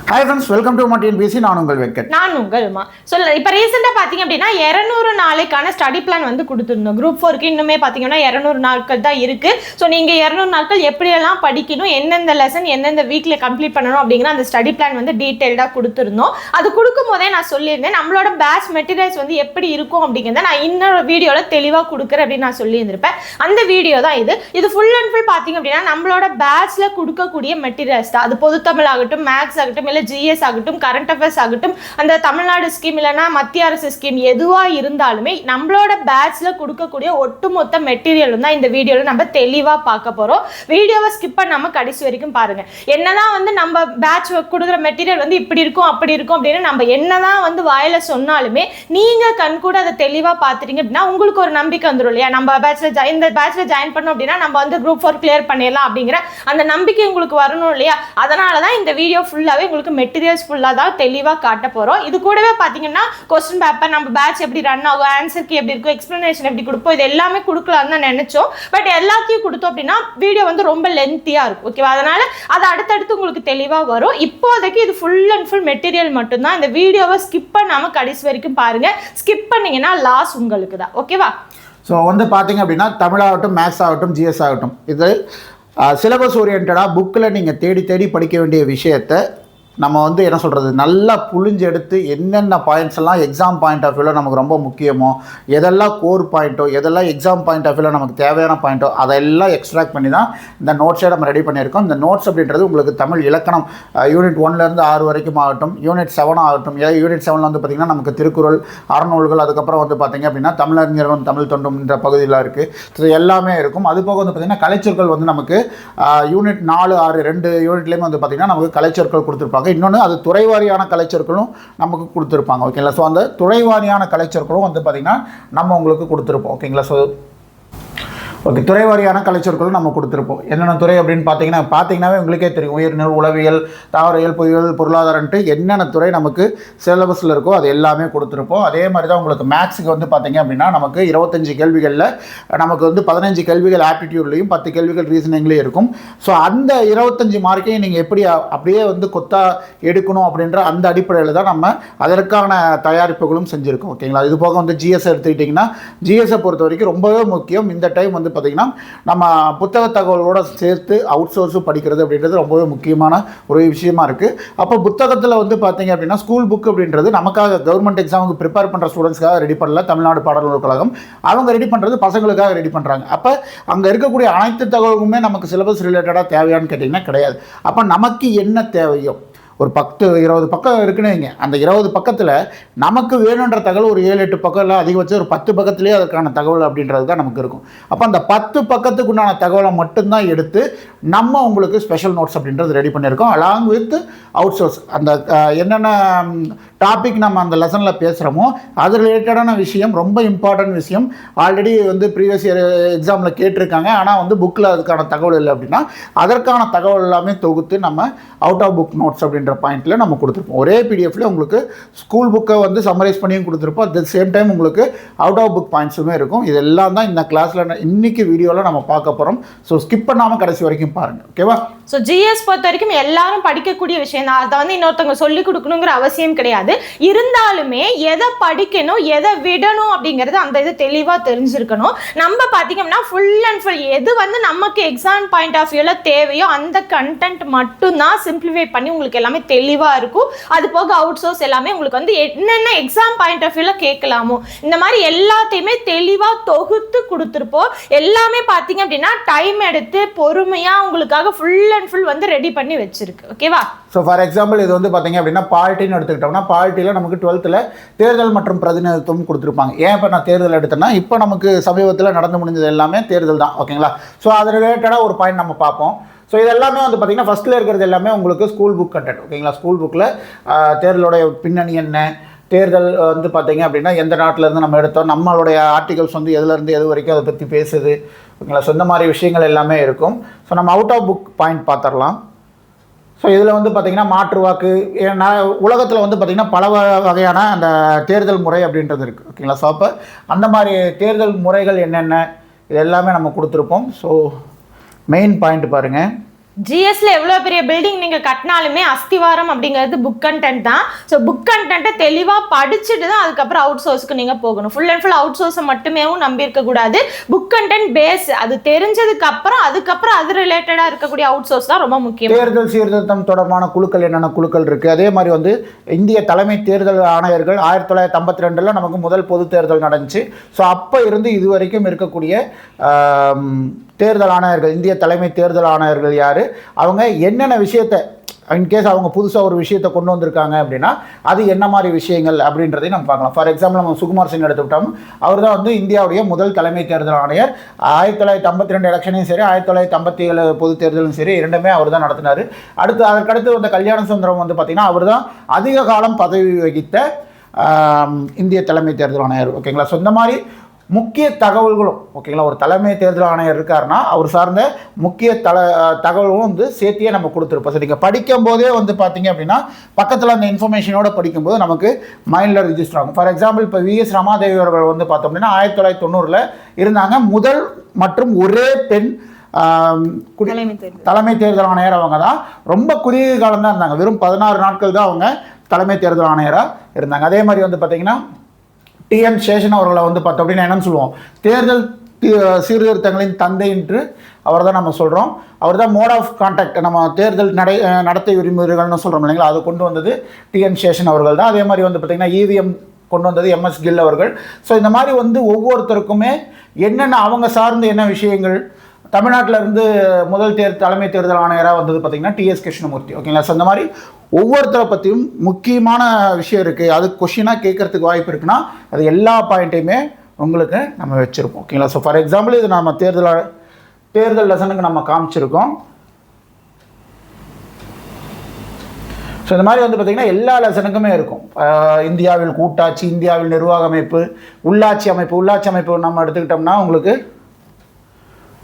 Hi friends, welcome to TNPSC. நான் உங்கள் வெங்கட். நான் உங்கள் உமா. இப்போ ரீசெண்டாக பார்த்தீங்க அப்படின்னா 200 நாளைக்கான ஸ்டடி பிளான் வந்து கொடுத்துருந்தோம். குரூப் 4க்கு இன்னுமே பார்த்தீங்கன்னா 200 நாட்கள் தான் இருக்குது. ஸோ நீங்கள் 200 நாட்கள் எப்படியெல்லாம் படிக்கணும், எந்தெந்த லெசன் எந்தெந்த வீக்கில் கம்ப்ளீட் பண்ணணும் அப்படிங்கிற அந்த ஸ்டடி பிளான் வந்து டீட்டெயில்டாக கொடுத்துருந்தோம். அது கொடுக்கும் போதே நான் சொல்லியிருந்தேன் நம்மளோட பேட்ச் மெட்டீரியல்ஸ் வந்து எப்படி இருக்கும் அப்படிங்கிறத நான் இன்னொரு வீடியோவில் தெளிவாக கொடுக்குறேன் அப்படின்னு நான் சொல்லியிருந்திருப்பேன். அந்த வீடியோ தான் இது ஃபுல் அண்ட் ஃபுல் பார்த்தீங்க அப்படின்னா நம்மளோட பேட்ச்சில் கொடுக்கக்கூடிய மெட்டீரியல்ஸ் தான். அது பொதுத்தமிழ் ஆகட்டும், மேக்ஸ் ஆகட்டும், ஜிஎஸ் ஆகட்டும், கரண்ட் அஃபேர்ஸ் ஆகட்டும், அந்த தமிழ்நாடு ஸ்கீம் இல்லைன்னா மத்திய அரசு ஸ்கீம் எதுவாக இருந்தாலுமே நம்மளோட பேட்ச்ல கொடுக்கக்கூடிய ஒட்டுமொத்த மெட்டீரியலும் தான் இந்த வீடியோவில் நம்ம தெளிவாக பார்க்க போகிறோம். வீடியோவை ஸ்கிப் பண்ணாமல் கடைசி வரைக்கும் பாருங்க. என்னதான் வந்து நம்ம பேட்ச் கொடுக்குற மெட்டீரியல் வந்து இப்படி இருக்கும் அப்படி இருக்கும் அப்படின்னு நம்ம என்னதான் வந்து வாயில சொன்னாலுமே நீங்க கண் கூட அதை தெளிவாக பார்த்துட்டீங்க அப்படின்னா உங்களுக்கு ஒரு நம்பிக்கை வந்துடும் இல்லையா? நம்ம இந்த பேட்ச்ல ஜாயின் பண்ணோம் அப்படின்னா நம்ம வந்து குரூப் 4 கிளியர் பண்ணிடலாம் அப்படிங்கிற அந்த நம்பிக்கை உங்களுக்கு வரணும் இல்லையா? அதனால தான் இந்த வீடியோ ஃபுல்லாகவே உங்களுக்கு மெட்டீரியல்ஸ் ஃபுல்லாக தான் தெளிவாக காட்ட போகிறோம். இது கூடவே பார்த்தீங்கன்னா கொஸ்டின் பேப்பர், நம்ம பேட்ச் எப்படி ரன் ஆகும், ஆன்சருக்கு எப்படி இருக்கும், எக்ஸ்பிளனேஷன் எப்படி கொடுப்போம், இது எல்லாமே கொடுக்கலாம்னு தான் நினைச்சோம். பட் எல்லாத்தையும் கொடுத்தோம் அப்படின்னா வீடியோ வந்து ரொம்ப லென்த்தியாக இருக்கும். ஓகேவா? அதனால அது அடுத்தடுத்து உங்களுக்கு தெளிவாக வரும். இப்போதைக்கு இது ஃபுல் அண்ட் ஃபுல் மெட்டீரியல் மட்டும்தான். இந்த வீடியோவை ஸ்கிப் பண்ணாமல் கடைசி வரைக்கும் பாருங்க. ஸ்கிப் பண்ணீங்கன்னா லாஸ் உங்களுக்கு தான். ஓகேவா? ஸோ வந்து பார்த்தீங்க அப்படின்னா தமிழாகட்டும், மேக்ஸ் ஆகட்டும், ஜிஎஸ் ஆகட்டும், இது சிலபஸ் ஓரியன்டாக புக்கில் நீங்கள் தேடி தேடி படிக்க வேண்டிய விஷயத்தை நம்ம வந்து என்ன சொல்கிறது, நல்லா புழிஞ்சு எடுத்து என்னென்ன பாயிண்ட்ஸ் எல்லாம் எக்ஸாம் பாயிண்ட் ஆஃப் வியூவில் நமக்கு ரொம்ப முக்கியமோ, எதெல்லாம் கோர் பாயிண்ட்டோ, எதெல்லாம் எக்ஸாம் பாயிண்ட் ஆஃப் வியூவில் நமக்கு தேவையான பாயிண்ட்டோ அதெல்லாம் எக்ஸ்ட்ராக்ட் பண்ணி தான் இந்த நோட்ஸை நம்ம ரெடி பண்ணியிருக்கோம். இந்த நோட்ஸ் அப்படின்றது உங்களுக்கு தமிழ் இலக்கணம் யூனிட் 1லேருந்து 6 வரைக்கும் ஆகட்டும், யூனிட் 7 ஆகட்டும். யூனிட் 7 வந்து பார்த்திங்கன்னா நமக்கு திருக்குறள், அறநூல்கள், அதுக்கப்புறம் வந்து பார்த்திங்க அப்படின்னா தமிழறிஞர்களும் தமிழ் தொண்டும் என்ற பகுதியில் இருக்குது. ஸோ எல்லாமே இருக்கும். அது போக வந்து பார்த்திங்கன்னா கலைச்சொற்கள் வந்து நமக்கு யூனிட் 4, 6 2 யூனிட்லேயுமே வந்து பார்த்திங்கன்னா நமக்கு கலைச்சொற்கள் கொடுத்துருப்பாங்க. இன்னொன்று அது துறைவாரியான கலைச்சொற்களும் நமக்கு கொடுத்துருப்பாங்க. ஓகேங்களா? ஸோ அந்த துறைவாரியான கலைச்சொற்களும் வந்து பார்த்திங்கன்னா நம்ம உங்களுக்கு கொடுத்துருப்போம். ஓகேங்களா? ஸோ ஓகே, துறைவாரியான கலைச்சொற்களும் நம்ம கொடுத்துருப்போம். என்னென்ன துறை அப்படின்னு பார்த்தீங்கன்னாவே உங்களுக்கே தெரியும். உயிர்நீர், உளவியல், தாவரவியல், புவியியல், பொருளாதாரன்ட்டு என்னென்ன துறை நமக்கு சிலபஸில் இருக்கோ அது எல்லாமே கொடுத்துருப்போம். அதே மாதிரி தான் உங்களுக்கு மேக்ஸுக்கு வந்து பார்த்தீங்க அப்படின்னா நமக்கு 25 கேள்விகளில் நமக்கு வந்து 15 கேள்விகள் ஆப்டிடியூட்லேயும் 10 கேள்விகள் ரீசனிங்லேயும் இருக்கும். ஸோ அந்த 25 மார்க்கையும் நீங்கள் எப்படி அப்படியே வந்து கொத்தா எடுக்கணும் அப்படின்ற அந்த அடிப்படையில் தான் நம்ம அதற்கான தயாரிப்புகளும் செஞ்சுருக்கோம். ஓகேங்களா? இது போக வந்து ஜிஎஸ் எடுத்துக்கிட்டிங்கன்னா ஜிஎஸை பொறுத்த வரைக்கும் ரொம்பவே முக்கியம். இந்த டைம் வந்து பார்த்திங்கன்னா நம்ம புத்தக தகவலோடு சேர்த்து அவுட் சோர்ஸும் படிக்கிறது அப்படின்றது ரொம்பவே முக்கியமான ஒரு விஷயமா இருக்குது. அப்போ புத்தகத்தில் வந்து பார்த்திங்க அப்படின்னா ஸ்கூல் புக் அப்படின்றது நமக்காக கவர்மெண்ட் எக்ஸாமுக்கு ப்ரிப்பேர் பண்ணுற ஸ்டூடெண்ட்ஸ்க்காக ரெடி பண்ணல தமிழ்நாடு பாடநூல் கழகம். அவங்க ரெடி பண்ணுறது பசங்களுக்காக ரெடி பண்ணுறாங்க. அப்போ அங்கே இருக்கக்கூடிய அனைத்து தகவலுமே நமக்கு சிலபஸ் ரிலேட்டடாக தேவையான்னு கேட்டிங்கன்னா கிடையாது. அப்போ நமக்கு என்ன தேவையோ ஒரு 10-20 பக்கம் இருக்குன்னு வைங்க. அந்த 20 பக்கத்தில் நமக்கு வேணுன்ற தகவல் ஒரு 7-8 பக்கம் இல்லை, அதிகபட்சம் ஒரு 10 பக்கத்துலேயே அதற்கான தகவல் அப்படின்றது தான் நமக்கு இருக்கும். அப்போ அந்த 10 பக்கத்துக்கு உண்டான தகவலை மட்டும்தான் எடுத்து நம்ம உங்களுக்கு ஸ்பெஷல் நோட்ஸ் அப்படின்றது ரெடி பண்ணியிருக்கோம். அலாங் வித் அவுட் சோர்ஸ் அந்த என்னென்ன டாபிக் நம்ம அந்த லெசனில் பேசுகிறோமோ அது ரிலேட்டடான விஷயம், ரொம்ப இம்பார்ட்டன்ட் விஷயம். ஆல்ரெடி வந்து ப்ரீவியஸ் இயர் எக்ஸாமில் கேட்டிருக்காங்க, ஆனால் வந்து புக்கில் அதுக்கான தகவல் இல்லை அப்படின்னா அதற்கான தகவல் எல்லாமே தொகுத்து நம்ம அவுட் ஆஃப் புக் நோட்ஸ் அப்படின்ற பாயிண்ட்டில் நம்ம கொடுத்துருப்போம். ஒரே பிடிஎஃப்ல உங்களுக்கு ஸ்கூல் புக்கை வந்து சம்மரைஸ் பண்ணியும் கொடுத்துருப்போம். அட் த சேம் டைம் உங்களுக்கு அவுட் ஆஃப் புக் பாயிண்ட்ஸுமே இருக்கும். இதெல்லாம் தான் இந்த கிளாஸில் இன்னைக்கு வீடியோவில் நம்ம பார்க்க போகிறோம். ஸோ ஸ்கிப் பண்ணாமல் கடைசி வரைக்கும் பாருங்கள். ஓகேவா? ஸோ ஜிஎஸ் பொறுத்த வரைக்கும் எல்லாரும் படிக்கக்கூடிய விஷயம் தான். அதை வந்து இன்னொருத்தவங்க சொல்லிக் கொடுக்கணுங்கிற அவசியம் கிடையாது. இருந்தாலுமே எதை படிக்கணும் எதை விடணும் அப்படிங்கிறது அந்த இது தெளிவாக தெரிஞ்சிருக்கணும். நம்ம பார்த்தீங்கன்னா ஃபுல் அண்ட் ஃபுல் எது வந்து நமக்கு எக்ஸாம் பாயிண்ட் ஆஃப் வியூவில் தேவையோ அந்த கண்டென்ட் மட்டும்தான் சிம்பிளிஃபை பண்ணி உங்களுக்கு எல்லாமே தெளிவாக இருக்கும். அது போக அவுட் சோர்ஸ் எல்லாமே உங்களுக்கு வந்து என்னென்ன எக்ஸாம் பாயிண்ட் ஆஃப் வியூவில் கேட்கலாமோ இந்த மாதிரி எல்லாத்தையுமே தெளிவாக தொகுத்து கொடுத்துருப்போம். எல்லாமே பார்த்தீங்க அப்படின்னா டைம் எடுத்து பொறுமையாக உங்களுக்காக ஃபுல் அண்ட் ஃபுல் வந்து ரெடி பண்ணி வச்சிருக்கு. ஓகேவா? ஸோ ஃபார் எக்ஸாம்பிள் இது வந்து பார்த்தீங்க அப்படின்னா பாலிட்டின்னு எடுத்துக்கிட்டோம்னா பாலிட்டியில் நமக்கு 12th தேர்தல் மற்றும் பிரதிநிதித்துவம் கொடுத்துருப்பாங்க. ஏன் இப்போ நான் தேர்தல் எடுத்தேன்னா இப்போ நமக்கு சமீபத்தில் நடந்து முடிஞ்சது எல்லாமே தேர்தல் தான். ஓகேங்களா? ஸோ அது ரிலேட்டடாக ஒரு பாயிண்ட் நம்ம பார்ப்போம். ஸோ இது எல்லாமே வந்து பார்த்திங்கன்னா ஃபஸ்ட்டில் இருக்கிறது எல்லாமே உங்களுக்கு ஸ்கூல் புக் கண்டென்ட். ஓகேங்களா? ஸ்கூல் புக்கில் தேர்தலுடைய பின்னணி என்ன, தேர்தல் வந்து பார்த்திங்க அப்படின்னா எந்த நாட்டிலேருந்து நம்ம எடுத்தோம், நம்மளுடைய ஆர்டிகல்ஸ் வந்து எதுலேருந்து எது வரைக்கும் அதை பற்றி பேசுது. ஓகேங்களா? ஸோ இந்த மாதிரி விஷயங்கள் எல்லாமே இருக்கும். ஸோ நம்ம அவுட் ஆஃப் புக் பாயிண்ட் பார்த்துடலாம். ஸோ இதில் வந்து பார்த்திங்கன்னா மாற்று வாக்கு, ஏன்னா உலகத்தில் வந்து பார்த்திங்கன்னா பல வகையான அந்த தேர்தல் முறை அப்படின்றது இருக்குது. ஓகேங்களா? ஸோ அப்போ அந்த மாதிரி தேர்தல் முறைகள் என்னென்ன இது எல்லாமே நம்ம கொடுத்துருப்போம். ஸோ மெயின் பாயிண்ட் பாருங்கள். ஜிஎஸ்ல எவ்வளவு பெரிய பில்டிங் நீங்க கட்டினாலுமே அஸ்திவாரம் அப்படிங்கிறது புக் கண்டென்ட் தான். ஸோ புக் கண்டென்ட்டை தெளிவா படிச்சுட்டு தான் அதுக்கப்புறம் அவுட் சோர்ஸ்க்கு நீங்க போகணும். ஃபுல் அண்ட் ஃபுல் அவுட் சோர்ஸை மட்டுமே நம்பி இருக்க கூடாது. புக் கண்டென்ட் பேஸ் அது தெரிஞ்சதுக்கு அப்புறம் அதுக்கப்புறம் அது ரிலேட்டடா இருக்கக்கூடிய அவுட் சோர்ஸ் தான் ரொம்ப முக்கியம். தேர்தல் சீர்திருத்தம் தொடர்பான குழுக்கள் என்னென்ன குழுக்கள் இருக்கு, அதே மாதிரி வந்து இந்திய தலைமை தேர்தல் ஆணையர்கள் 1952 நமக்கு முதல் பொது தேர்தல் நடந்துச்சு. ஸோ அப்போ இருந்து இது வரைக்கும் இருக்கக்கூடிய தேர்தல் ஆணையர்கள், இந்திய தலைமை தேர்தல் ஆணையர்கள் யார், அவங்க என்னென்ன விஷயத்தை இன்கேஸ் அவங்க புதுசாக ஒரு விஷயத்தை கொண்டு வந்திருக்காங்க அப்படின்னா அது என்ன மாதிரி விஷயங்கள் அப்படின்றதையும் நம்ம பார்க்கலாம். ஃபார் எக்ஸாம்பிள் நம்ம சுகுமார் சிங் எடுத்துக்கிட்டோம். அவர் தான் வந்து இந்தியாவுடைய முதல் தலைமை தேர்தல் ஆணையர். 1952 எலெக்ஷனையும் சரி 1957 பொது தேர்தலும் சரி இரண்டுமே அவர் தான் நடத்தினார். அதற்கடுத்து வந்த கல்யாண சுந்தரம் வந்து பார்த்திங்கன்னா அவர் தான் அதிக காலம் பதவி வகித்த இந்திய தலைமை தேர்தல் ஆணையர். ஓகேங்களா. ஸோ இந்த மாதிரி முக்கிய தகவல்களும் ஓகேங்களா, ஒரு தலைமை தேர்தல் ஆணையர் இருக்காருன்னா அவர் சார்ந்த முக்கிய தகவல்களும் வந்து சேர்த்தியே நம்ம கொடுத்துருப்போம். ஸோ நீங்கள் படிக்கும் போதே வந்து பார்த்தீங்க அப்படின்னா பக்கத்தில் அந்த இன்ஃபர்மேஷனோட படிக்கும்போது நமக்கு மைண்டில் ரிஜிஸ்டர் ஆகும். ஃபார் எக்ஸாம்பிள் இப்போ விஎஸ் ரமாதேவி அவர்கள் வந்து பார்த்தோம் அப்படின்னா 1990 இருந்தாங்க. முதல் மற்றும் ஒரே பெண் தலைமை தேர்தல் ஆணையர் அவங்க தான். ரொம்ப குறுகிய காலம் தான் இருந்தாங்க, வெறும் 16 நாட்கள் தான் அவங்க தலைமை தேர்தல் ஆணையராக இருந்தாங்க. அதே மாதிரி வந்து பார்த்தீங்கன்னா டிஎன் சேஷன் அவர்களை வந்து பார்த்தோம் அப்படின்னா என்னன்னு சொல்லுவோம், தேர்தல் சீர்திருத்தங்களின் தந்தை என்று அவர் தான் நம்ம சொல்கிறோம். அவர் தான் மோட் ஆஃப் கான்டாக்ட், நம்ம தேர்தல் நடத்தை விதிமுறைகள்னு சொல்கிறோம் இல்லைங்களா, அது கொண்டு வந்தது டிஎன் சேஷன் அவர்கள் தான். அதே மாதிரி வந்து பார்த்திங்கன்னா இவிஎம் கொண்டு வந்தது எம்எஸ் கில் அவர்கள். ஸோ இந்த மாதிரி வந்து ஒவ்வொருத்தருக்குமே என்னென்ன அவங்க சார்ந்து என்ன விஷயங்கள். தமிழ்நாட்டில் இருந்து முதல் தலைமை தேர்தல் ஆணையராக வந்தது பார்த்திங்கன்னா டிஎஸ் கிருஷ்ணமூர்த்தி. ஓகேங்களா. ஸோ இந்த மாதிரி ஒவ்வொருத்தரை பற்றியும் முக்கியமான விஷயம் இருக்குது, அது கொஷினாக கேட்குறதுக்கு வாய்ப்பு இருக்குன்னா அது எல்லா பாயிண்ட்டையுமே உங்களுக்கு நம்ம வச்சுருப்போம். ஓகேங்களா. ஸோ ஃபார் எக்ஸாம்பிள் இது நம்ம தேர்தல் லெசனுக்கு நம்ம காமிச்சிருக்கோம். ஸோ இந்த மாதிரி வந்து பார்த்திங்கன்னா எல்லா லெசனுக்குமே இருக்கும். இந்தியாவில் கூட்டாட்சி, இந்தியாவில் நிர்வாக அமைப்பு, உள்ளாட்சி அமைப்பு நம்ம எடுத்துக்கிட்டோம்னா உங்களுக்கு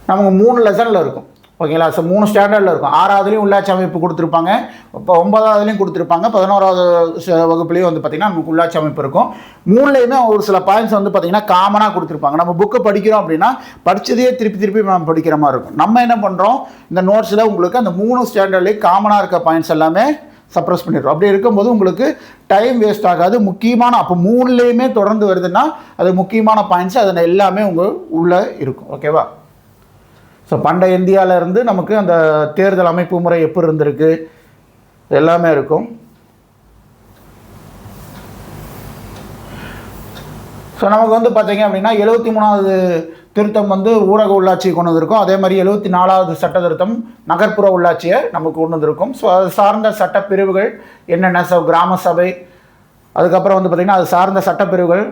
நமக்கு 3 லெசனில் இருக்கும். ஓகேங்களா. ஸோ 3 ஸ்டாண்டர்டில் இருக்கும். 6வதுலேயும் உள்ளாட்சி அமைப்பு கொடுத்துருப்பாங்க, இப்போ 9வதுலேயும் கொடுத்துருப்பாங்க, 11வது வகுப்புலேயும் வந்து பார்த்திங்கன்னா நமக்கு உள்ளாட்சி அமைப்பு இருக்கும். 3லேயுமே ஒரு சில பாயிண்ட்ஸ் வந்து பார்த்திங்கன்னா காமனாக கொடுத்துருப்பாங்க. நம்ம புக்கை படிக்கிறோம் அப்படின்னா படித்ததையே திருப்பி நம்ம படிக்கிற மாதிரி இருக்கும். நம்ம என்ன பண்ணுறோம், இந்த நோட்ஸில் உங்களுக்கு அந்த 3 ஸ்டாண்டர்ட்லேயும் காமனாக இருக்க பாயிண்ட்ஸ் எல்லாமே சப்ரஸ் பண்ணிடுறோம். அப்படி இருக்கும்போது உங்களுக்கு டைம் வேஸ்ட் ஆகாது. முக்கியமான அப்போ 3லேயுமே தொடர்ந்து வருதுன்னா அது முக்கியமான பாயிண்ட்ஸ் அதில் எல்லாமே உங்கள் உள்ளே இருக்கும். ஓகேவா. ஸோ பண்டைய இந்தியாவிலேருந்து நமக்கு அந்த தேர்தல் அமைப்பு முறை எப்படி இருந்திருக்கு எல்லாமே இருக்கும். ஸோ நமக்கு வந்து பார்த்தீங்க அப்படின்னா 73வது திருத்தம் வந்து ஊரக உள்ளாட்சியை கொண்டு வந்திருக்கும். அதே மாதிரி 74வது சட்ட திருத்தம் நகர்ப்புற உள்ளாட்சியை நமக்கு கொண்டு வந்திருக்கும். ஸோ அது சார்ந்த சட்டப்பிரிவுகள் என்னென்ன, கிராம சபை, அதுக்கப்புறம் வந்து பார்த்திங்கன்னா அது சார்ந்த சட்டப்பிரிவுகள்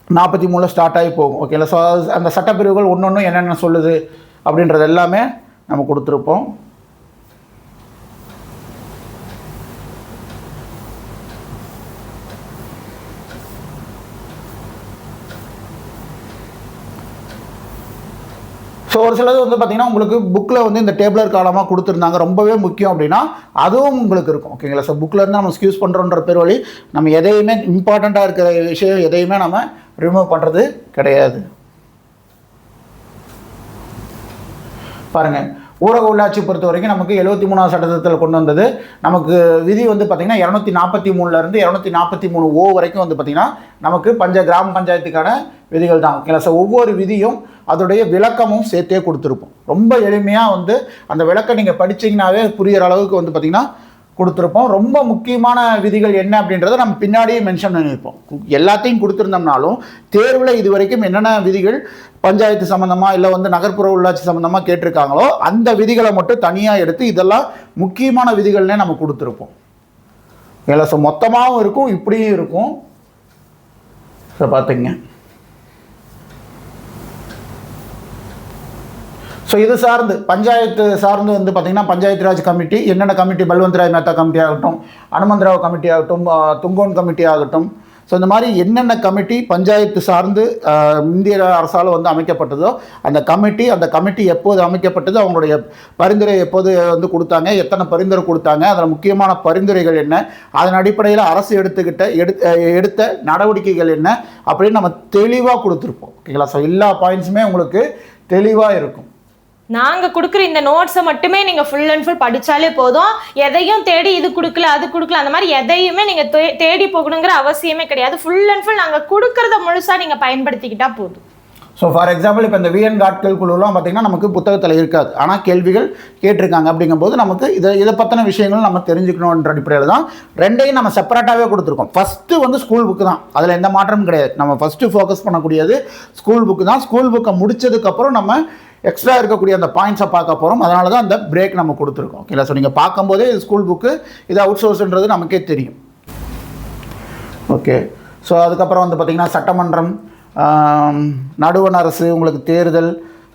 243 ஸ்டார்ட் ஆகி போகும். ஓகேங்களா. ஸோ அந்த சட்டப்பிரிவுகள் ஒன்று என்னென்ன சொல்லுது அப்படின்றது எல்லாமே நம்ம கொடுத்துருப்போம். ஸோ ஒரு சிலது வந்து பார்த்திங்கன்னா உங்களுக்கு புக்கில் வந்து இந்த டேபிளர் காலமாக கொடுத்துருந்தாங்க, ரொம்பவே முக்கியம் அப்படின்னா அதுவும் உங்களுக்கு இருக்கும். ஓகேங்களா. ஸோ புக்கில் இருந்து நம்ம ஸ்கியூஸ் பண்ணுறோன்ற பேர் வழி நம்ம எதையுமே இம்பார்ட்டண்ட்டாக இருக்கிற விஷயம் எதையுமே நம்ம ரிமூவ் பண்ணுறது கிடையாது. பாருங்கள், ஊரக உள்ளாட்சி பொறுத்த வரைக்கும் நமக்கு 73வது சட்டத்தில் கொண்டு வந்தது. நமக்கு விதி வந்து பார்த்திங்கன்னா 243 243 வரைக்கும் வந்து பார்த்திங்கன்னா நமக்கு கிராம பஞ்சாயத்துக்கான விதிகள் தான். ஓகேங்களா. ஸோ ஒவ்வொரு விதியும் அதோடைய விளக்கமும் சேர்த்தே கொடுத்துருப்போம். ரொம்ப எளிமையாக வந்து அந்த விளக்கம் நீங்கள் படிச்சிங்கனாவே புரிகிற அளவுக்கு வந்து பார்த்திங்கன்னா கொடுத்துருப்போம். ரொம்ப முக்கியமான விதிகள் என்ன அப்படின்றத நம்ம பின்னாடியே மென்ஷன் பண்ணியிருப்போம். எல்லாத்தையும் கொடுத்துருந்தோம்னாலும் தேர்வில் இது வரைக்கும் என்னென்ன விதிகள் பஞ்சாயத்து சம்மந்தமாக இல்லை வந்து நகர்ப்புற உள்ளாட்சி சம்மந்தமாக கேட்டிருக்காங்களோ அந்த விதிகளை மட்டும் தனியாக எடுத்து இதெல்லாம் முக்கியமான விதிகள்னே நம்ம கொடுத்துருப்போம். இல்லை. ஸோ மொத்தமாகவும் இருக்கும், இப்படியும் இருக்கும். ஸோ பார்த்துங்க. ஸோ இது சார்ந்து பஞ்சாயத்து சார்ந்து வந்து பார்த்திங்கன்னா பஞ்சாயத்து ராஜ் கமிட்டி என்னென்ன கமிட்டி, பல்வந்த் ராய் மேத்தா கமிட்டி ஆகட்டும், அனுமந்தராவ் கமிட்டி ஆகட்டும், துங்கோன் கமிட்டி ஆகட்டும். ஸோ இந்த மாதிரி என்னென்ன கமிட்டி பஞ்சாயத்து சார்ந்து இந்திய அரசால் வந்து அமைக்கப்பட்டதோ அந்த கமிட்டி எப்போது அமைக்கப்பட்டது, அவங்களுடைய பரிந்துரை எப்போது வந்து கொடுத்தாங்க, எத்தனை பரிந்துரை கொடுத்தாங்க, அதில் முக்கியமான பரிந்துரைகள் என்ன, அதன் அடிப்படையில் அரசு எடுத்த நடவடிக்கைகள் என்ன அப்படின்னு நம்ம தெளிவாக கொடுத்துருப்போம். ஓகேங்களா. ஸோ எல்லா பாயிண்ட்ஸுமே உங்களுக்கு தெளிவாக இருக்கும். நாங்கள் கொடுக்குற இந்த நோட்ஸை மட்டுமே நீங்கள் ஃபுல் அண்ட் ஃபுல் படித்தாலே போதும். எதையும் தேடி இது கொடுக்கல அது கொடுக்கல அந்த மாதிரி எதையுமே நீங்கள் தேடி போகணுங்கிற அவசியமே கிடையாது. ஃபுல் அண்ட் ஃபுல் நாங்கள் கொடுக்குறத முழுசாக நீங்கள் பயன்படுத்திக்கிட்டா போதும். ஸோ ஃபார் எக்ஸாம்பிள் இப்போ இந்த விஎன் காட்கள் குழுலாம் பார்த்திங்கன்னா நமக்கு புத்தகத்தில் இருக்காது, ஆனால் கேள்விகள் கேட்டிருக்காங்க. அப்படிங்கும்போது நமக்கு இதை பற்றின விஷயங்கள் நம்ம தெரிஞ்சுக்கணுன்ற அடிப்படையில் தான் ரெண்டையும் நம்ம செப்பரேட்டாகவே கொடுத்துருக்கோம். ஃபஸ்ட்டு வந்து ஸ்கூல் புக்கு தான், அதில் எந்த மாற்றமும் கிடையாது. நம்ம ஃபஸ்ட்டு ஃபோக்கஸ் பண்ணக்கூடியது ஸ்கூல் புக்கு தான். ஸ்கூல் புக்கை முடிச்சதுக்கப்புறம் நம்ம எக்ஸ்ட்ரா இருக்கக்கூடிய அந்த பாயிண்ட்ஸை பார்க்க போகிறோம். அதனால தான் அந்த பிரேக் நம்ம கொடுத்துருக்கோம். ஓகேங்களா? ஸோ நீங்கள் பார்க்கும்போதே இது ஸ்கூல் புக்கு, இது அவுட் சோர்ஸ்ன்றது நமக்கே தெரியும். ஓகே, ஸோ அதுக்கப்புறம் வந்து பார்த்திங்கன்னா சட்டமன்றம், நடுவண் அரசு, உங்களுக்கு தேர்தல்,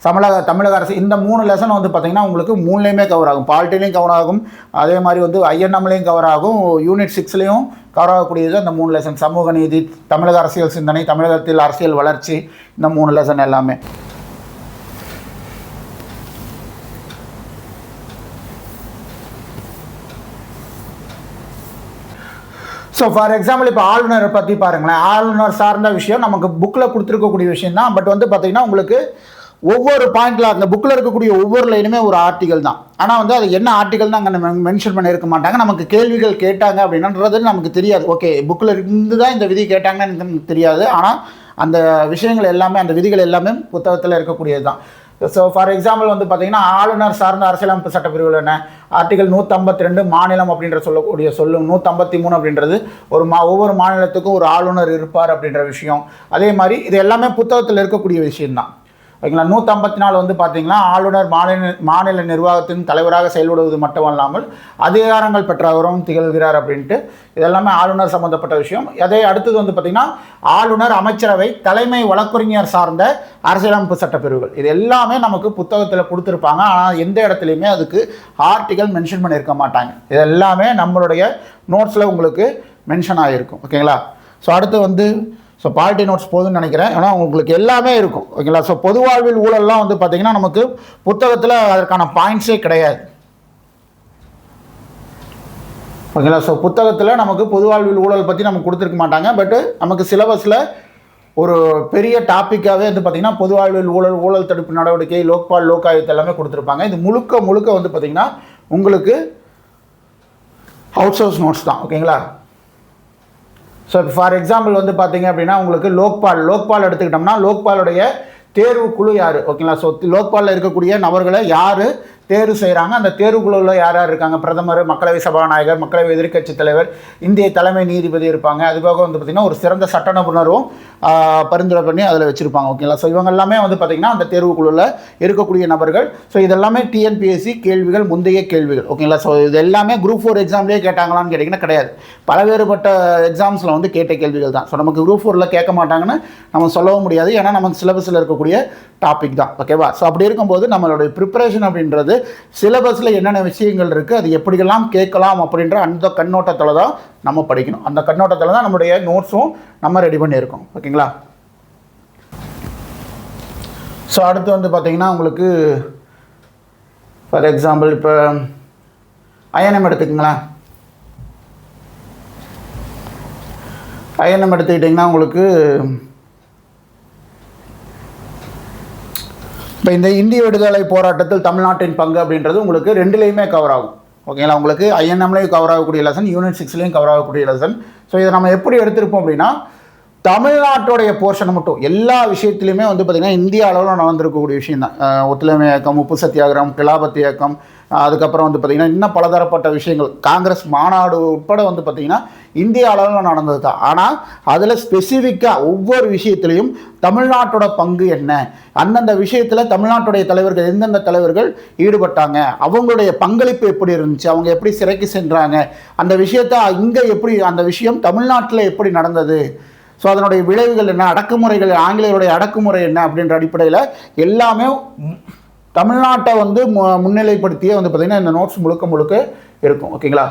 தமிழக அரசு, இந்த 3 லெசன் வந்து பார்த்திங்கன்னா உங்களுக்கு 3லேயுமே கவர் ஆகும். பாலிட்டிலையும் கவர் ஆகும், அதே மாதிரி வந்து ஐஎன்எம்லேயும் கவர் ஆகும், யூனிட் 6லேயும் கவர் ஆகக்கூடியது அந்த 3 லெசன். சமூக நீதி, தமிழக அரசியல் சிந்தனை, தமிழகத்தில் அரசியல் வளர்ச்சி, இந்த 3 லெசன் எல்லாமே. ஸோ ஃபார் எக்ஸாம்பிள் இப்போ ஆளுநரை பற்றி பாருங்களேன். ஆளுநர் சார்ந்த விஷயம் நமக்கு புக்கில் கொடுத்துருக்கக்கூடிய விஷயம் தான். பட் வந்து பார்த்திங்கன்னா உங்களுக்கு ஒவ்வொரு பாயிண்டில் அந்த புக்கில் இருக்கக்கூடிய ஒவ்வொரு லைனுமே ஒரு ஆர்டிகல் தான். ஆனால் வந்து அது என்ன ஆர்டிகல் தான் அங்கே மென்ஷன் பண்ணியிருக்க மாட்டாங்க. நமக்கு கேள்விகள் கேட்டாங்க அப்படின்றது நமக்கு தெரியாது. ஓகே, புக்கில் இருந்து தான் இந்த விதி கேட்டாங்கன்னு எனக்கு தெரியாது. ஆனால் அந்த விஷயங்கள் எல்லாமே, அந்த விதிகள் எல்லாமே புத்தகத்தில் இருக்கக்கூடியது தான். ஸோ ஃபார் எக்ஸாம்பிள் வந்து பார்த்திங்கன்னா ஆளுநர் சார்ந்த அரசியலமைப்பு சட்டப்பிரிவுகள் என்ன, ஆர்டிகல் 152 மாநிலம் அப்படின்ற சொல்லக்கூடிய 153 அப்படின்றது ஒவ்வொரு மாநிலத்துக்கும் ஒரு ஆளுநர் இருப்பார் அப்படின்ற விஷயம். அதே மாதிரி இது எல்லாமே புத்தகத்தில் இருக்கக்கூடிய விஷயம்தான். ஓகேங்களா? 154 வந்து பார்த்தீங்கன்னா ஆளுநர் மாநில நிர்வாகத்தின் தலைவராக செயல்படுவது மட்டுமல்லாமல் அதிகாரங்கள் பெற்றவரும் திகழ்கிறார் அப்படின்ட்டு இதெல்லாமே ஆளுநர் சம்மந்தப்பட்ட விஷயம். அதே அடுத்தது வந்து பார்த்திங்கன்னா ஆளுநர், அமைச்சரவை, தலைமை வழக்கறிஞர் சார்ந்த அரசியலமைப்பு சட்டப்பிரிவுகள், இது எல்லாமே நமக்கு புத்தகத்தில் கொடுத்துருப்பாங்க. ஆனால் எந்த இடத்துலையுமே அதுக்கு ஆர்டிகல் மென்ஷன் பண்ணியிருக்க மாட்டாங்க. இது எல்லாமே நம்மளுடைய நோட்ஸில் உங்களுக்கு மென்ஷன் ஆகிருக்கும். ஓகேங்களா? ஸோ அடுத்து வந்து பாலிட்டி நோட்ஸ் போதுன்னு நினைக்கிறேன். ஏன்னா உங்களுக்கு எல்லாமே இருக்கும். ஓகேங்களா? ஸோ பொது வாழ்வில் ஊழல்லாம் வந்து பார்த்திங்கன்னா நமக்கு புத்தகத்தில் அதற்கான பாயிண்ட்ஸே கிடையாது. ஓகேங்களா? ஸோ புத்தகத்தில் நமக்கு பொது வாழ்வில் ஊழல் பற்றி நமக்கு கொடுத்துருக்க மாட்டாங்க. பட்டு நமக்கு சிலபஸில் ஒரு பெரிய டாப்பிக்காகவே வந்து பார்த்திங்கன்னா பொது வாழ்வில் ஊழல் தடுப்பு நடவடிக்கை, லோக்பால், லோகாயுக்த் எல்லாமே கொடுத்துருப்பாங்க. இது முழுக்க வந்து பார்த்திங்கன்னா உங்களுக்கு அவுட் சோர்ஸ் நோட்ஸ் தான். ஓகேங்களா? ஸோ ஃபார் எக்ஸாம்பிள் வந்து பார்த்தீங்க அப்படின்னா உங்களுக்கு லோக்பால் எடுத்துக்கிட்டோம்னா லோக்பாலுடைய தேர்வு குழு யார்? ஓகேங்களா? ஸோ லோக்பாலில் இருக்கக்கூடிய நபர்களை யார் தேர்வு செய்கிறாங்க? அந்த தேர்வுக்குழுவில் யார் யார் இருக்காங்க? பிரதமர், மக்களவை சபாநாயகர், மக்களவை எதிர்க்கட்சி தலைவர், இந்திய தலைமை நீதிபதி இருப்பாங்க. அதுபோக வந்து பார்த்திங்கன்னா ஒரு சிறந்த சட்ட நிபுணரும் பரிந்துரை பண்ணி அதில் வச்சுருப்பாங்க. ஓகேங்களா? ஸோ இவங்க எல்லாமே வந்து பார்த்திங்கன்னா அந்த தேர்வுக்குழுவில் இருக்கக்கூடிய நபர்கள். ஸோ இதெல்லாமே டிஎன்பிஎஸ்சி கேள்விகள், முந்தைய கேள்விகள். ஓகேங்களா? ஸோ இது எல்லாமே குரூப் 4 எக்ஸாம்லேயே கேட்டாங்களான்னு கேட்டிங்கன்னா கிடையாது. பலவேறுபட்ட எக்ஸாம்ஸில் வந்து கேட்ட கேள்விகள் தான். ஸோ நமக்கு குரூப் 4ல் கேட்க மாட்டாங்கன்னு நம்ம சொல்லவும் முடியாது. ஏன்னா நமக்கு சிலபஸில் இருக்கக்கூடிய டாபிக் தான். ஓகேவா? ஸோ அப்படி இருக்கும்போது நம்மளுடைய ப்ரிப்பரேஷன் அப்படின்றது சிலபஸில் என்னென்ன விஷயங்கள் இருக்குது, அது எப்படியெல்லாம் கேட்கலாம் அப்படின்ற அந்த கண்ணோட்டத்தில் தான் நம்ம படிக்கணும். அந்த கண்ணோட்டத்தில் தான் நம்மளுடைய நோட்ஸும் நம்ம ரெடி பண்ணியிருக்கோம். ஓகேங்களா? ஸோ அடுத்து வந்து பார்த்திங்கன்னா உங்களுக்கு ஃபார் எக்ஸாம்பிள் இப்போ ஐஎன்எம் எடுத்துக்கங்களேன். ஐஎன்எம் எடுத்துக்கிட்டிங்கன்னா உங்களுக்கு இப்போ இந்த இந்திய விடுதலை போராட்டத்தில் தமிழ்நாட்டின் பங்கு அப்படின்றது உங்களுக்கு 2லேயுமே கவர் ஆகும். ஓகேங்களா? உங்களுக்கு ஐஎன்எம்லேயும் கவர் ஆகக்கூடிய லெசன், யூனிட் 6லேயும் கவர் ஆகக்கூடிய லெசன். ஸோ இதை நம்ம எப்படி எடுத்திருப்போம் அப்படின்னா தமிழ்நாட்டுடைய போர்ஷனை மட்டும் எல்லா விஷயத்துலையுமே வந்து பார்த்திங்கன்னா இந்திய அளவில் நடந்திருக்கக்கூடிய விஷயம் தான். ஒத்துழைமை இயக்கம், உப்பு சத்தியாகிரகம், கிலாபத் இயக்கம், அதுக்கப்புறம் வந்து பார்த்திங்கன்னா இன்னும் பலதரப்பட்ட விஷயங்கள், காங்கிரஸ் மாநாடு உட்பட வந்து பார்த்திங்கன்னா இந்திய அளவில் நடந்தது தான். ஆனால் அதில் ஸ்பெசிஃபிக்காக ஒவ்வொரு விஷயத்துலையும் தமிழ்நாட்டோட பங்கு என்ன, அந்தந்த விஷயத்தில் தமிழ்நாட்டுடைய தலைவர்கள் எந்தெந்த தலைவர்கள் ஈடுபட்டாங்க, அவங்களுடைய பங்களிப்பு எப்படி இருந்துச்சு, அவங்க எப்படி சிறைக்கு சென்றாங்க, அந்த விஷயத்தை இங்கே எப்படி, அந்த விஷயம் தமிழ்நாட்டில் எப்படி நடந்தது, ஸோ அதனுடைய விளைவுகள் என்ன, அடக்குமுறைகள், ஆங்கிலேயருடைய அடக்குமுறை என்ன அப்படின்ற அடிப்படையில் எல்லாமே தமிழ்நாட்டை வந்து முன்னிலைப்படுத்தியே வந்து பார்த்திங்கன்னா இந்த நோட்ஸ் முழுக்க இருக்கும். ஓகேங்களா?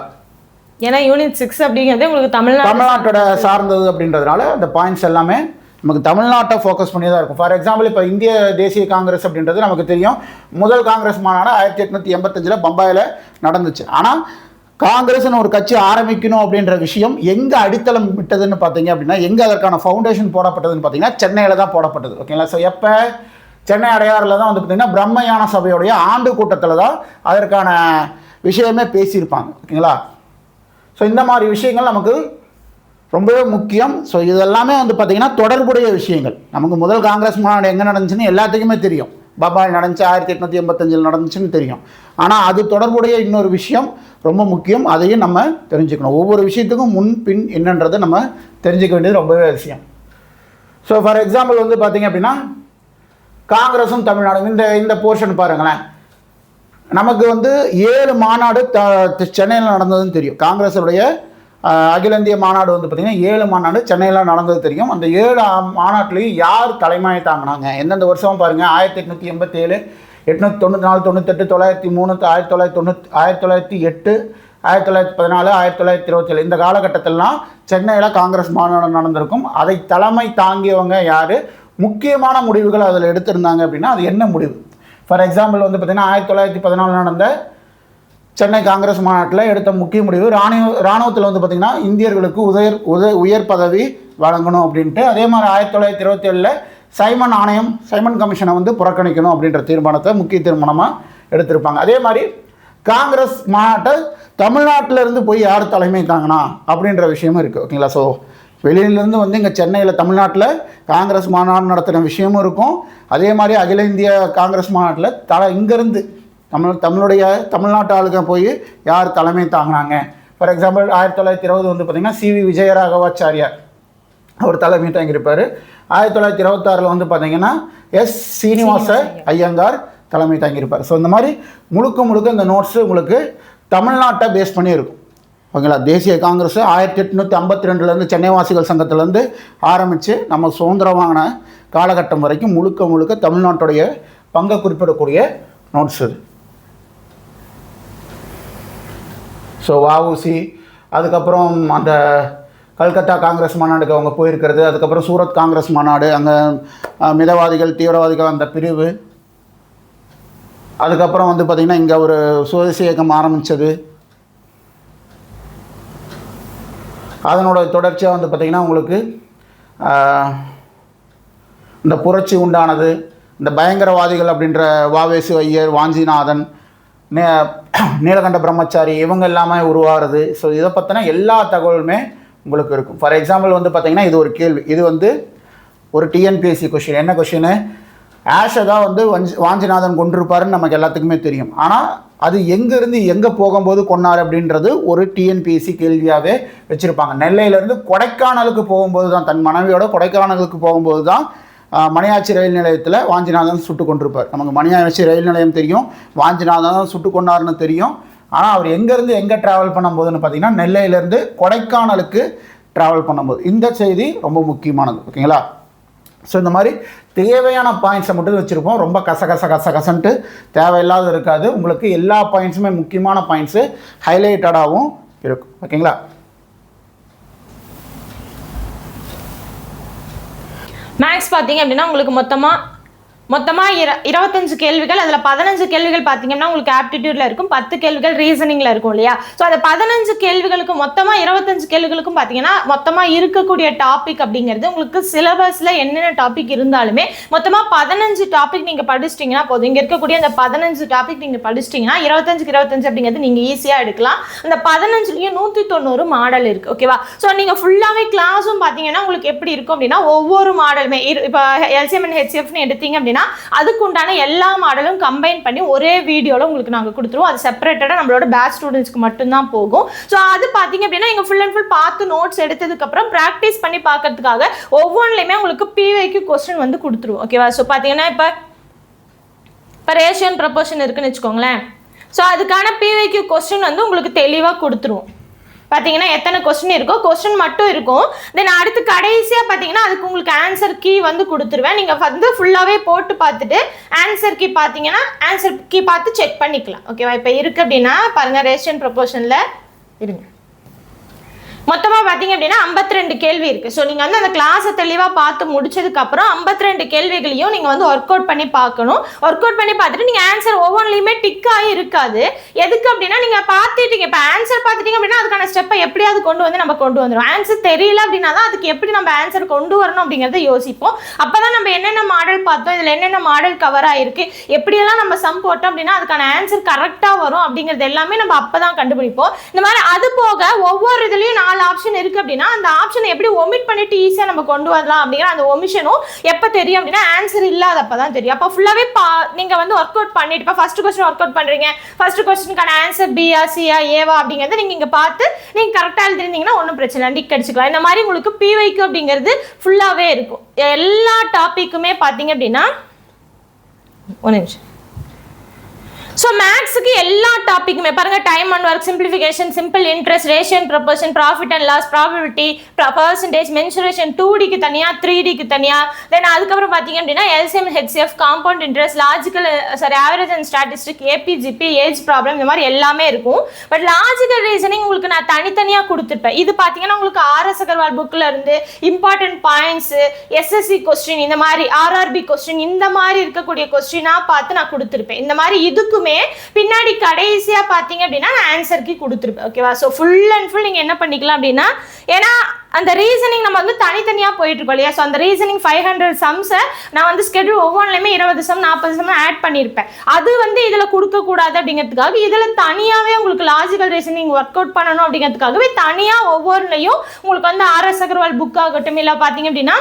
ஏன்னா யூனிட் 6 அப்படிங்கிறது உங்களுக்கு தமிழ்நாட்டோட சார்ந்தது அப்படின்றதுனால அந்த பாயிண்ட்ஸ் எல்லாமே நமக்கு தமிழ்நாட்டை ஃபோக்கஸ் பண்ணி தான் இருக்கும். ஃபார் எக்ஸாம்பிள் இப்போ இந்திய தேசிய காங்கிரஸ் அப்படின்றது நமக்கு தெரியும். முதல் காங்கிரஸ் மாநாடு 1885 பம்பாயில் நடந்துச்சு. ஆனால் காங்கிரஸ்னு ஒரு கட்சி ஆரம்பிக்கணும் அப்படின்ற விஷயம் எங்கே அடித்தளம் விட்டதுன்னு பார்த்தீங்க அப்படின்னா, எங்கே அதற்கான ஃபவுண்டேஷன் போடப்பட்டதுன்னு பார்த்தீங்கன்னா சென்னையில் தான் போடப்பட்டது. ஓகேங்களா? ஸோ எப்போ சென்னை அடையாறில் தான் வந்து பார்த்திங்கன்னா பிரம்மயான சபையுடைய ஆண்டு கூட்டத்தில் தான் அதற்கான விஷயமே பேசியிருப்பாங்க. ஓகேங்களா? ஸோ இந்த மாதிரி விஷயங்கள் நமக்கு ரொம்பவே முக்கியம். ஸோ இதெல்லாமே வந்து பார்த்திங்கன்னா தொடர்புடைய விஷயங்கள். நமக்கு முதல் காங்கிரஸ் மாநாடு எங்கே நடந்துச்சுன்னு எல்லாத்துக்குமே தெரியும். பபால் நடந்துச்சு, 1885 நடந்துச்சுன்னு தெரியும். ஆனால் அது தொடர்புடைய இன்னொரு விஷயம் ரொம்ப முக்கியம். அதையும் நம்ம தெரிஞ்சுக்கணும். ஒவ்வொரு விஷயத்துக்கும் முன் பின் என்னன்றதை நம்ம தெரிஞ்சுக்க வேண்டியது ரொம்பவே அவசியம். ஸோ ஃபார் எக்ஸாம்பிள் வந்து பார்த்திங்க அப்படின்னா காங்கிரஸும் தமிழ்நாடும் இந்த போர்ஷன் பாருங்களேன். நமக்கு வந்து 7 மாநாடு சென்னையில் நடந்ததுன்னு தெரியும். காங்கிரஸுடைய அகில இந்திய மாநாடு வந்து பார்த்திங்கன்னா 7 மாநாடு சென்னையில் நடந்தது தெரியும். அந்த 7 மாநாட்டிலையும் யார் தலைமை தாங்கினாங்க, எந்தெந்த வருஷம் பாருங்கள். 1887, 894, 98, 903, 1908, 1914, 1927 இந்த காலகட்டத்திலலாம் சென்னையில் காங்கிரஸ் மாநாடு நடந்திருக்கும். அதை தலைமை தாங்கியவங்க யார், முக்கியமான முடிவுகள் அதில் எடுத்திருந்தாங்க அப்படின்னா அது என்ன முடிவு? ஃபார் எக்ஸாம்பிள் வந்து பார்த்திங்கன்னா 1914 நடந்த சென்னை காங்கிரஸ் மாநாட்டில் எடுத்த முக்கிய முடிவு இராணுவத்தில் வந்து பார்த்திங்கன்னா இந்தியர்களுக்கு உயர் பதவி வழங்கணும் அப்படின்ட்டு. அதே மாதிரி 1927 சைமன் கமிஷனை வந்து புறக்கணிக்கணும் அப்படின்ற தீர்மானத்தை முக்கிய தீர்மானமாக எடுத்திருப்பாங்க. அதே மாதிரி காங்கிரஸ் மாநாட்டை தமிழ்நாட்டிலேருந்து போய் யார் தலைமை தாங்கினா அப்படின்ற விஷயமும் இருக்குது. ஓகேங்களா? ஸோ வெளியிலேருந்து வந்து இங்கே சென்னையில் தமிழ்நாட்டில் காங்கிரஸ் மாநாடு நடத்தின விஷயமும் இருக்கும். அதே மாதிரி அகில இந்திய காங்கிரஸ் மாநாட்டில் இங்கேருந்து தமிழுடைய தமிழ்நாட்டு ஆளுங்க போய் யார் தலைமை தாங்கினாங்க. ஃபார் எக்ஸாம்பிள் 1920 வந்து பார்த்திங்கன்னா சிவி விஜயராகவாச்சாரியார் அவர் தலைமை தாங்கியிருப்பார். 1926 வந்து பார்த்திங்கன்னா எஸ் சீனிவாச ஐயங்கார் தலைமை தாங்கியிருப்பார். ஸோ இந்த மாதிரி முழுக்க இந்த நோட்ஸு உங்களுக்கு தமிழ்நாட்டை பேஸ் பண்ணி இருக்கும். ஓகேங்களா? தேசிய காங்கிரஸ் 1852 சென்னை வாசிகள் சங்கத்திலேருந்து ஆரம்பித்து நம்ம சுதந்திரம் வாங்கின காலகட்டம் வரைக்கும் முழுக்க தமிழ்நாட்டுடைய பங்கை குறிப்பிடக்கூடிய நோட்ஸ் இது. ஸோ வஉசி, அதுக்கப்புறம் அந்த கல்கத்தா காங்கிரஸ் மாநாடுக்கு அவங்க போயிருக்கிறது, அதுக்கப்புறம் சூரத் காங்கிரஸ் மாநாடு, அங்கே மிதவாதிகள் தீவிரவாதிகள் அந்த பிரிவு, அதுக்கப்புறம் வந்து பார்த்திங்கன்னா இங்கே ஒரு சுதேசி இயக்கம் ஆரம்பித்தது, அதனோட தொடர்ச்சியாக வந்து பார்த்திங்கன்னா உங்களுக்கு இந்த புரட்சி உண்டானது, இந்த பயங்கரவாதிகள் அப்படின்ற வாவேசு ஐயர், வாஞ்சிநாதன், நீலகண்ட பிரம்மச்சாரி இவங்க எல்லாமே உருவாகிறது. ஸோ இதை பற்றின எல்லா தகவலுமே உங்களுக்கு இருக்கும். ஃபார் எக்ஸாம்பிள் வந்து பார்த்திங்கன்னா இது ஒரு கேள்வி, இது வந்து ஒரு டிஎன்பிஎஸ்சி கொஷின். என்ன கொஷின்? ஆஷை தான் வந்து வாஞ்சிநாதன் கொண்டிருப்பாருன்னு நமக்கு எல்லாத்துக்குமே தெரியும். ஆனால் அது எங்கேருந்து எங்கே போகும்போது கொண்டார் அப்படின்றது ஒரு டிஎன்பிஎஸ்சி கேள்வியாகவே வச்சுருப்பாங்க. நெல்லையிலேருந்து கொடைக்கானலுக்கு போகும்போது தான், தன் மனைவியோட கொடைக்கானலுக்கு போகும்போது தான் மணியாச்சி ரயில் நிலையத்தில் வாஞ்சிநாதன் சுட்டு கொண்டிருப்பார். நமக்கு மணியாச்சி ரயில் நிலையம் தெரியும், வாஞ்சிநாதன் சுட்டு கொண்டாருன்னு தெரியும். ஆனால் அவர் எங்கேருந்து எங்கே ட்ராவல் பண்ணும்போதுன்னு பார்த்திங்கன்னா நெல்லையிலேருந்து கொடைக்கானலுக்கு ட்ராவல் பண்ணும்போது. இந்த செய்தி ரொம்ப முக்கியமானது. ஓகேங்களா? ஸோ இந்த மாதிரி தேவையான பாயிண்ட்ஸை மட்டும் வச்சுருப்போம். ரொம்ப கசன்ட்டு தேவையில்லாத இருக்காது. உங்களுக்கு எல்லா பாயிண்ட்ஸுமே முக்கியமான பாயிண்ட்ஸு ஹைலைட்டடாகவும் இருக்கும். ஓகேங்களா? மேக்ஸ் பார்த்தீங்க அப்படின்னா உங்களுக்கு மொத்தமாக 25 கேள்விகள், அதில் 15 கேள்விகள் பார்த்தீங்கன்னா உங்களுக்கு ஆப்டிடியூடில் இருக்கும், 10 கேள்விகள் ரீசனிங்கில் இருக்கும் இல்லையா? ஸோ அந்த 15 கேள்விகளுக்கு மொத்தமாக 25 கேள்விகளுக்கும் பார்த்தீங்கன்னா மொத்தமாக இருக்கக்கூடிய டாபிக் அப்படிங்கிறது உங்களுக்கு சிலபஸில் என்னென்ன டாபிக் இருந்தாலுமே மொத்தமாக 15 டாபிக் நீங்கள் படிச்சிட்டிங்கன்னா போதும். இங்கே இருக்கக்கூடிய அந்த 15 டாபிக் நீங்கள் படிச்சிட்டிங்கன்னா 25க்கு 25 அப்படிங்கிறது நீங்கள் ஈஸியாக எடுக்கலாம். அந்த 15லேயும் 190 மாடல் இருக்குது. ஓகேவா? ஸோ நீங்கள் ஃபுல்லாகவே கிளாஸும் பார்த்தீங்கன்னா உங்களுக்கு எப்படி இருக்கும் அப்படின்னா ஒவ்வொரு மாடலுமே இப்போ எல்சிஎம் அண்ட் ஹெச்சிஎஃப்னு எடுத்தீங்க அப்படின்னா அதுக்கு உண்டான எல்லா மாடலும் கம்பைன் பண்ணி ஒரே வீடியோல உங்களுக்கு நாங்கள் கொடுத்துருவோம். அது செப்பரேட்டடாக நம்மளோட பேட்ச் ஸ்டூடெண்ட்ஸ்க்கு மட்டும்தான் போகும். ஸோ அது பார்த்தீங்க அப்படின்னா நீங்கள் ஃபுல் அண்ட் ஃபுல் பார்த்து நோட்ஸ் எடுத்ததுக்கப்புறம் ப்ராக்டிஸ் பண்ணி பார்க்கறதுக்காக ஒவ்வொன்றுலையுமே உங்களுக்கு பிவைக்கு கொஸ்டின் வந்து கொடுத்துருவோம். ஓகேவா? ஸோ பார்த்தீங்கன்னா இப்போ ரேஷியோ அண்ட் ப்ரொபோர்ஷன் இருக்குன்னு வச்சுக்கோங்களேன். ஸோ அதுக்கான பிவைக்கு கொஸ்டின் வந்து உங்களுக்கு தெளிவாக கொடுத்துருவோம். பார்த்தீங்கன்னா எத்தனை கொஸ்டின் இருக்கோ கொஸ்டின் மட்டும் இருக்கும். தென் அடுத்து கடைசியாக பார்த்தீங்கன்னா அதுக்கு உங்களுக்கு ஆன்சர் கீ வந்து கொடுத்துருவேன். நீங்கள் வந்து ஃபுல்லாகவே போட்டு பார்த்துட்டு ஆன்சர் கீ பார்த்தீங்கன்னா ஆன்சர் கீ பார்த்து செக் பண்ணிக்கலாம். ஓகேவா? இப்போ இருக்குது அப்படின்னா பாருங்கள் ரேஷியோ அண்ட் ப்ரொபோர்ஷனில் இருங்க. மொத்தமாக பார்த்தீங்க அப்படின்னா 52 கேள்வி இருக்குது. ஸோ நீங்கள் வந்து அந்த கிளாஸை தெளிவாக பார்த்து முடிச்சதுக்கப்புறம் 52 கேள்விகளையும் நீங்கள் வந்து ஒர்க் அவுட் பண்ணி பார்க்கணும். ஒர்க் அவுட் பண்ணி பார்த்துட்டு நீங்கள் ஆன்சர் ஒவ்வொன்றிலையுமே டிக்காகி இருக்காது. எதுக்கு அப்படின்னா நீங்கள் பார்த்துட்டீங்க, இப்போ ஆன்சர் பார்த்துட்டீங்க அப்படின்னா அதுக்கான ஸ்டெப்பை எப்படியாவது கொண்டு வந்து நம்ம கொண்டு வந்துடும். ஆன்சர் தெரியல அப்படின்னா தான் அதுக்கு எப்படி நம்ம ஆன்சர் கொண்டு வரணும் அப்படிங்கிறத யோசிப்போம். அப்போ தான் நம்ம என்னென்ன மாடல் பார்த்தோம், இதில் என்னென்ன மாடல் கவர் ஆகிருக்கு, எப்படியெல்லாம் நம்ம சம் போட்டோம் அப்படின்னா அதுக்கான ஆன்சர் கரெக்டாக வரும் அப்படிங்கிறது எல்லாமே நம்ம அப்போ தான் கண்டுபிடிப்போம். இந்த மாதிரி அது போக ஒவ்வொரு இதுலேயும் 4 ஆப்ஷன் இருக்கு அப்படின்னா அந்த ஆப்ஷனை எப்படி ஒமிட் பண்ணிட்டு ஈஸியாக நம்ம கொண்டு வரலாம் அப்படிங்கிற அந்த ஒமிஷனும் எப்போ தெரியும் அப்படின்னா ஆன்சர் இல்லாதப்ப தான் தெரியும். அப்போ ஃபுல்லாகவே நீங்கள் வந்து ஒர்க் அவுட் பண்ணிட்டு இப்போ ஃபர்ஸ்ட் கொஸ்டின் ஒர்க் அவுட் பண்ணுறீங்க, ஃபர்ஸ்ட் கொஸ்டினுக்கான ஆன்சர் பிஆ சிஆ ஏவா அப்படிங்கிறத நீங்கள் இங்கே பார்த்து நீங்கள் கரெக்டாக எழுதிருந்தீங்கன்னா ஒன்றும் பிரச்சனை இல்லை, டிக் அடிச்சுக்கலாம். இந்த மாதிரி உங்களுக்கு பிவைக்கு அப்படிங்கிறது ஃபுல்லாகவே இருக்கும். எல்லா டாப்பிக்குமே பார்த்தீங்க அப்படின்னா ஒரு நிமிஷம். ஸோ மேக்ஸுக்கு எல்லா டாப்பிக்குமே பாருங்கள், time and work, simplification, simple interest, ratio and proportion, profit and loss, probability, percentage, mensuration, 2Dக்கு தனியாக 3Dக்கு தனியாக, தென் அதுக்கப்புறம் பார்த்தீங்க அப்படின்னா LCM HCF, compound interest, logical average and statistic, AP GP, age problem, இந்த மாதிரி எல்லாமே இருக்கும். பட் லாஜிக்கல் ரீசனிங் உங்களுக்கு நான் தனித்தனியாக கொடுத்துருப்பேன். இது பார்த்தீங்கன்னா உங்களுக்கு ஆர்எஸ் அகர்வால் புக்கில் இருந்து இம்பார்ட்டன்ட் பாயிண்ட்ஸு, எஸ்எஸ்சி கொஸ்டின், இந்த மாதிரி ஆர்ஆர்பி கொஸ்டின், இந்த மாதிரி இருக்கக்கூடிய கொஸ்டினாக பார்த்து நான் கொடுத்துருப்பேன். இந்த மாதிரி இதுக்குமே பின்னாடி கடைசியா பாத்தீங்க அப்படின்னா நான் ஆன்சர் கீ கொடுத்துருப்பேன். ஓகேவா? ஸோ ஃபுல் அண்ட் ஃபுல் நீங்க என்ன பண்ணிக்கலாம் அப்படின்னா, ஏன்னா அந்த ரீசனிங் நம்ம வந்து தனித்தனியாக போயிட்டு இருக்கோம் இல்லையா? ஸோ அந்த ரீசனிங் 500 சம்ஸை நான் வந்து ஸ்கெட்யூல் ஒவ்வொன்றுலையுமே 20 சம் 40 சம் ஆட் பண்ணியிருப்பேன். அது வந்து இதில் கொடுக்கக்கூடாது அப்படிங்கிறதுக்காக இதில் தனியாகவே உங்களுக்கு லாஜிக்கல் ரீசனிங் ஒர்க் அவுட் பண்ணணும் அப்படிங்கிறதுக்காகவே தனியாக ஒவ்வொன்றுலையும் உங்களுக்கு வந்து ஆர்எஸ் அகர்வால் புக் ஆகட்டும், இல்லை பார்த்தீங்க அப்படின்னா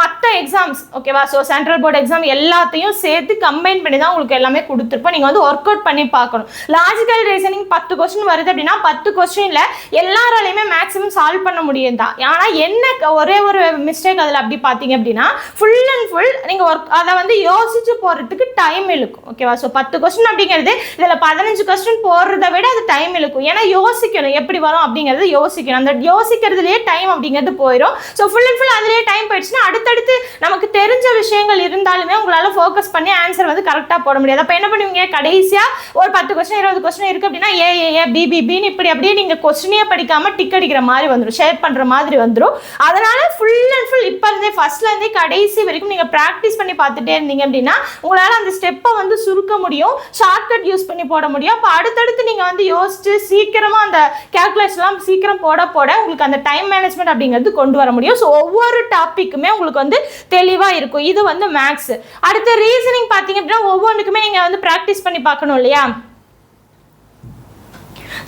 மற்ற எக்ஸாம்ஸ், ஓகேவா? ஸோ சென்ட்ரல் போர்டு எக்ஸாம் எல்லாத்தையும் சேர்த்து கம்பைன் பண்ணி தான் உங்களுக்கு எல்லாமே கொடுத்துருப்போம். நீங்கள் வந்து ஒர்க் அவுட் பண்ணி பார்க்கணும். லாஜிக்கல் ரீசனிங் 10 கொஸ்டின் வருது அப்படின்னா 10 கொஸ்டினில் எல்லாராலையுமே மேக்ஸிமம் சால்வ் பண்ண முடியும் தான். ஆனால் என்ன ஒரே ஒரு மிஸ்டேக் அதில் அப்படி பார்த்தீங்க அப்படின்னா ஃபுல் அண்ட் ஃபுல் நீங்கள் ஒர்க் அதை வந்து யோசிச்சு போகிறதுக்கு டைம் இழுக்கும். ஓகேவா? ஸோ 10 கொஸ்டின் அப்படிங்கிறது இதில் 15 கொஸ்டின் போடுறத விட அது டைம் இழுக்கும். ஏன்னா யோசிக்கணும் எப்படி வரும் அப்படிங்கிறது யோசிக்கணும். அந்த யோசிக்கிறதுலேயே டைம் அப்படிங்கிறது போயிடும். ஸோ ஃபுல் அண்ட் ஃபுல் அதுலேயே டைம் போயிடுச்சுன்னா அடுத்தடுத்து நமக்கு தெரிஞ்ச விஷயங்கள் இருந்தாலுமே உங்களால் ஃபோக்கஸ் பண்ணி ஆன்சர் வந்து கரெக்டாக போட முடியாது. அப்போ என்ன பண்ணுவீங்க? கடைசியாக ஒரு 10 கொஸ்டின் 20 கொஸ்டின் இருக்குது அப்படின்னா ஏ பிபிபின்னு இப்படி அப்படியே நீங்கள் கொஸ்டினே படிக்காமல் டிக் அடிக்கிற மாதிரி வந்துடும், ஷேர் பண்ணுற மாதிரி வந்துரும். அதனால ஃபுல் அண்ட் ஃபுல் இப்போ இருந்தே ஃபர்ஸ்ட்ல இருந்தே கடைசி வரைக்கும் நீங்க பிராக்டிஸ் பண்ணி பார்த்துட்டே இருந்தீங்க அப்படின்னா உங்களால அந்த ஸ்டெப்பை வந்து சுருக்க முடியும், ஷார்ட்கட் யூஸ் பண்ணி போட முடியும். அப்போ அடுத்தடுத்து நீங்க வந்து யோசிச்சு சீக்கிரமா அந்த கால்குலேஷன்லாம் சீக்கிரம் போட உங்களுக்கு அந்த டைம் மேனேஜ்மெண்ட் அப்படிங்கிறது கொண்டு வர முடியும். ஸோ ஒவ்வொரு டாப்பிக்குமே உங்களுக்கு வந்து தெளிவா இருக்கும். இது வந்து மேக்ஸ். அடுத்த ரீசனிங் பார்த்தீங்க அப்படின்னா ஒவ்வொன்றுக்குமே நீங்க வந்து பிராக்டிஸ் பண்ணி பார்க்கணும் இல்லையா?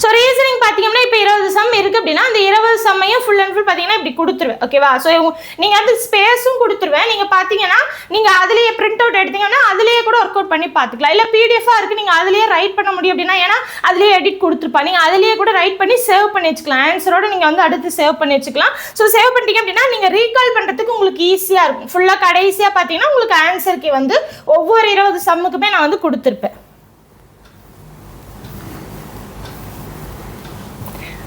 ஸோ ரீசனிங் பார்த்தீங்கன்னா இப்போ 20 சம் இருக்குது அப்படின்னா அந்த 20 சம்மையும் ஃபுல் அண்ட் ஃபுல் பார்த்தீங்கன்னா இப்படி கொடுத்துருவேன். ஓகேவா? ஸோ நீங்கள் வந்து ஸ்பேஸும் கொடுத்துருவேன். நீங்கள் பார்த்தீங்கன்னா நீங்கள் அதுலேயே பிரிண்ட் அவுட் எடுத்தீங்கன்னா அதுலேயே கூட ஒர்க் அவுட் பண்ணி பார்த்துக்கலாம். இல்லை பிடிஎஃபாக இருக்குது நீங்கள் அதுலேயே ரைட் பண்ண முடியும் அப்படின்னா, ஏன்னா அதுலேயே எடிட் கொடுத்துருப்பா, நீங்கள் அதுலேயே கூட ரைட் பண்ணி சேவ் பண்ணி வச்சுக்கலாம். ஆன்சரோடு நீங்கள் வந்து அடுத்து சேவ் பண்ணி வச்சுக்கலாம். ஸோ சேவ் பண்ணிட்டீங்க அப்படின்னா நீங்கள் ரீகால் பண்ணுறதுக்கு உங்களுக்கு ஈஸியாக இருக்கும். ஃபுல்லாக கடைசியாக பார்த்தீங்கன்னா உங்களுக்கு ஆன்சருக்கு வந்து ஒவ்வொரு 20 சம்முக்குமே நான் வந்து கொடுத்துருப்பேன்.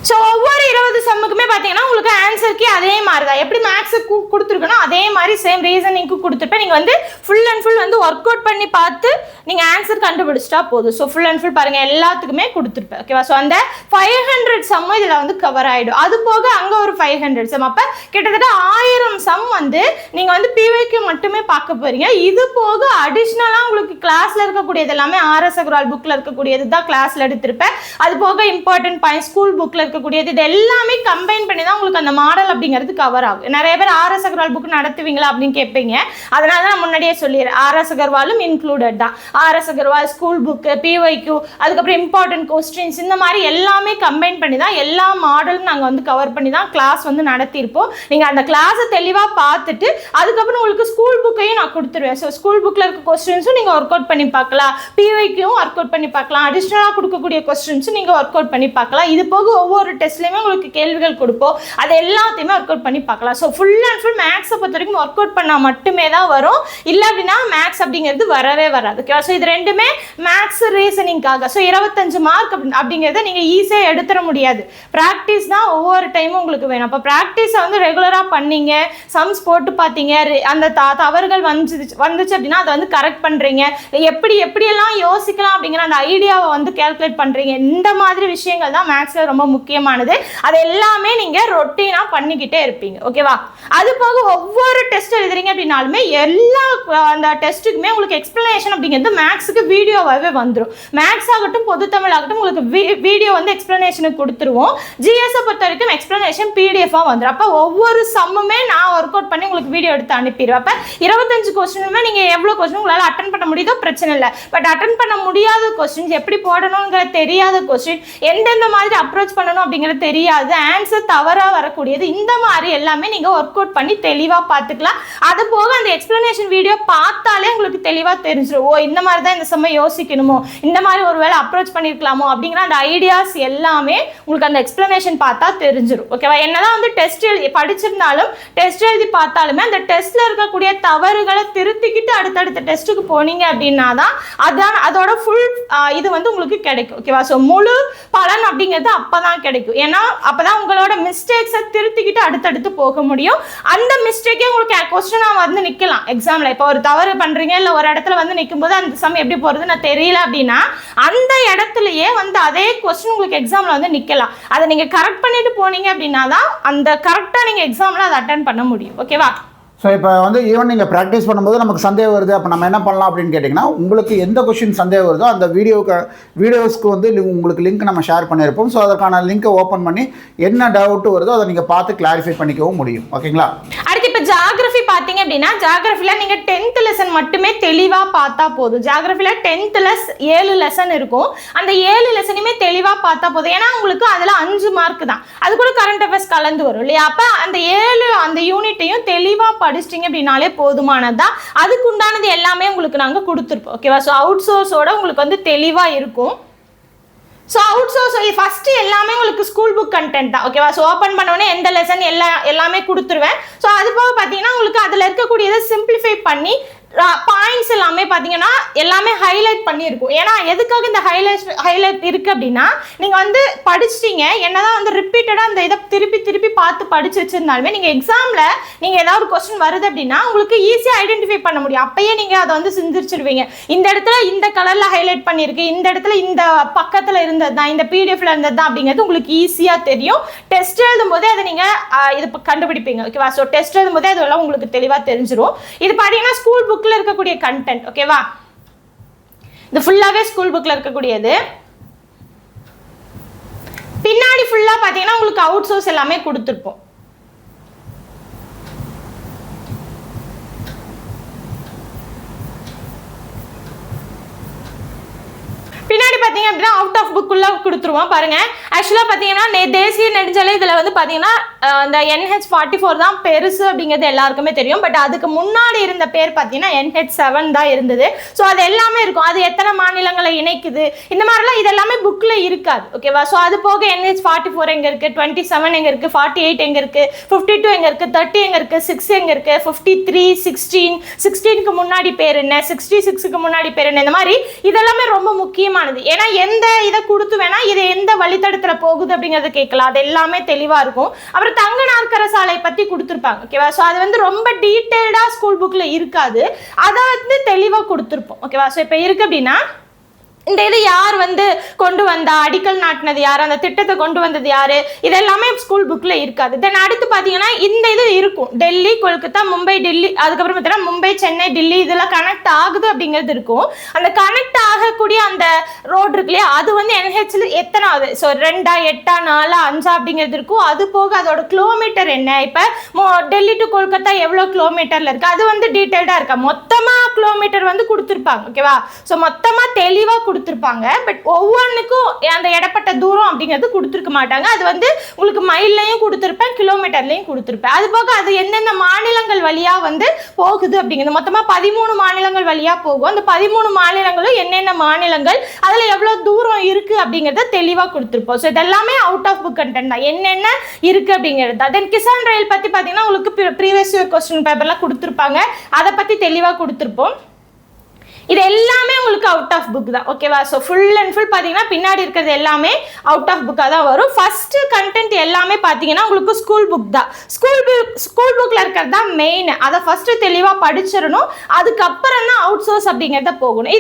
ஸோ ஒவ்வொரு 20 சம்முக்குமே பார்த்தீங்கன்னா உங்களுக்கு ஆன்சருக்கு அதே மாதிரி தான் எப்படி மேக்ஸுக்கு கொடுத்துருக்கணும் அதே மாதிரி சேம் ரீசனிங்க்கு கொடுத்துருப்பேன். நீங்கள் வந்து ஃபுல் அண்ட் ஃபுல் வந்து ஒர்க் அவுட் பண்ணி பார்த்து நீங்கள் ஆன்சர் கண்டுபிடிச்சிட்டா போதும். ஸோ ஃபுல் அண்ட் ஃபுல் பாருங்கள் எல்லாத்துக்குமே கொடுத்துருப்பேன். ஓகேவா? ஸோ அந்த 500 சம்மும் இதில் வந்து கவர் ஆகிடும். அது போக அங்கே ஒரு 500 சம், அப்போ கிட்டத்தட்ட 1000 சம் வந்து நீங்கள் வந்து பிவைக்கு மட்டுமே பார்க்க போகிறீங்க. இது போக அடிஷ்னலாக உங்களுக்கு கிளாஸில் இருக்கக்கூடியது எல்லாமே ஆர்எஸ் அகர்வால் புக்கில் இருக்கக்கூடியது தான் கிளாஸில் எடுத்திருப்பேன். அது போக இம்பார்ட்டன்ட் பாயிண்ட் ஸ்கூல் புக்கில் இருக்கக்கூடியது, இது எல்லாமே கம்பைன் பண்ணி தான் உங்களுக்கு அந்த மாடல் அப்படிங்கிறது கவர் ஆகும். நிறைய பேர் ஆர்எஸ் அகர்வால் புக் நடத்துவீங்களா அப்படின்னு கேட்பீங்க. அதனால தான் நான் முன்னாடியே சொல்லிடுறேன், ஆர்எஸ் அகர்வாலும் இன்க்ளூடட் தான். RS Agarwal school book, PYQ, அதுக்கப்புறம் இம்பார்ட்டன்ட் கொஸ்டின்ஸ், இந்த மாதிரி எல்லாமே கம்பைன் பண்ணி தான் எல்லா மாடலும் நாங்கள் வந்து கவர் பண்ணி தான் கிளாஸ் வந்து நடத்தியிருப்போம். நீங்கள் அந்த கிளாஸை தெளிவாக பார்த்துட்டு அதுக்கப்புறம் உங்களுக்கு ஸ்கூல் புக்கையும் நான் கொடுத்துருவேன். ஸோ ஸ்கூல் புக்கில் இருக்க கொஸ்டின்ஸும் நீங்கள் ஒர்க் அவுட் பண்ணி பார்க்கலாம், பிஒய்க்யூவும் ஒர்க் அவுட் பண்ணி பார்க்கலாம், அடிஷ்னலாக கொடுக்கக்கூடிய கொஸ்டின்ஸும் நீங்கள் ஒர்க் அவுட் பண்ணி பார்க்கலாம். இது போக ஒவ்வொரு டெஸ்ட்லையுமே உங்களுக்கு கேள்விகள் கொடுப்போம், அது எல்லாத்தையுமே ஒர்க் அவுட் பண்ணி பார்க்கலாம். ஸோ ஃபுல் அண்ட் ஃபுல் மேக்ஸை பொறுத்த வரைக்கும் ஒர்க் அவுட் பண்ணால் மட்டுமே தான் வரும், இல்லை அப்படின்னா மேக்ஸ் அப்படிங்கிறது வரவே வராது. ஓகேவா? ஸோ இது ரெண்டுமே மேக்ஸ் ரீசனிங்காக. ஸோ 25 மார்க் அப்படிங்கிறத நீங்கள் ஈஸியாக எடுத்துட முடியாது. ப்ராக்டிஸ் தான் ஒவ்வொரு டைமும் உங்களுக்கு வேணும். அப்போ ப்ராக்டிஸை வந்து ரெகுலராக பண்ணீங்க, சம்ஸ் போட்டு பார்த்தீங்க, அந்த தவறுகள் வந்துச்சு அப்படின்னா அதை வந்து கரெக்ட் பண்ணுறீங்க, எப்படியெல்லாம் யோசிக்கலாம் அப்படிங்கிற அந்த ஐடியாவை வந்து கேல்குலேட் பண்ணுறீங்க. இந்த மாதிரி விஷயங்கள் தான் மேக்ஸில் ரொம்ப முக்கியமானது. அதை எல்லாமே நீங்க ரொட்டீனா பண்ணிக்கிட்டே இருப்பீங்க. ஓகேவா? அது போக ஒவ்வொரு டெஸ்ட் எழுதுறீங்க அப்படின்னாலுமே எல்லா அந்த டெஸ்ட்டுக்குமே உங்களுக்கு எக்ஸ்பிளனேஷன் அப்படிங்கிறது மேக்ஸுக்கு வீடியோவாகவே வந்துடும். மேக்ஸ் ஆகட்டும் பொதுத்தமிழ் ஆகட்டும் உங்களுக்கு வீடியோ வந்து எக்ஸ்பிளனேஷனுக்கு கொடுத்துருவோம். ஜிஎஸ்ஸை பொறுத்த வரைக்கும் எக்ஸ்பிளனேஷன் பிடிஎஃபாக வந்துடும். அப்போ ஒவ்வொரு சம்முமே நான் ஒர்க் அவுட் பண்ணி உங்களுக்கு வீடியோ எடுத்து அனுப்பிடுவேன். அப்போ 25 கொஸ்டினுமே நீங்கள் எவ்வளோ கொஸ்டின் உங்களால் அட்டன் பண்ண முடியுதோ பிரச்சனை இல்லை. பட் அட்டன் பண்ண முடியாத கொஸ்டின்ஸ், எப்படி போடணுங்கிற தெரியாத கொஸ்டின், எந்தெந்த மாதிரி அப்ரோச் பண்ணணும் அப்படிங்கிறது தெரியாது, ஆன்சர் தவறாக வரக்கூடியது, இந்த மாதிரி எல்லாமே நீங்கள் ஒர்க் அவுட் பண்ணி தெளிவாக பார்த்துக்கலாம். அது போக அந்த எக்ஸ்பிளனேஷன் வீடியோ பார்த்தாலே உங்களுக்கு தெளிவாக தெரிஞ்சிடும். ஓ, இந்த மாதிரி தான் இந்த சமயம் யோசிக்கணுமோ, இந்த மாதிரி ஒரு வேளை அப்ரோச் பண்ணியிருக்கலாமோ அப்படிங்கிற அந்த ஐடியாஸ் எல்லாமே உங்களுக்கு அந்த எக்ஸ்பிளனேஷன் பார்த்தா தெரிஞ்சிடும். ஓகேவா? என்னதான் வந்து டெஸ்ட் எழுதி படிச்சிருந்தாலும் டெஸ்ட் எழுதி பார்த்தாலுமே அந்த டெஸ்ட்ல இருக்கக்கூடிய தவறுகளை திருத்திக்கிட்டு அடுத்தடுத்த டெஸ்ட்டுக்கு போனீங்க அப்படின்னா தான் அதான் அதோட ஃபுல் இது வந்து உங்களுக்கு கிடைக்கும். ஓகேவா? ஸோ முழு பலன் அப்படிங்கிறது அப்பதான் கிடைக்கும். ஏன்னா அப்பதான் உங்களோட மிஸ்டேக்ஸை திருத்திக்கிட்டு அடுத்தடுத்து போக முடியும். அந்த மிஸ்டேக்கே உங்களுக்கு கொஸ்டினாக வந்து நிற்கலாம் எக்ஸாமில். இப்போ ஒரு தவறு பண்ணுறீங்க, இல்லை ஒரு இடத்துல வந்து நிற்கும் போது அந்த சம் எப்படி போகிறது நான் தெரியல அப்படின்னா அந்த இடத்துலையே வந்து அதே கொஸ்டின் உங்களுக்கு எக்ஸாமில் வந்து நிற்கலாம். அதை நீங்கள் கரெக்ட் பண்ணிட்டு போனீங்க அப்படின்னா தான் அந்த கரெக்டாக நீங்கள் எக்ஸாமில் அதை அட்டன் பண்ண முடியும். ஓகேவா? ஸோ இப்போ வந்து ஈவன் நீங்கள் ப்ராக்டிஸ் பண்ணும்போது நமக்கு சந்தேகம் வருது, அப்போ நம்ம என்ன பண்ணலாம் அப்படின்னு கேட்டிங்கன்னா, உங்களுக்கு எந்த கொஸ்டின் சந்தேகம் வருதோ அந்த வீடியோஸ்க்கு வந்து உங்களுக்கு லிங்க் நம்ம ஷேர் பண்ணியிருப்போம். ஸோ அதற்கான லிங்க்கை ஓப்பன் பண்ணி என்ன டவுட் வருதோ அதை நீங்கள் பார்த்து கிளாரிஃபை பண்ணிக்கவும் முடியும். ஓகேங்களா? அடுத்து இப்போ ஜியோகிராஃபி பார்த்தீங்க அப்படின்னா ஜியோகிராஃபியில் நீங்கள் 10th லெசன் மட்டுமே தெளிவாக பார்த்தா போதும். ஜியோகிராஃபியில் 10th 7 லெசன் இருக்கும். அந்த 7 லெசனுமே தெளிவாக பார்த்தா போதும். ஏன்னா உங்களுக்கு அதில் 5 மார்க் தான், அது கூட கரண்ட் அஃபேர்ஸ் கலந்து வரும் இல்லையா? அப்போ அந்த 7 அந்த யூனிட்டையும் தெளிவாக படிச்சிட்டிங்க அப்படின்னாலே போதுமானதான். அதுக்கு உண்டானது எல்லாமே உங்களுக்கு நாங்கள் கொடுத்துருப்போம். ஓகேவா? ஸோ அவுட் சோர்ஸோட உங்களுக்கு வந்து தெளிவாக இருக்கும். ஸோ அவுட் சோர்ஸ் ஃபஸ்ட்டு எல்லாமே உங்களுக்கு ஸ்கூல் புக் கண்டென்ட் தான். ஓகேவா? ஸோ ஓப்பன் பண்ணோடனே எந்த லெசன் எல்லாமே கொடுத்துருவேன். ஸோ அது போக பார்த்தீங்கன்னா உங்களுக்கு அதில் இருக்கக்கூடியதை சிம்பிளிஃபை பண்ணி பாயிண்ட்ஸ் எல்லாமே பார்த்தீங்கன்னா எல்லாமே ஹைலைட் பண்ணியிருக்கும். ஏன்னா எதுக்காக இந்த ஹைலைட் இருக்குது அப்படின்னா நீங்கள் வந்து படிச்சிட்டீங்க, என்னதான் வந்து ரிப்பீட்டடாக அந்த இதை திருப்பி பார்த்து படிச்சு வச்சிருந்தாலுமே நீங்கள் எக்ஸாமில் நீங்கள் ஏதாவது ஒரு கொஸ்டின் வருது அப்படின்னா உங்களுக்கு ஈஸியாக ஐடென்டிஃபை பண்ண முடியும். அப்பயே நீங்கள் அதை வந்து சிந்திச்சிருவீங்க. இந்த இடத்துல இந்த கலரில் ஹைலைட் பண்ணியிருக்கு, இந்த இடத்துல இந்த பக்கத்தில் இருந்தது தான், இந்த பிடிஎஃப்ல இருந்தது தான் அப்படிங்கிறது உங்களுக்கு ஈஸியாக தெரியும். டெஸ்ட் எழுதும் போதே அதை நீங்கள் இது கண்டுபிடிப்பீங்க. ஓகேவா? ஸோ டெஸ்ட் எழுதும் போதே அதெல்லாம் உங்களுக்கு தெளிவாக தெரிஞ்சிடும். இது பார்த்தீங்கன்னா ஸ்கூல் புக் இருக்கக்கூடிய கண்டென்ட். ஓகேவா? இது ஃபுல்லாவே ஸ்கூல் புக்ல இருக்கக்கூடியது. பின்னாடி ஃபுல்லா பாத்தீங்கன்னா உங்களுக்கு அவுட் சோர்ஸ் எல்லாமே கொடுத்திருப்போம். பின்னாடி பார்த்தீங்க அப்படின்னா அவுட் ஆஃப் புக்குள்ள கொடுத்துருவோம் பாருங்க. ஆக்சுவலாக பார்த்தீங்கன்னா தேசிய நெடுஞ்சாலை இதில் வந்து பார்த்தீங்கன்னா இந்த NH44 தான் பெருசு அப்படிங்கிறது எல்லாருக்குமே தெரியும். பட் அதுக்கு முன்னாடி இருந்த பேர் பார்த்தீங்கன்னா NH7 தான் இருந்தது. ஸோ அது எல்லாமே இருக்கும். அது எத்தனை மாநிலங்களை இணைக்குது இந்த மாதிரிலாம் இது எல்லாமே புக்கில் இருக்காது. ஓகேவா? ஸோ அது போக NH44 எங்கே இருக்குது, 27 எங்கே இருக்குது, 48 எங்கே இருக்குது, 52 எங்கே இருக்குது, 30 எங்கே இருக்குது, 6 எங்கே இருக்குது, 53, 16க்கு முன்னாடி பேர் என்ன, 66க்கு முன்னாடி பேர் என்ன, இந்த மாதிரி இதெல்லாமே ரொம்ப முக்கியமாக. ஏன்னா எந்த இதை கொடுத்து வேணா இது எந்த வழித்தடத்துல போகுது அப்படிங்கறத கேட்கலாம். அது எல்லாமே தெளிவா இருக்கும். அப்புறம் தங்க நாற்கர சாலை பத்தி கொடுத்துருப்பாங்க. ஓகேவா? ஸோ அது வந்து ரொம்ப டீட்டெயில்டா ஸ்கூல் புக்ல இருக்காது, அதை வந்து தெளிவா கொடுத்துருப்போம். ஓகேவா? ஸோ இப்போ இருக்கு அப்படின்னா இந்த இது யார் வந்து கொண்டு வந்தா, அடிக்கல் நாட்டினது யார், அந்த திட்டத்தை கொண்டு வந்தது யாரு, இதெல்லாமே ஸ்கூல் புக்ல இருக்காது. தென் அடுத்து பாத்தீங்கன்னா இந்த இது இருக்கும், டெல்லி, கொல்கத்தா, மும்பை, டெல்லி, அதுக்கப்புறம் பார்த்தீங்கன்னா மும்பை, சென்னை, டெல்லி இதெல்லாம் கனெக்ட் ஆகுது அப்படிங்கிறது இருக்கும். அந்த கனெக்ட் ஆகக்கூடிய அந்த ரோடு இருக்கு இல்லையா, அது வந்து NHல எத்தனாவது, ஸோ 2, 8, 4, 5 அப்படிங்கிறது இருக்கும். அது போக அதோட கிலோமீட்டர் என்ன, இப்போ டெல்லி டு கொல்கத்தா எவ்வளோ கிலோமீட்டர்ல இருக்கு அது வந்து டீட்டெயில்டா இருக்கா, மொத்தமா கிலோமீட்டர் வந்து கொடுத்துருப்பாங்க. ஓகேவா? ஸோ மொத்தமா தெளிவா கொடுத்துருப்பாங்க. பட் ஒவ்வொன்றுக்கும் அந்த இடப்பட்ட தூரம் அப்படிங்கிறது கொடுத்துருக்க மாட்டாங்க. அது வந்து உங்களுக்கு மைல்லையும் கொடுத்துருப்பேன், கிலோமீட்டர்லையும் கொடுத்துருப்பேன். அது போக அது எந்தெந்த மாநிலங்கள் வழியா வந்து போகுது அப்படிங்கிறது மொத்தமாக 13 மாநிலங்கள் வழியா போகும். அந்த 13 மாநிலங்களும் என்னென்ன மாநிலங்கள், அதில் எவ்வளோ தூரம் இருக்கு அப்படிங்கிறத தெளிவாக கொடுத்துருப்போம். ஸோ இதெல்லாமே அவுட் ஆஃப் புக் கண்டென்ட் தான், என்னென்ன இருக்கு அப்படிங்கிறது தான். தென் கிசான் ரயில் பற்றி பார்த்தீங்கன்னா உங்களுக்கு ப்ரீவியஸ் இயர் கொஸ்டின் பேப்பர்லாம் கொடுத்துருப்பாங்க, அதை பற்றி தெளிவாக கொடுத்துருப்போம். இது எல்லாமே உங்களுக்கு அவுட் ஆஃப் புக் தான். ஓகேவா? ஸோ ஃபுல் அண்ட் ஃபுல் பார்த்தீங்கன்னா பின்னாடி இருக்கிறது எல்லாமே அவுட் ஆஃப் புக்காக தான் வரும். ஃபர்ஸ்ட் கண்டென்ட் எல்லாமே பார்த்தீங்கன்னா உங்களுக்கு ஸ்கூல் புக் தான். ஸ்கூல் புக்கில் இருக்கிறது தான் மெயின். அதை ஃபர்ஸ்ட் தெளிவாக படிச்சிடணும். அதுக்கப்புறம் தான் அவுட் சோர்ஸ் அப்படிங்கிறத போகணும்.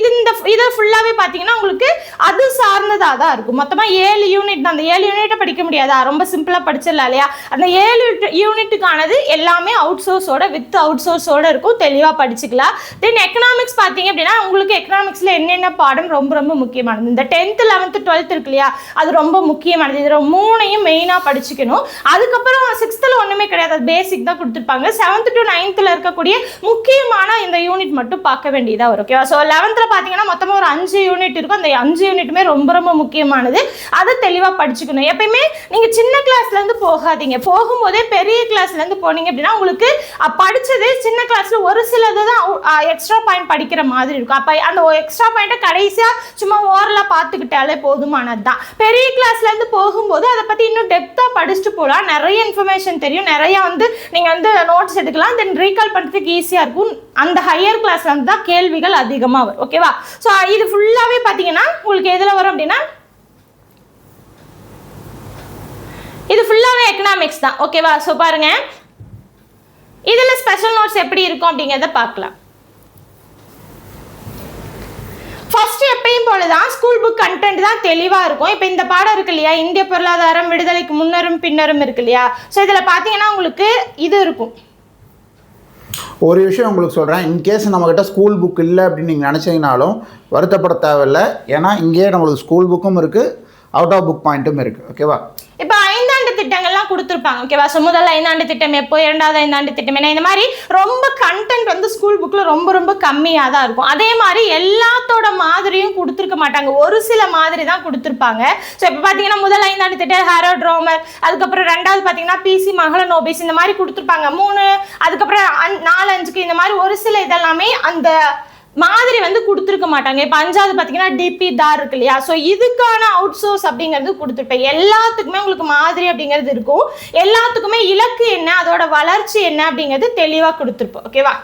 இதை ஃபுல்லாகவே பார்த்தீங்கன்னா உங்களுக்கு அது சார்ந்ததாக தான் இருக்கும். மொத்தமாக 7 யூனிட் தான். அந்த 7 யூனிட்டை படிக்க முடியாதா? ரொம்ப சிம்பிளாக படிச்சிடலாம் இல்லையா? அந்த 7 யூனிட்டுக்கானது எல்லாமே அவுட் சோர்ஸோட வித் அவுட் சோர்ஸோட இருக்கும். தெளிவாக படிச்சுக்கலாம். தென் எக்கனாமிக்ஸ் பார்த்தீங்க அப்படின்னா உங்களுக்கு எக்கனாமிக்ஸ்ல என்னென்ன பாடம் ரொம்ப ரொம்ப முக்கியமானது, இந்த 10th 11th 12th இருக்கு இல்லையா, அது ரொம்ப முக்கியமானது. இதில் 3ஐயும் மெயினாக படிச்சுக்கணும். அதுக்கப்புறம் 6th ஒன்றுமே கிடையாது, அது பேசிக் தான் கொடுத்துருப்பாங்க. 7th to 9th இருக்கக்கூடிய முக்கியமான இந்த யூனிட் மட்டும் பார்க்க வேண்டியதாக வரும். ஓகேவா? ஸோ 11th பார்த்தீங்கன்னா மொத்தமாக ஒரு 5 யூனிட் இருக்கும். அந்த 5 யூனிட்டுமே ரொம்ப ரொம்ப முக்கியமானது. அதை தெளிவாக படிச்சுக்கணும். எப்பயுமே நீங்கள் சின்ன கிளாஸ்லேருந்து போகாதீங்க. போகும்போதே பெரிய கிளாஸ்லேருந்து போனீங்க அப்படின்னா உங்களுக்கு படித்தது சின்ன கிளாஸில் ஒரு சிலது தான் எக்ஸ்ட்ரா பாயிண்ட் படிக்கிற மாதிரி இருக்கும். அப்போ அந்த எக்ஸ்ட்ரா பாயிண்ட்டை கடைசியாக சும்மா ஓரலாக பார்த்துக்கிட்டாலே போதுமானது தான். பெரிய கிளாஸ்லேருந்து போகும்போது அதை பற்றி இன்னும் டெப்த்தாக படிச்சுட்டு போகலாம். நிறைய இன்ஃபர்மேஷன் தெரியும். நிறைய நீங்கள் நோட்ஸ் எடுக்கலாம். தென் ரீகால் பண்ணுறதுக்கு ஈஸியாக இருக்கும். அந்த ஹையர் கிளாஸ்ல இருந்து தான் கேள்விகள் அதிகமாக வரும். ஓகேவா? ஸோ இது ஃபுல்லாகவே பார்த்தீங்கன்னா உங்களுக்கு எதில் வரும் அப்படின்னா இது ஃபுல்லாகவே எக்கனாமிக்ஸ் தான். ஓகேவா? ஸோ பாருங்க, இதில் ஸ்பெஷல் நோட்ஸ் எப்படி இருக்கும் அப்படிங்கிறத பார்க்கலாம். ஃபர்ஸ்ட் எப்பயும் போலதான் ஸ்கூல் புக் கண்டென்ட் தான் தெளிவாக இருக்கும். இப்போ இந்த பாடம் இருக்கு இல்லையா, இந்திய பொருளாதாரம் விடுதலைக்கு முன்னரும் பின்னரும் இருக்கு இல்லையா, ஸோ இதில் பார்த்தீங்கன்னா உங்களுக்கு இது இருக்கும். ஒரு விஷயம் உங்களுக்கு சொல்கிறேன், இன்கேஸ் நம்மக்கிட்ட ஸ்கூல் புக் இல்லை அப்படின்னு நீங்கள் நினச்சிங்கனாலும் வருத்தப்பட தேவையில்லை. ஏன்னா இங்கேயே நம்மளுக்கு ஸ்கூல் புக்கும் இருக்குது, அவுட் ஆஃப் புக் பாயிண்ட்டும் இருக்குது. ஓகேவா? இப்போ 5ஆண்டு திட்டங்கள்லாம் கொடுத்துருப்பாங்க. ஓகேவா? ஸோ முதல் 5ஆண்டு திட்டம் எப்போ, 2வது 5ஆண்டு திட்டம் என்ன, இந்த மாதிரி ரொம்ப கண்டென்ட் ஸ்கூல் புக்கில் ரொம்ப ரொம்ப கம்மியாக தான் இருக்கும். அதே மாதிரி எல்லாத்தோட மாதிரியும் கொடுத்துருக்க மாட்டாங்க, ஒரு சில மாதிரி தான் கொடுத்துருப்பாங்க. ஸோ இப்போ பார்த்தீங்கன்னா முதல் 5ஆண்டு திட்டம் ஹாரோல்ட் ரோமர், அதுக்கப்புறம் 2வது பார்த்தீங்கன்னா பிசி மகளனோபிஸ், இந்த மாதிரி கொடுத்துருப்பாங்க. 3, அதுக்கப்புறம் 4, 5க்கு இந்த மாதிரி ஒரு சில இதெல்லாமே அந்த மாதிரி கொடுத்துருக்க மாட்டாங்க. இப்போ 5வது பார்த்தீங்கன்னா டிபி தார் இருக்கு இல்லையா, ஸோ இதுக்கான அவுட் சோர்ஸ் அப்படிங்கிறது கொடுத்துருப்பேன். எல்லாத்துக்குமே உங்களுக்கு மாதிரி அப்படிங்கிறது இருக்கும். எல்லாத்துக்குமே இலக்கு என்ன, அதோட வளர்ச்சி என்ன அப்படிங்கிறது தெளிவாக கொடுத்துருப்போம். ஓகேவா?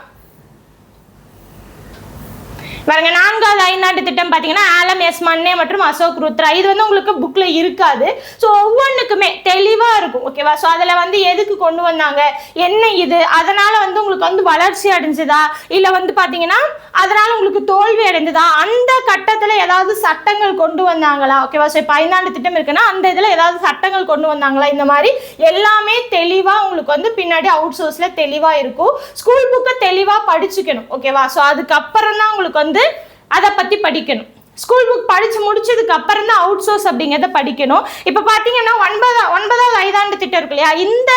பாருங்க, 4வது 5ஆண்டு திட்டம் பார்த்தீங்கன்னா ஆலம் எஸ் மன்னே மற்றும் அசோக் ருத்ரா. இது உங்களுக்கு புக்கில் இருக்காது. ஸோ ஒவ்வொன்றுக்குமே தெளிவாக இருக்கும். ஓகேவா? ஸோ அதில் எதுக்கு கொண்டு வந்தாங்க, என்ன இது, அதனால் உங்களுக்கு வளர்ச்சி அடைஞ்சதா, இல்லை பார்த்தீங்கன்னா அதனால் உங்களுக்கு தோல்வி அடைந்ததா, அந்த கட்டத்தில் ஏதாவது சட்டங்கள் கொண்டு வந்தாங்களா. ஓகேவா? ஸோ இப்போ 5ஆண்டு திட்டம் இருக்குன்னா அந்த இதில் ஏதாவது சட்டங்கள் கொண்டு வந்தாங்களா, இந்த மாதிரி எல்லாமே தெளிவாக உங்களுக்கு பின்னாடி அவுட் சோர்ஸில் தெளிவாக இருக்கும். ஸ்கூல் புக்கை தெளிவாக படிச்சுக்கணும். ஓகேவா? ஸோ அதுக்கப்புறம் தான் உங்களுக்கு அதை பற்றி படிக்கணும். ஸ்கூல் புக் படித்து முடிச்சதுக்கு அப்புறம் தான் அவுட் சோர்ஸ் அப்படிங்கிறத படிக்கணும். இப்போ பார்த்தீங்கன்னா 9வது 5ஆண்டு திட்டம் இருக்கு இல்லையா, இந்த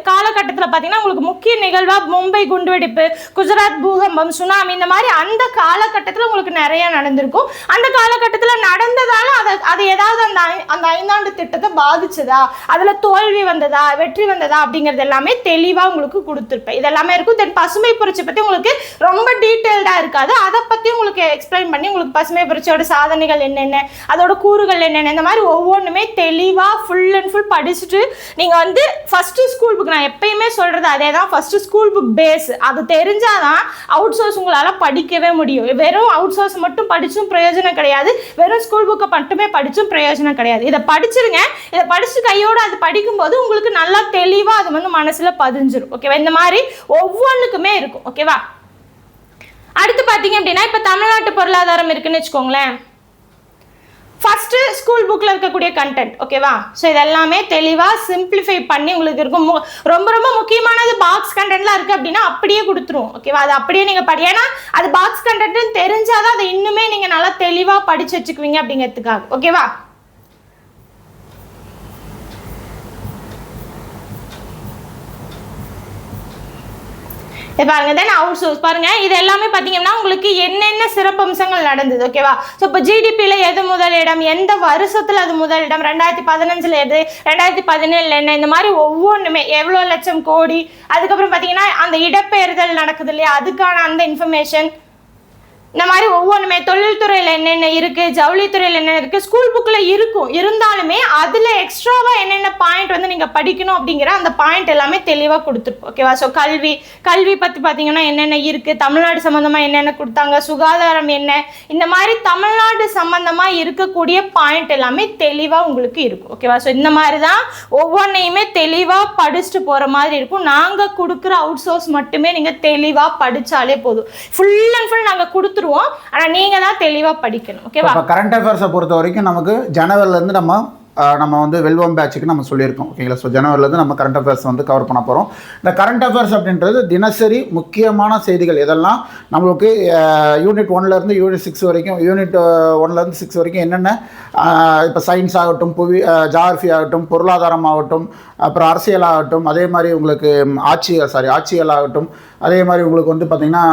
காலகட்டத்தில் பார்த்தீங்கன்னா உங்களுக்கு முக்கிய நிகழ்வாக மும்பை குண்டுவெடிப்பு, குஜராத் பூகம்பம், சுனாமி, இந்த மாதிரி அந்த காலகட்டத்தில் உங்களுக்கு நிறைய நடந்திருக்கும். அந்த காலகட்டத்தில் நடந்ததால அது ஏதாவது அந்த 5ஆண்டு திட்டத்தை பாதிச்சதா, அதில் தோல்வி வந்ததா, வெற்றி வந்ததா அப்படிங்கிறது எல்லாமே தெளிவாக உங்களுக்கு கொடுத்துருப்பேன். இதெல்லாமே இருக்கும். தென் பசுமை புரட்சி பற்றி உங்களுக்கு ரொம்ப டீட்டெயில்டாக இருக்காது, அதை பற்றி உங்களுக்கு எக்ஸ்பிளைன் பண்ணி உங்களுக்கு பசுமை புரட்சியோட சாதனைகள் என்னென்ன, அதோட கூறுகள் என்னென்ன, இந்த மாதிரி ஒவ்வொன்றுமே தெளிவாக ஃபுல் அண்ட் ஃபுல் படிச்சுட்டு நீங்கள் ஃபர்ஸ்ட் ஸ்கூல் புக், நான் எப்பயுமே சொல்கிறது அதே தான், ஃபர்ஸ்ட் ஸ்கூல் புக் பேஸ் அது தெரிஞ்சாதான் அவுட் சோர்ஸ் உங்களால் படிக்கவே முடியும். வெறும் அவுட் சோர்ஸ் மட்டும் படிச்சும் பிரயோஜனம் கிடையாது, வெறும் ஸ்கூல் புக்கை மட்டுமே படிச்சும் பிரயோஜனம் கிடையாது. இதை படிச்சிருங்க. இதை படிச்சு கையோடு அது படிக்கும்போது உங்களுக்கு நல்லா தெளிவாக அது மனசில் பதிஞ்சிடும். ஓகேவா? இந்த மாதிரி ஒவ்வொன்றுக்குமே இருக்கும். ஓகேவா? அடுத்து பார்த்தீங்க அப்படின்னா இப்போ தமிழ்நாட்டு பொருளாதாரம் இருக்குன்னு வச்சுக்கோங்களேன். ஃபர்ஸ்ட் ஸ்கூல் புக்கில் இருக்கக்கூடிய கண்டென்ட். ஓகேவா? ஸோ இதெல்லாமே தெளிவாக சிம்பிளிஃபை பண்ணி உங்களுக்கு இருக்கும். ரொம்ப ரொம்ப முக்கியமானது பாக்ஸ் கண்டென்ட்லாம் இருக்குது அப்படின்னா அப்படியே கொடுத்துருவோம். ஓகேவா? அது அப்படியே நீங்கள் ஏன்னா அது பாக்ஸ் கண்டென்ட்னு தெரிஞ்சாதான் அதை இன்னுமே நீங்கள் நல்லா தெளிவாக படித்து வச்சுக்குவீங்க அப்படிங்கிறதுக்காக. ஓகேவா? பாருங்க, தென் அவுட் சோர்ஸ் பாருங்க. இது எல்லாமே பார்த்தீங்கன்னா உங்களுக்கு என்னென்ன சிறப்பம்சங்கள் நடந்தது. ஓகேவா? ஸோ இப்போ ஜிடிபியில் எது முதலிடம், எந்த வருஷத்தில் அது முதலிடம், 2015 எது, 2017 என்ன, இந்த மாதிரி ஒவ்வொன்றுமே எவ்வளோ லட்சம் கோடி, அதுக்கப்புறம் பார்த்தீங்கன்னா அந்த இடப்பெயர்தல் நடக்குது இல்லையா, அதுக்கான அந்த இன்ஃபர்மேஷன், இந்த மாதிரி ஒவ்வொன்றுமே தொழில்துறையில் என்னென்ன இருக்குது, ஜவுளித்துறையில் என்னென்ன இருக்குது, ஸ்கூல் புக்கில் இருக்கும். இருந்தாலுமே அதில் எக்ஸ்ட்ராவாக என்னென்ன பாயிண்ட் வந்து நீங்கள் படிக்கணும் அப்படிங்கிற அந்த பாயிண்ட் எல்லாமே தெளிவாக கொடுத்துருப்போம். ஓகேவா? ஸோ கல்வி பற்றி பார்த்தீங்கன்னா என்னென்ன இருக்குது, தமிழ்நாடு சம்மந்தமாக என்னென்ன கொடுத்தாங்க, சுகாதாரம் என்ன, இந்த மாதிரி தமிழ்நாடு சம்மந்தமாக இருக்கக்கூடிய பாயிண்ட் எல்லாமே தெளிவாக உங்களுக்கு இருக்கும். ஓகேவா? ஸோ இந்த மாதிரி தான் ஒவ்வொன்றையுமே தெளிவாக படிச்சுட்டு போகிற மாதிரி இருக்கும். நாங்கள் கொடுக்குற அவுட் சோர்ஸ் மட்டுமே நீங்கள் தெளிவாக படித்தாலே போதும். ஃபுல் அண்ட் ஃபுல் நாங்கள் கொடுத்துருவோம். ஆனா நீங்க தான் தெளிவா படிக்கணும். ஓகேவா? இப்போ கரண்ட் அஃபேர்ஸை பொறுத்த வரைக்கும் நமக்கு ஜனவரிலேருந்து நம்ம வந்து வெல்வம் பேட்சுக்கு நம்ம சொல்லியிருக்கோம். ஓகேங்களா? ஸோ ஜனவரிலேருந்து நம்ம கரண்ட் அஃபேர்ஸ் வந்து கவர் பண்ண போகிறோம். இந்த கரண்ட் அஃபேர்ஸ் அப்படின்றது தினசரி முக்கியமான செய்திகள் இதெல்லாம் நம்மளுக்கு யூனிட் 1லேருந்து யூனிட் 6 வரைக்கும், யூனிட் 1லேருந்து 6 வரைக்கும் என்னென்ன இப்போ சயின்ஸ் ஆகட்டும், ஜாகிரஃபி ஆகட்டும், பொருளாதாரம் ஆகட்டும், அப்புறம் அரசியல் ஆகட்டும், அதே மாதிரி உங்களுக்கு ஆட்சியல் ஆகட்டும், அதே மாதிரி உங்களுக்கு வந்து பார்த்திங்கன்னா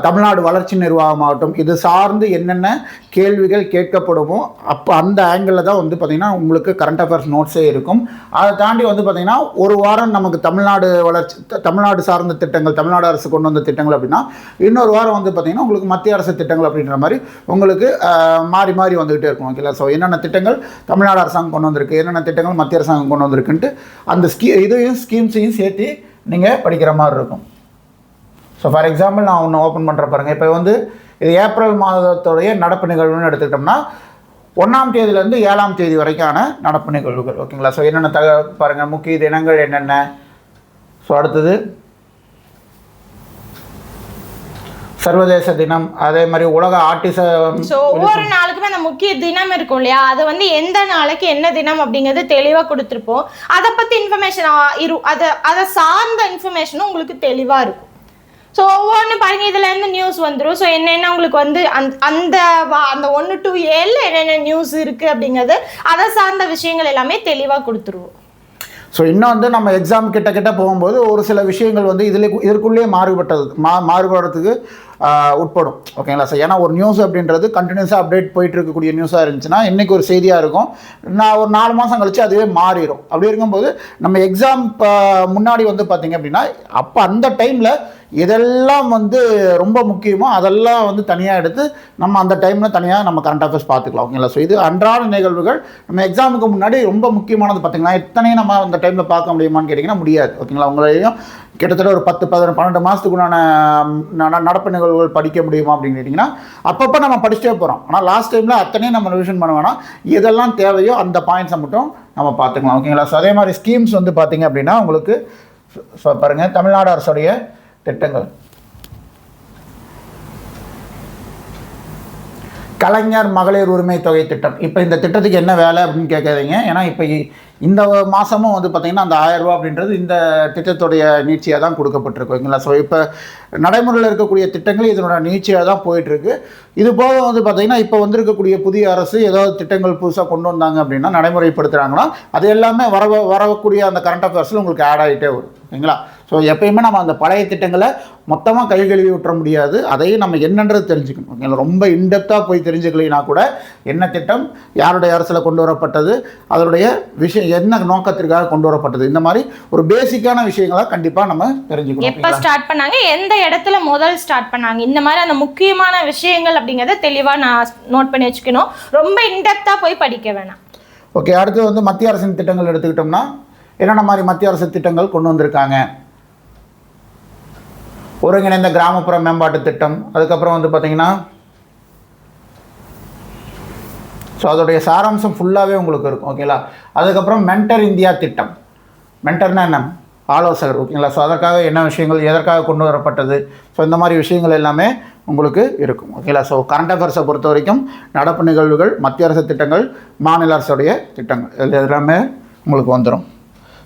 தமிழ்நாடு வளர்ச்சி நிர்வாகமாகட்டும், இது சார்ந்து என்னென்ன கேள்விகள் கேட்கப்படுமோ அப்போ அந்த ஆங்கிளில் தான் வந்து பார்த்திங்கன்னா உங்களுக்கு கரண்ட் அஃபேர்ஸ் நோட்ஸே இருக்கும். அதை தாண்டி வந்து பார்த்திங்கன்னா ஒரு வாரம் நமக்கு தமிழ்நாடு சார்ந்த திட்டங்கள், தமிழ்நாடு அரசு கொண்டு வந்த திட்டங்கள் அப்படின்னா, இன்னொரு வாரம் வந்து பார்த்திங்கன்னா உங்களுக்கு மத்திய அரசு திட்டங்கள் அப்படின்ற மாதிரி உங்களுக்கு மாறி மாறி வந்துக்கிட்டே இருக்கும். ஓகேங்களா? ஸோ என்னென்ன திட்டங்கள் தமிழ்நாடு அரசாங்கம் கொண்டு வந்திருக்கு, என்னென்ன திட்டங்கள் மத்திய அரசாங்கம் கொண்டு வந்திருக்குன்ட்டு அந்த இதையும் ஸ்கீம்ஸையும் சேர்த்து நீங்கள் படிக்கிற மாதிரி இருக்கும். ஸோ ஃபார் எக்ஸாம்பிள் நான் ஒன்று ஓப்பன் பண்ணுற பாருங்கள். இப்போ வந்து இது ஏப்ரல் மாதத்துடைய நடப்பு நிகழ்வுன்னு எடுத்துக்கிட்டோம்னா 1ஆம் தேதியிலேருந்து 7ஆம் தேதி வரைக்கான நடப்பு நிகழ்வுகள். ஓகேங்களா? ஸோ என்னென்ன பாருங்கள், முக்கிய தினங்கள் என்னென்ன. ஸோ அடுத்தது சர்வதேச தினம், அதே மாதிரி உலக ஆட்டிசம். ஸோ ஒவ்வொரு நாளுக்குமே அந்த முக்கிய தினம் இருக்கும் இல்லையா, அது வந்து எந்த நாளைக்கு என்ன தினம் அப்படிங்கிறது தெளிவாக கொடுத்துருப்போம். அதை பற்றி இன்ஃபர்மேஷன் அதை சார்ந்த இன்ஃபர்மேஷனும் உங்களுக்கு தெளிவாக இருக்கும். ஸோ ஒவ்வொன்று பாருங்க, இதுல இருந்து நியூஸ் வந்துடும். ஸோ என்னென்ன உங்களுக்கு வந்து அந்த 1 to 7 என்னென்ன நியூஸ் இருக்கு அப்படிங்கிறது அதை சார்ந்த விஷயங்கள் எல்லாமே தெளிவாக கொடுத்துருவோம். ஸோ இன்னும் வந்து நம்ம எக்ஸாம் கிட்ட போகும்போது ஒரு சில விஷயங்கள் வந்து இதற்குள்ளேயே மாறுபடுறதுக்கு உட்படும். ஓகேங்களா? சார் ஏன்னா ஒரு நியூஸ் அப்படின்றது கண்டினியூஸாக அப்டேட் போயிட்டு இருக்கக்கூடிய நியூஸாக இருந்துச்சுன்னா இன்றைக்கி ஒரு செய்தியாக இருக்கும், நான் ஒரு 4 மாதம் கழிச்சு அதுவே மாறிடும். அப்படி இருக்கும்போது நம்ம எக்ஸாம் முன்னாடி வந்து பார்த்திங்க அப்படின்னா அப்போ அந்த டைமில் இதெல்லாம் வந்து ரொம்ப முக்கியமோ அதெல்லாம் வந்து தனியாக எடுத்து நம்ம அந்த டைமில் தனியாக நம்ம கரண்ட் அஃபேர்ஸ் பார்த்துக்கலாம். ஓகேங்களா? ஸோ இது அன்றாட நிகழ்வுகள் நம்ம எக்ஸாமுக்கு முன்னாடி ரொம்ப முக்கியமானது. பார்த்திங்கன்னா எத்தனையும் நம்ம அந்த டைமில் பார்க்க முடியுமான்னு கேட்டிங்கன்னா முடியாது. ஓகேங்களா? உங்களையும் கிட்டத்தட்ட ஒரு 10-12 மாதத்துக்குண்டான நடப்பு நிகழ்வுகள் படிக்க முடியுமா அப்படின்னு கேட்டிங்கன்னா அப்பப்போ நம்ம படிச்சுட்டே போகிறோம். ஆனால் லாஸ்ட் டைமில் அத்தனையும் நம்ம ரிவிஷன் பண்ண வேணாம், எதெல்லாம் தேவையோ அந்த பாயிண்ட்ஸை மட்டும் நம்ம பார்த்துக்கலாம். ஓகேங்களா? ஸோ அதே மாதிரி ஸ்கீம்ஸ் வந்து பார்த்திங்க அப்படின்னா உங்களுக்கு பாருங்கள், தமிழ்நாடு அரசுடைய திட்டங்கள், கலைஞர் மகளிர் உரிமை தொகை திட்டம். இப்போ இந்த திட்டத்துக்கு என்ன வேலை அப்படின்னு கேட்காதீங்க. ஏன்னா இப்போ இந்த மாதமும் வந்து பார்த்திங்கன்னா அந்த 1000 ரூபா அப்படின்றது இந்த திட்டத்துடைய நீட்சியாக தான் கொடுக்கப்பட்டிருக்கு. ஓகேங்களா? ஸோ இப்போ நடைமுறையில் இருக்கக்கூடிய திட்டங்கள் இதனோட நீட்சியாக தான் போயிட்டுருக்கு. இது போக வந்து பார்த்திங்கன்னா இப்போ வந்திருக்கக்கூடிய புதிய அரசு ஏதாவது திட்டங்கள் புதுசாக கொண்டு வந்தாங்க அப்படின்னா, நடைமுறைப்படுத்துகிறாங்கன்னா அது எல்லாமே வரக்கூடிய அந்த கரண்ட் அஃபேர்ஸில் உங்களுக்கு ஆட் ஆகிட்டே வரும். ஓகேங்களா? ஸோ எப்பயுமே நம்ம அந்த பழைய திட்டங்களை மொத்தமாக கை கழுவி விட்டுற முடியாது, அதையும் நம்ம என்னன்றது தெரிஞ்சுக்கணும். ஓகேங்களா? ரொம்ப இன்டெப்த்தாக போய் தெரிஞ்சுக்கலைன்னா கூட என்ன திட்டம் யாருடைய அரசில் கொண்டு வரப்பட்டது, அதனுடைய விஷயம் என்ன நோக்கத்திற்காக கொண்டு வரப்பட்டது, இந்த மாதிரி ஒரு பேசிக்கான விஷயங்களை கண்டிப்பாக நம்ம தெரிஞ்சுக்கணும். எப்போ ஸ்டார்ட் பண்ணாங்க, எந்த இடத்துல முதல் ஸ்டார்ட் பண்ணாங்க, இந்த மாதிரி அந்த முக்கியமான விஷயங்கள் அப்படிங்கிறத தெளிவாக நான் நோட் பண்ணி வச்சுக்கணும். ரொம்ப இன்டெப்த்தாக போய் படிக்க வேணாம். ஓகே. அடுத்து வந்து மத்திய அரசின் திட்டங்கள் எடுத்துக்கிட்டோம்னா என்னென்ன மாதிரி மத்திய அரசு திட்டங்கள் கொண்டு வந்திருக்காங்க. ஒருங்கிணைந்த கிராமப்புற மேம்பாட்டு திட்டம், அதுக்கப்புறம் வந்து பார்த்திங்கன்னா ஸோ அதோடைய சாராம்சம் ஃபுல்லாகவே உங்களுக்கு இருக்கும். ஓகேங்களா? அதுக்கப்புறம் மென்டர் இந்தியா திட்டம். மென்டர்னா என்ன? ஆலோசகர். ஓகேங்களா? ஸோ அதற்காக என்ன விஷயங்கள், எதற்காக கொண்டு வரப்பட்டது, ஸோ இந்த மாதிரி விஷயங்கள் எல்லாமே உங்களுக்கு இருக்கும். ஓகேங்களா? ஸோ கரண்ட் அஃபேர்ஸை பொறுத்த வரைக்கும் நடப்பு நிகழ்வுகள், மத்திய அரசு திட்டங்கள், மாநில அரசுடைய திட்டங்கள் இது எல்லாமே உங்களுக்கு வந்துடும்.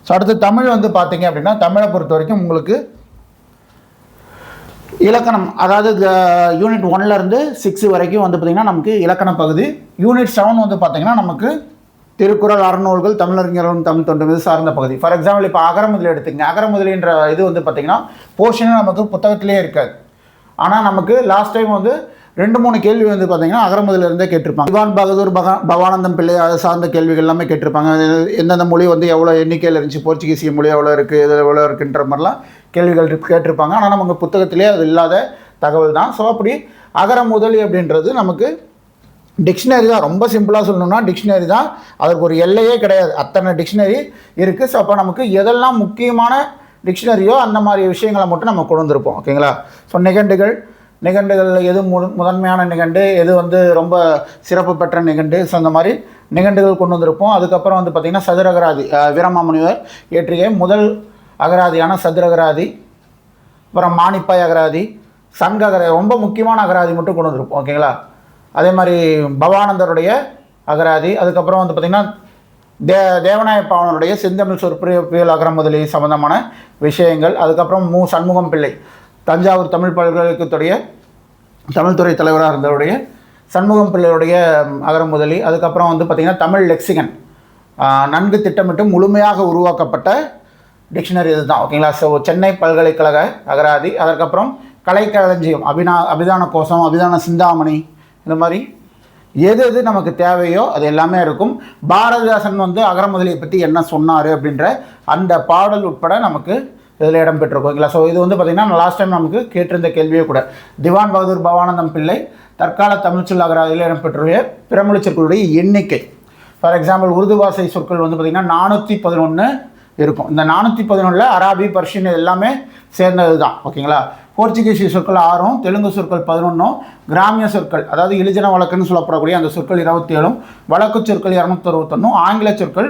ஸோ அடுத்து தமிழ் வந்து பார்த்திங்க அப்படின்னா தமிழை பொறுத்த வரைக்கும் உங்களுக்கு இலக்கணம், அதாவது யூனிட் 1லேருந்து 6 வரைக்கும் வந்து பார்த்திங்கன்னா நமக்கு இலக்கண பகுதி. யூனிட் 7 வந்து பார்த்திங்கன்னா நமக்கு திருக்குறள், அறநூல்கள், தமிழறிஞர்களும் தமிழ் தொண்டும் இது சார்ந்த பகுதி. ஃபார் எக்ஸாம்பிள் இப்போ அகரமுதலி எடுத்துக்கங்க. அகரமுதலின்ற இது வந்து பார்த்திங்கன்னா போர்ஷனும் நமக்கு புத்தகத்திலே இருக்காது. ஆனால் நமக்கு லாஸ்ட் டைம் வந்து 2-3 கேள்வி வந்து பார்த்திங்கன்னா அகரமுதலிருந்தே கேட்டிருப்பாங்க. திவான் பகதூர் பவானந்தம் பிள்ளை அது சார்ந்த கேள்விகள் எல்லாமே கேட்டிருப்பாங்க. எந்தெந்த மொழி வந்து எவ்வளோ எண்ணிக்கையில் இருந்துச்சு, போர்ச்சுகீசிய மொழி எவ்வளோ இருக்குது, இது எவ்வளோ இருக்குன்ற மாதிரிலாம் கேள்விகள் கேட்டிருப்பாங்க. ஆனால் நமக்கு புத்தகத்திலே அது இல்லாத தகவல் தான். ஸோ அப்படி அகர முதலி அப்படின்றது நமக்கு டிக்ஷனரி தான். ரொம்ப சிம்பிளாக சொல்லணும்னா டிக்ஷனரி தான், அதற்கு ஒரு எல்லையே கிடையாது, அத்தனை டிக்ஷனரி இருக்குது. ஸோ அப்போ நமக்கு எதெல்லாம் முக்கியமான டிக்ஷனரியோ அந்த மாதிரி விஷயங்களை மட்டும் நம்ம கொண்டு வந்திருப்போம். ஓகேங்களா? ஸோ நிகண்டுகளில் எது முதன்மையான நிகண்டு, எது வந்து ரொம்ப சிறப்பு பெற்ற நிகண்டு, ஸோ அந்த மாதிரி நிகண்டுகள் கொண்டு வந்திருப்போம். அதுக்கப்புறம் வந்து பார்த்திங்கன்னா சதுரகராதி, வீரமாமுனிவர் இயற்றிய முதல் அகராதியான சதுரகராதி, அப்புறம் மானிப்பாய் அகராதி, சங்க அகராதி, ரொம்ப முக்கியமான அகராதி மட்டும் கொண்டு வந்திருப்போம். ஓகேங்களா? அதே மாதிரி பவானந்தருடைய அகராதி, அதுக்கப்புறம் வந்து பார்த்திங்கன்னா தேவநாய பாவனருடைய செந்தமிழ் சொற்பியல் அகரம் முதலி சம்பந்தமான விஷயங்கள், அதுக்கப்புறம் சண்முகம் பிள்ளை தஞ்சாவூர் தமிழ் பல்கலைக்கழகத்துடைய தமிழ்துறை தலைவராக இருந்தவருடைய சண்முகம் பிள்ளையுடைய அகரம் முதலி, அதுக்கப்புறம் வந்து பார்த்திங்கன்னா தமிழ் லெக்சிகன் நன்கு திட்டமிட்டு முழுமையாக உருவாக்கப்பட்ட டிக்ஷனரி இது தான். ஓகேங்களா? ஸோ சென்னை பல்கலைக்கழக அகராதி, அதற்கப்புறம் கலைக்களஞ்சியம், அபிதான கோஷம், அபிதான சிந்தாமணி, இந்த மாதிரி எது எது நமக்கு தேவையோ அது எல்லாமே இருக்கும். பாரதிதாசன் வந்து அகர முதலியை பற்றி என்ன சொன்னார் அப்படின்ற அந்த பாடல் உட்பட நமக்கு இதில் இடம்பெற்றிருக்கும். ஓகேங்களா? ஸோ இது வந்து பார்த்திங்கன்னா லாஸ்ட் டைம் நமக்கு கேட்டிருந்த கேள்வியே கூட. திவான் பகதூர் பவானந்தம் பிள்ளை தற்கால தமிழ்ச்சொல் அகராதியில் இடம்பெற்றுள்ள பிறமொழி சொற்களுடைய எண்ணிக்கை. ஃபார் எக்ஸாம்பிள் உருது பாஷை சொற்கள் வந்து பார்த்திங்கன்னா 411 இருக்கும். இந்த 411 அராபி, பர்ஷியன் எல்லாமே சேர்ந்தது தான். ஓகேங்களா? போர்ச்சுகீஸ் சொற்கள் 6, தெலுங்கு சொற்கள் 11, கிராமிய சொற்கள் அதாவது இலிஜன வழக்குன்னு சொல்லப்படக்கூடிய அந்த சொற்கள் 27, வழக்கு சொற்கள் 261, ஆங்கில சொற்கள்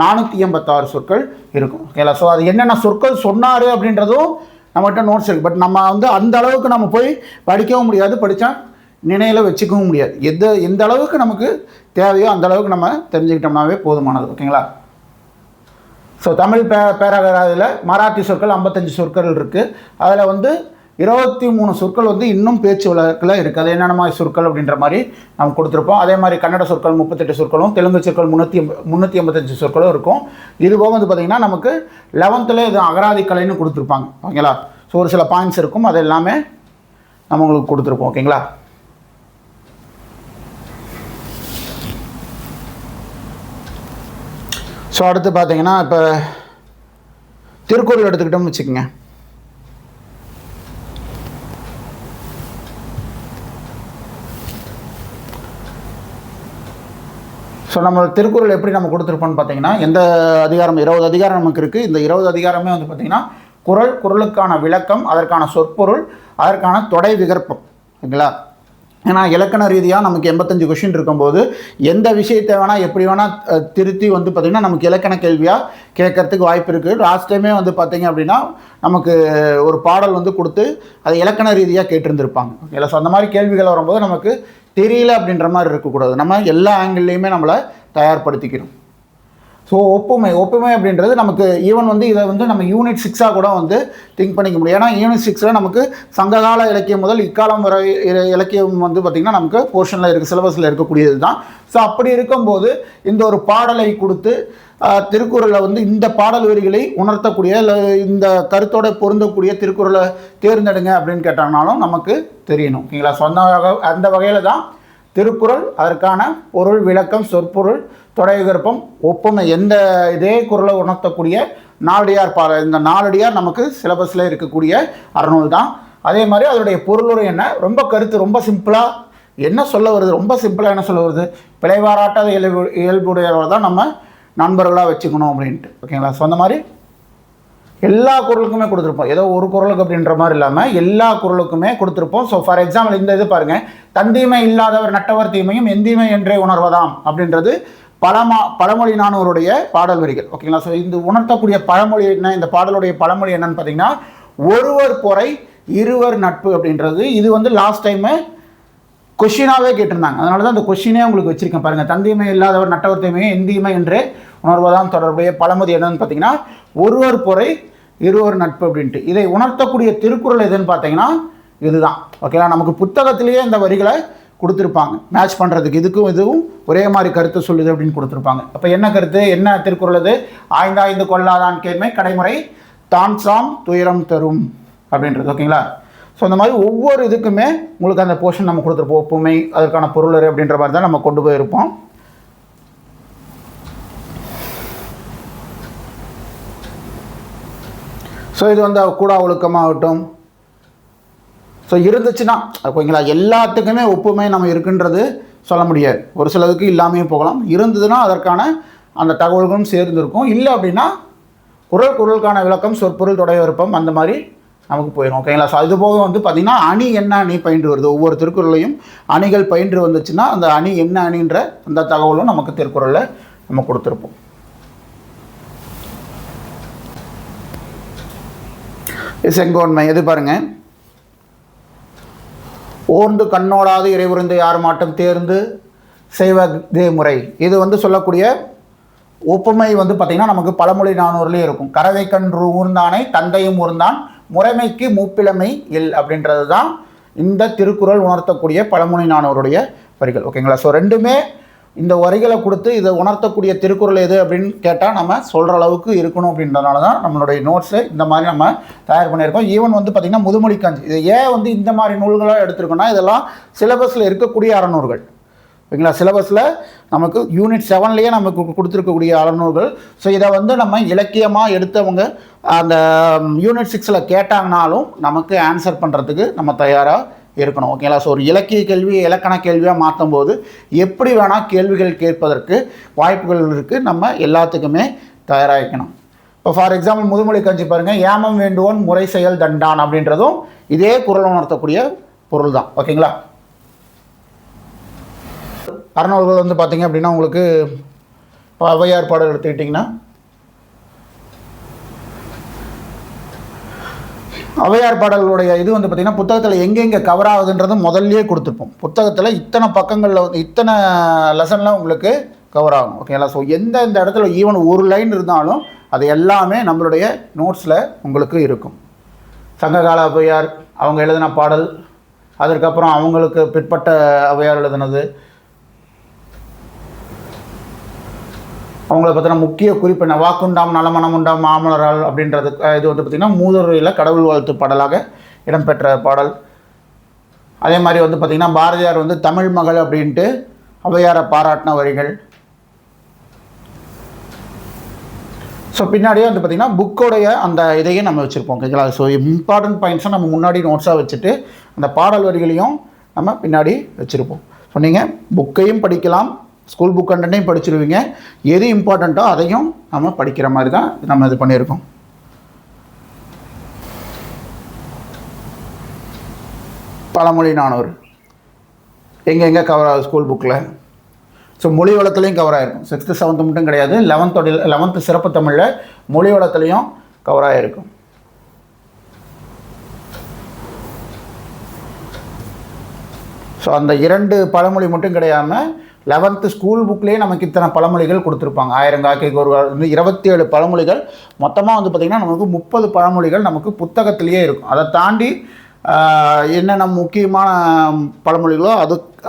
486 சொற்கள் இருக்கும். ஓகேங்களா? ஸோ அது என்னென்ன சொற்கள் சொன்னார் அப்படின்றதும் நம்மகிட்ட நோட்ஸ் இருக்குது. பட் நம்ம வந்து அந்த அளவுக்கு நம்ம போய் படிக்கவும் முடியாது, படித்தா நினைவில் வச்சுக்கவும் முடியாது. எந்த அளவுக்கு நமக்கு தேவையோ அந்த அளவுக்கு நம்ம தெரிஞ்சுக்கிட்டோம்னாவே போதுமானது. ஓகேங்களா? ஸோ தமிழ் பேரகராதியில் மராத்தி சொற்கள் 55 சொற்கள் இருக்குது. அதில் வந்து 23 சொற்கள் வந்து இன்னும் பேச்சு வழக்கில் இருக்குது. அது என்னென்ன மாதிரி சொற்கள் அப்படின்ற மாதிரி நம்ம கொடுத்துருப்போம். அதே மாதிரி கன்னட சொற்கள் 38 சொற்களும், தெலுங்கு சொற்கள் 385 சொற்களும் இருக்கும். இது போக வந்து பார்த்திங்கன்னா நமக்கு 11th இது அகராதி கலைன்னு கொடுத்துருப்பாங்க. ஓகேங்களா? ஸோ ஒரு சில பாயிண்ட்ஸ் இருக்கும், அது எல்லாமே நம்ம உங்களுக்கு கொடுத்துருப்போம். ஓகேங்களா? ஸோ அடுத்து பார்த்தீங்கன்னா இப்போ திருக்குறள் எடுத்துக்கிட்டோம்னு வச்சுக்கோங்க. ஸோ நம்ம திருக்குறள் எப்படி நம்ம கொடுத்துருப்போம்னு பார்த்தீங்கன்னா எந்த அதிகாரம் 20 அதிகாரம் நமக்கு இருக்குது. இந்த 20 அதிகாரமே வந்து பார்த்திங்கன்னா குறளுக்கான விளக்கம், அதற்கான சொற்பொருள், அதற்கான தொடை விகற்பம். ஓகேங்களா? ஏன்னா இலக்கண ரீதியாக நமக்கு 85 கொஷின் இருக்கும்போது எந்த விஷயத்தை வேணால் எப்படி வேணால் திருத்தி வந்து பார்த்திங்கன்னா நமக்கு இலக்கண கேள்வியாக கேட்கறதுக்கு வாய்ப்பு இருக்குது. லாஸ்ட் டைமே வந்து பார்த்திங்க அப்படின்னா நமக்கு ஒரு பாடல் வந்து கொடுத்து அதை இலக்கண ரீதியாக கேட்டிருந்துருப்பாங்க. ஓகேங்களா? ஸோ அந்த மாதிரி கேள்விகள் வரும்போது நமக்கு தெரியல அப்படின்ற மாதிரி இருக்கக்கூடாது. நம்ம எல்லா ஆங்கிள்லேயுமே நம்மளை தயார்படுத்திக்கணும். ஸோ ஒப்புமை அப்படின்றது நமக்கு ஈவன் வந்து இதை வந்து நம்ம யூனிட் 6 கூட வந்து திங்க் பண்ணிக்க முடியும். ஏன்னா யூனிட் 6 நமக்கு சங்ககால இலக்கியம் முதல் இக்காலம் வரை இலக்கியம் வந்து பார்த்திங்கன்னா நமக்கு போர்ஷனில் இருக்குது, சிலபஸில் இருக்கக்கூடியது தான். ஸோ அப்படி இருக்கும்போது இந்த ஒரு பாடலை கொடுத்து திருக்குறளை வந்து இந்த பாடல் வரிகளை உணர்த்தக்கூடிய இல்லை இந்த கருத்தோடு பொருந்தக்கூடிய திருக்குறளை தேர்ந்தெடுங்க அப்படின்னு கேட்டாங்கனாலும் நமக்கு தெரியணும். ஓகேங்களா? ஸோ அந்த வகையில் தான் திருக்குறள், அதற்கான பொருள் விளக்கம், சொற்பொருள், தொடை விகற்பம், ஒப்புமை, எந்த இதே குறளை உணர்த்தக்கூடிய நாலடியார் இந்த நாலடியார் நமக்கு சிலபஸில் இருக்கக்கூடிய அறநூல் தான். அதே மாதிரி அதனுடைய பொருளுரை என்ன, ரொம்ப கருத்து ரொம்ப சிம்பிளாக என்ன சொல்ல வருது, ரொம்ப சிம்பிளாக என்ன சொல்ல வருது, பிழைவாராட்டாத இயல்புடையவர்கள் தான் நம்ம நண்பர்களாக வச்சுக்கணும் அப்படின்ட்டு. ஓகேங்களா? ஸோ அந்த மாதிரி எல்லா குறளுக்குமே கொடுத்துருப்போம். ஏதோ ஒரு குறளுக்கு அப்படின்ற மாதிரி இல்லாமல் எல்லா குறளுக்குமே கொடுத்துருப்போம். ஸோ ஃபார் எக்ஸாம்பிள் இந்த இது பாருங்கள், தந்தீமை இல்லாதவர் நட்டவர் தீமையும் எந்தீமை என்றே உணர்வதாம் அப்படின்றது பழமொழி நானூருடைய பாடல் வரிகள். ஓகேங்களா? ஸோ இந்த உணர்த்தக்கூடிய பழமொழி என்ன, இந்த பாடலுடைய பழமொழி என்னன்னு பார்த்தீங்கன்னா ஒருவர் பொறை இருவர் நட்பு அப்படின்றது. இது வந்து லாஸ்ட் டைமு கொஷினாகவே கேட்டிருந்தாங்க, அதனால தான் அந்த கொஷினே உங்களுக்கு வச்சுருக்கேன் பாருங்கள். தந்தீமை இல்லாதவர் நட்டவர் தீமையும் எந்தீமை என்றே உணர்வதாம் தொடர்புடைய பழமொழி என்னன்னு பார்த்தீங்கன்னா ஒருவர் பொறை இருவர் நட்பு அப்படின்ட்டு. இதை உணர்த்தக்கூடிய திருக்குறள் எதுன்னு பார்த்தீங்கன்னா இதுதான். ஓகேங்களா? நமக்கு புத்தகத்திலேயே இந்த வரிகளை கொடுத்துருப்பாங்க மேட்ச் பண்ணுறதுக்கு. இதுவும் ஒரே மாதிரி கருத்து சொல்லுது அப்படின்னு கொடுத்துருப்பாங்க. அப்போ என்ன கருத்து, என்ன திருக்குறள் இது, ஆய்ந்தாய்ந்து கொள்ளாதான் கேள்மை கடைமுறை தான் சாம் துயரம் தரும் அப்படின்றது. ஓகேங்களா? ஸோ அந்த மாதிரி ஒவ்வொரு இதுக்குமே உங்களுக்கு அந்த போர்ஷன் நம்ம கொடுத்துருப்போம். ஒப்புமை, அதற்கான பொருளர் அப்படின்ற மாதிரி தான் நம்ம கொண்டு போயிருப்போம். ஸோ இது வந்து கூட ஒழுக்கமாகட்டும், ஸோ இருந்துச்சுன்னா ஓகேங்களா, எல்லாத்துக்குமே ஒப்புமை நம்ம இருக்குன்றது சொல்ல முடியாது. ஒரு சிலதுக்கு இல்லாமையும் போகலாம். இருந்ததுன்னா அதற்கான அந்த தகவல்களும் சேர்ந்துருக்கும். இல்லை அப்படின்னா குறளுக்கான விளக்கம், சொற்பொருள், தொடை விருப்பம் அந்த மாதிரி நமக்கு போயிடும். ஓகேங்களா. ஸோ இது போக வந்து பார்த்திங்கன்னா அணி என்ன அணி பயின்று வருது, ஒவ்வொரு திருக்குறளையும் அணிகள் பயின்று வந்துச்சுன்னா அந்த அணி என்ன அணின்ற அந்த தகவலும் நமக்கு திருக்குறளில் நம்ம கொடுத்துருப்போம். செங்கோன்மை எது பாருங்கள், ஓர்ந்து கண்ணோடாது இறைவுருந்து யார் மாட்டம் தேர்ந்து செய்வதே முறை. இது வந்து சொல்லக்கூடிய ஒப்புமை வந்து பார்த்திங்கன்னா நமக்கு பழமொழி நானூறுலேயே இருக்கும். கறவை கன்று ஊர்ந்தானை தந்தையும் ஊர்ந்தான் முறைமைக்கு மூப்பிழமை இல் அப்படின்றது தான் இந்த திருக்குறள் உணர்த்தக்கூடிய பழமொழி நானூறுடைய வரிகள். ஓகேங்களா. ஸோ ரெண்டுமே இந்த வரிகளை கொடுத்து இதை உணர்த்தக்கூடிய திருக்குறள் எது அப்படின்னு கேட்டால் நம்ம சொல்கிற அளவுக்கு இருக்கணும். அப்படின்றதுனால தான் நம்மளுடைய நோட்ஸை இந்த மாதிரி நம்ம தயார் பண்ணியிருக்கோம். ஈவன் வந்து பார்த்திங்கன்னா முதுமொழி காஞ்சி இது ஏன் வந்து இந்த மாதிரி நூல்களாக எடுத்துருக்கோன்னா இதெல்லாம் சிலபஸில் இருக்கக்கூடிய அறநூறுகள். ஓகேங்களா. சிலபஸில் நமக்கு யூனிட் 7லேயே நமக்கு கொடுத்துருக்கக்கூடிய அறநூறுகள். ஸோ இதை வந்து நம்ம இலக்கியமாக எடுத்தவங்க அந்த யூனிட் 6ல் கேட்டாங்கனாலும் நமக்கு ஆன்சர் பண்ணுறதுக்கு நம்ம தயாராக இருக்கணும். ஓகேங்களா. ஸோ ஒரு இலக்கிய கேள்வி இலக்கண கேள்வியாக மாற்றும் போது எப்படி வேணால் கேள்விகள் கேட்பதற்கு வாய்ப்புகள் இருக்குது. நம்ம எல்லாத்துக்குமே தயாராகிக்கணும். இப்போ ஃபார் எக்ஸாம்பிள் முதுமொழி காஞ்சி பாருங்கள், ஏமம் வேண்டுவோன் முறை செயல் தண்டான் அப்படின்றதும் இதே குறள் உணர்த்தக்கூடிய பொருள் தான். ஓகேங்களா. அறநூறுகள் வந்து பார்த்திங்க அப்படின்னா உங்களுக்கு இப்போ ஔவையார் பாடல் எடுத்துக்கிட்டிங்கன்னா ஔவையார் பாடல்களுடைய இது வந்து பார்த்திங்கன்னா புத்தகத்தில் எங்கெங்கே கவர் ஆகுதுன்றது முதல்லையே கொடுத்துருப்போம். புத்தகத்தில் இத்தனை பக்கங்களில் வந்து இத்தனை லெசனில் உங்களுக்கு கவர் ஆகும். ஓகேங்களா. ஸோ எந்த இடத்துல ஈவன் ஒரு லைன் இருந்தாலும் அது எல்லாமே நம்மளுடைய நோட்ஸில் உங்களுக்கு இருக்கும். சங்ககால ஔவையார் அவங்க எழுதின பாடல், அதற்கப்புறம் அவங்களுக்கு பிற்பட்ட ஔவையார் எழுதினது, அவங்கள பற்றின முக்கிய குறிப்பு என்ன, வாக்குண்டாம் நலமணம் உண்டாம் மாமலரால் அப்படின்றது இது வந்து பார்த்திங்கன்னா மூதுரையில் கடவுள் வாழ்த்து பாடலாக இடம்பெற்ற பாடல். அதே மாதிரி வந்து பார்த்திங்கன்னா பாரதியார் வந்து தமிழ் மகள் அப்படின்ட்டு ஔவையாரை பாராட்டின வரிகள். ஸோ பின்னாடியே வந்து பார்த்திங்கன்னா புக்கோடைய அந்த இதையும் நம்ம வச்சுருப்போம். ஓகேங்களா. ஸோ இம்பார்ட்டன்ட் பாயிண்ட்ஸை நம்ம முன்னாடி நோட்ஸாக வச்சுட்டு அந்த பாடல் வரிகளையும் நம்ம பின்னாடி வச்சுருப்போம். ஸோ நீங்கள் புக்கையும் படிக்கலாம், ஸ்கூல் புக் கண்டென்ட்டையும் படிச்சிருவீங்க. எது இம்பார்ட்டண்ட்டோ அதையும் நம்ம படிக்கிற மாதிரி தான் நம்ம இது பண்ணியிருக்கோம். பழமொழி நானூறு எங்கெங்கே கவர் ஆகுது ஸ்கூல் புக்கில். ஸோ மொழி வளத்துலேயும் கவர் ஆகிருக்கும். 6th 7th மட்டும் கிடையாது, 11th சிறப்பு தமிழில் மொழி வளத்துலேயும் கவர் ஆகிருக்கும். ஸோ அந்த 2 பழமொழி மட்டும் கிடையாமல் 11th ஸ்கூல் புக்லேயே நமக்கு இத்தனை பழமொழிகள் கொடுத்துருப்பாங்க. 1000 காக்கைக்கு ஒரு வந்து 27 பழமொழிகள். மொத்தமாக வந்து பார்த்திங்கன்னா நமக்கு 30 பழமொழிகள் நமக்கு புத்தகத்திலேயே இருக்கும். அதை தாண்டி என்னென்ன முக்கியமான பழமொழிகளோ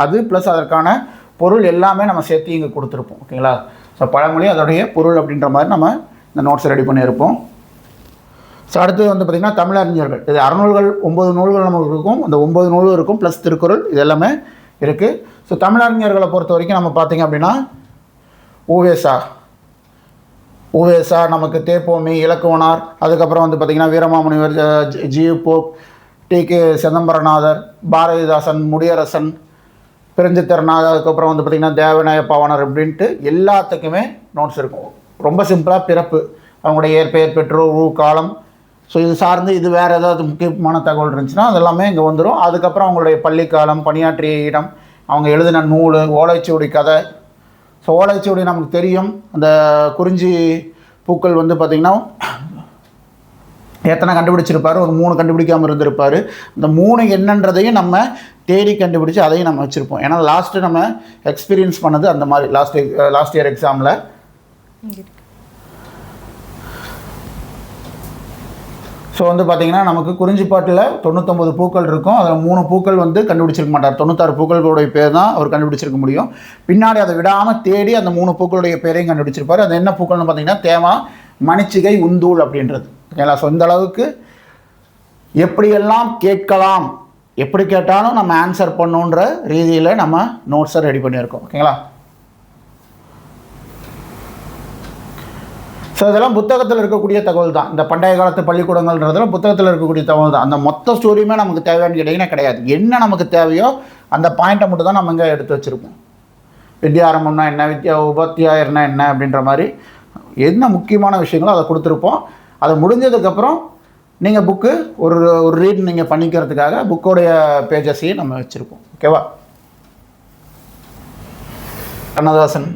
அது ப்ளஸ் அதற்கான பொருள் எல்லாமே நம்ம சேர்த்து இங்கே கொடுத்துருப்போம். ஓகேங்களா. ஸோ பழமொழி அதோடைய பொருள் அப்படின்ற மாதிரி நம்ம இந்த நோட்ஸ் ரெடி பண்ணியிருப்போம். ஸோ அடுத்தது வந்து பார்த்திங்கன்னா தமிழறிஞர்கள். இது அறநூல்கள் 9 நூல்கள் நமக்கு இருக்கும். அந்த 9 நூலும் இருக்கும் ப்ளஸ் திருக்குறள் இது எல்லாமே இருக்குது. ஸோ தமிழறிஞர்களை பொறுத்த வரைக்கும் நம்ம பார்த்திங்க அப்படின்னா ஊவேசா நமக்கு தேப்போமி, இலக்குவனார், அதுக்கப்புறம் வந்து பார்த்திங்கன்னா Veeramamunivar, G U Pope, T K. Chidambaranathar, Bharathidasan, Mudiyarasan, பிரிஞ்சித்திரநாதர், அதுக்கப்புறம் வந்து பார்த்திங்கன்னா தேவநாய பாவனர் அப்படின்ட்டு எல்லாத்துக்குமே நோட்ஸ் இருக்கும். ரொம்ப சிம்பிளாக பிறப்பு, அவங்களுடைய இயற்பெயர், பெற்றோர், காலம், ஸோ இது சார்ந்து இது வேறு ஏதாவது முக்கியமான தகவல் இருந்துச்சுன்னா அதெல்லாமே இங்கே வந்துடும். அதுக்கப்புறம் அவங்களுடைய பள்ளிக்காலம், பணியாற்றிய இடம், அவங்க எழுதின நூல், ஓலைச்சுவடி கதை. ஸோ ஓலைச்சுவடி நமக்கு தெரியும். அந்த குறிஞ்சி பூக்கள் வந்து பார்த்திங்கன்னா எத்தனை கண்டுபிடிச்சிருப்பார், ஒரு 3 கண்டுபிடிக்காமல் இருந்திருப்பார். இந்த 3 என்னன்றதையும் நம்ம தேடி கண்டுபிடிச்சி அதையும் நம்ம வச்சுருப்போம். ஏன்னா லாஸ்ட்டு நம்ம எக்ஸ்பீரியன்ஸ் பண்ணது அந்த மாதிரி லாஸ்ட் இயர் எக்ஸாமில். ஸோ வந்து பார்த்திங்கன்னா நமக்கு குறிஞ்சிப்பாட்டில் 99 பூக்கள் இருக்கும். அதில் 3 பூக்கள் வந்து கண்டுபிடிச்சிருக்க மாட்டார். 96 பூக்களுடைய பேர் தான் அவர் கண்டுபிடிச்சிருக்க முடியும். பின்னாடி அதை விடாமல் தேடி அந்த 3 பூக்களுடைய பேரையும் கண்டுபிடிச்சிருப்பார். அது என்ன பூக்கள்னு பார்த்திங்கன்னா தேமா, மணிச்சிகை, உந்தூள் அப்படின்றது. ஓகேங்களா. ஸோ இந்த அளவுக்கு எப்படியெல்லாம் கேட்கலாம், எப்படி கேட்டாலும் நம்ம ஆன்சர் பண்ணுன்ற ரீதியில் நம்ம நோட்ஸை ரெடி பண்ணியிருக்கோம். ஓகேங்களா. ஸோ இதெல்லாம் புத்தகத்தில் இருக்கக்கூடிய தகவல் தான். இந்த பண்டைய காலத்து பள்ளிக்கூடங்கள்ன்றதெல்லாம் புத்தகத்தில் இருக்கக்கூடிய தகவல் தான். அந்த மொத்த ஸ்டோரியுமே நமக்கு தேவையானு கேட்டிங்கன்னா கிடையாது. என்ன நமக்கு தேவையோ அந்த பாயிண்ட்டை மட்டும் தான் நம்ம இங்கே எடுத்து வச்சுருப்போம். வித்யாரம்பம்னா என்ன, உபாத்தியாயர்னா என்ன அப்படின்ற மாதிரி என்ன முக்கியமான விஷயங்களோ அதை கொடுத்துருப்போம். அதை முடிஞ்சதுக்கப்புறம் நீங்கள் புக்கு ஒரு ரீட் நீங்கள் பண்ணிக்கிறதுக்காக புக்கோடைய பேஜஸையும் நம்ம வச்சுருப்போம். ஓகேவா? கண்ணதாசன்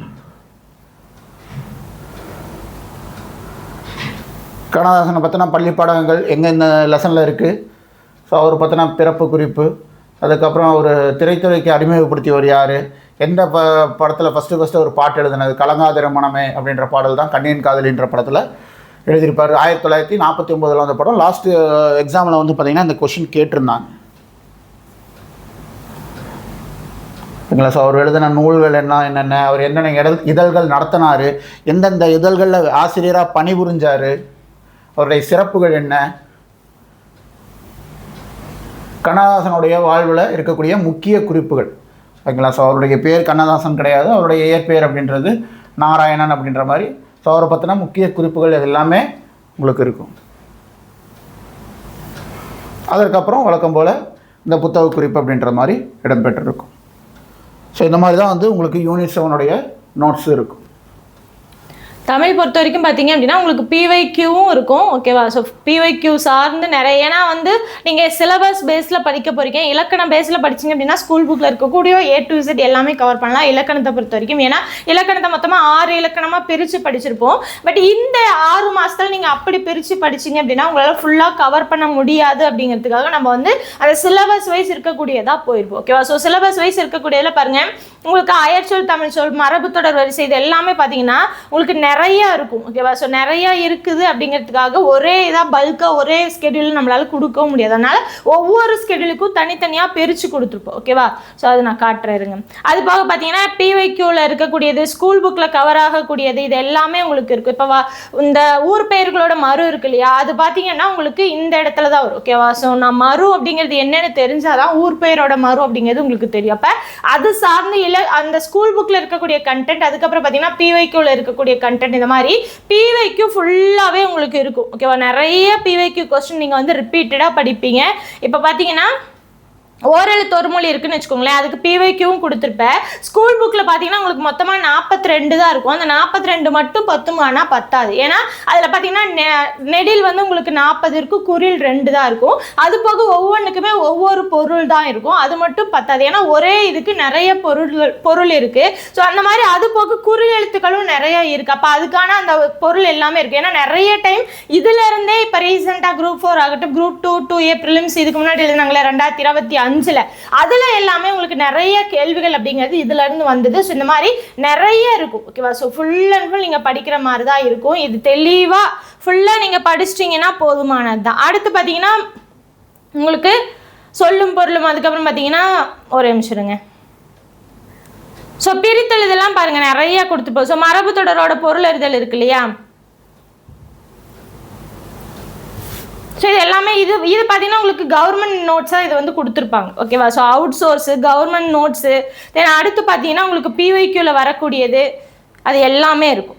பற்றின பள்ளி பாடங்கள் எங்கெந்த லெசனில் இருக்குது. ஸோ அவர் பற்றின பிறப்பு குறிப்பு, அதுக்கப்புறம் அவர் திரைத்துறைக்கு அறிமுகப்படுத்தியவர் யார், எந்த படத்தில் ஃபஸ்ட்டு ஒரு பாட்டு எழுதினது, கலங்காதிர மனமே அப்படின்ற பாடல் தான் கண்ணியின் காதலின்ற படத்தில் எழுதியிருப்பார். 1949 வந்த படம். லாஸ்ட்டு எக்ஸாமில் வந்து பார்த்திங்கன்னா இந்த கொஷின் கேட்டிருந்தாங்க. ஓகேங்களா? ஸோ அவர் எழுதின நூல்கள் என்னென்ன, அவர் என்னென்ன இதழ்கள் நடத்தினார், எந்தெந்த இதழ்களில் ஆசிரியராக பணிபுரிஞ்சார், அவருடைய சிறப்புகள் என்ன, கண்ணதாசனுடைய வாழ்வில் இருக்கக்கூடிய முக்கிய குறிப்புகள். ஓகேங்களா? ஸோ அவருடைய பேர் கண்ணதாசன் கிடையாது, அவருடைய இயற்பெயர் அப்படின்றது நாராயணன் அப்படின்ற மாதிரி. ஸோ அவரை பற்றின முக்கிய குறிப்புகள் இது எல்லாமே உங்களுக்கு இருக்கும். அதற்கப்புறம் வழக்கம் போல் இந்த புத்தக குறிப்பு அப்படின்ற மாதிரி இடம்பெற்றிருக்கும். ஸோ இந்த மாதிரி தான் வந்து உங்களுக்கு யூனிட் 7 நோட்ஸ் இருக்கும். தமிழ் பொறுத்த வரைக்கும் பார்த்தீங்க அப்படின்னா உங்களுக்கு பிவைக்யூவும் இருக்கும். ஓகேவா? ஸோ பிவைக்யூ சார்ந்து நிறைய, ஏன்னா வந்து நீங்கள் சிலபஸ் பேஸில் படிக்க போகிறீங்க. இலக்கணம் பேஸில் படிச்சிங்க அப்படின்னா ஸ்கூல் புக்கில் இருக்கக்கூடிய A to Z எல்லாமே கவர் பண்ணலாம் இலக்கணத்தை பொறுத்த வரைக்கும். ஏன்னா இலக்கணத்தை மொத்தமாக 6 இலக்கணமாக பிரித்து படிச்சிருப்போம். பட் இந்த 6 மாதத்தில் நீங்கள் அப்படி பிரித்து படிச்சிங்க அப்படின்னா உங்களால் ஃபுல்லாக கவர் பண்ண முடியாது. அப்படிங்கிறதுக்காக நம்ம வந்து அந்த சிலபஸ் வைஸ் இருக்கக்கூடியதாக போயிருப்போம். ஓகேவா? ஸோ சிலபஸ் வைஸ் இருக்கக்கூடியதில் பாருங்கள், உங்களுக்கு அயற்சொல், தமிழ் சொல், மரபு தொடர் வரிசை, இது எல்லாமே பார்த்தீங்கன்னா உங்களுக்கு நிறைய இருக்கும். ஓகேவா? ஸோ நிறைய இருக்குது அப்படிங்கிறதுக்காக ஒரே இதாக பல்காக ஒரே ஸ்கெடியூல் நம்மளால கொடுக்கவும் முடியாது. அதனால ஒவ்வொரு ஸ்கெடியூலுக்கும் தனித்தனியாக பிரித்து கொடுத்துருப்போம். ஓகேவா? ஸோ அது நான் காட்டுறேருங்க. அது போக பார்த்தீங்கன்னா பிவைக்யூவில் இருக்கக்கூடியது, ஸ்கூல் புக்கில் கவர் ஆகக்கூடியது, இது எல்லாமே உங்களுக்கு இருக்கும். இப்போ இந்த ஊர் பெயர்களோட மறு இருக்கு இல்லையா, அது பார்த்தீங்கன்னா உங்களுக்கு இந்த இடத்துல தான் வரும். ஓகேவா? ஸோ நான் மறு அப்படிங்கிறது என்னென்னு தெரிஞ்சாதான் ஊர் பெயரோட மறு அப்படிங்கிறது உங்களுக்கு தெரியும். அப்போ அது சார்ந்து அந்த ஸ்கூல் புக்கில் இருக்கக்கூடிய கண்டென்ட், அதுக்கப்புறம் பார்த்தீங்கன்னா பிவைக்யூவில் இருக்கக்கூடிய கண்டென்ட், இந்த மாதிரி பிவைக்யூ ஃபுல்லாகவே உங்களுக்கு இருக்கும். ஓகேவா? நிறைய பிவைக்யூ கொஸ்டின் நீங்கள் வந்து ரிப்பீட்டடாக படிப்பீங்க. இப்போ பார்த்தீங்கன்னா ஓரெழுத்து ஒரு மொழி இருக்குன்னு வச்சுக்கோங்களேன், அதுக்கு பிவைக்யூவும் கொடுத்துருப்பேன். ஸ்கூல் புக்கில் பார்த்தீங்கன்னா உங்களுக்கு மொத்தமாக 42 தான் இருக்கும். அந்த 42 மட்டும் 10 பத்தாது. ஏன்னா அதில் பார்த்தீங்கன்னா நெடில் வந்து உங்களுக்கு 40 இருக்கும், குறில் 2 தான் இருக்கும். அது போக ஒவ்வொன்றுக்குமே ஒவ்வொரு பொருள் தான் இருக்கும், அது மட்டும் பத்தாது. ஏன்னா ஒரே இதுக்கு நிறைய பொருள் இருக்குது. ஸோ அந்த மாதிரி அது போக குறில் எழுத்துக்களும் நிறைய இருக்குது. அப்போ அதுக்கான அந்த பொருள் எல்லாமே இருக்குது. ஏன்னா நிறைய டைம் இதுலேருந்தே இப்போ ரீசெண்டாக குரூப் 4 ஆகட்டும், குரூப் 2, 2A ப்ரிலிம்ஸ் இதுக்கு முன்னாடி எழுதினாங்களே 2025, அதுல எல்லாமே உங்களுக்கு நிறைய கேள்விகள் அப்படிங்கிறது இதுல இருந்து வந்தது. ஸோ இந்த மாதிரி நிறைய இருக்கும். ஓகேவா? ஸோ ஃபுல் அண்ட் ஃபுல் நீங்க படிக்கிற மாதிரி தான் இருக்கும். இது தெளிவா ஃபுல்லா நீங்க படிச்சிட்டீங்கன்னா போதுமானது தான். அடுத்து பார்த்தீங்கன்னா உங்களுக்கு சொல்லும் பொருளும், அதுக்கப்புறம் பார்த்தீங்கன்னா ஒரு நிமிஷம் இருங்க. ஸோ பிரித்தல் இதெல்லாம் பாருங்க நிறைய கொடுத்துப்போம். ஸோ மரபு தொடரோட பொருள் அறிதல் இருக்கு இல்லையா, ஸோ இது எல்லாமே இது பார்த்தீங்கன்னா உங்களுக்கு கவர்மெண்ட் நோட்ஸாக இது வந்து கொடுத்துருப்பாங்க. ஓகேவா? So out source, government notes, then அடுத்து பார்த்தீங்கன்னா உங்களுக்கு பிவைக்யூவில் வரக்கூடியது அது எல்லாமே இருக்கும்.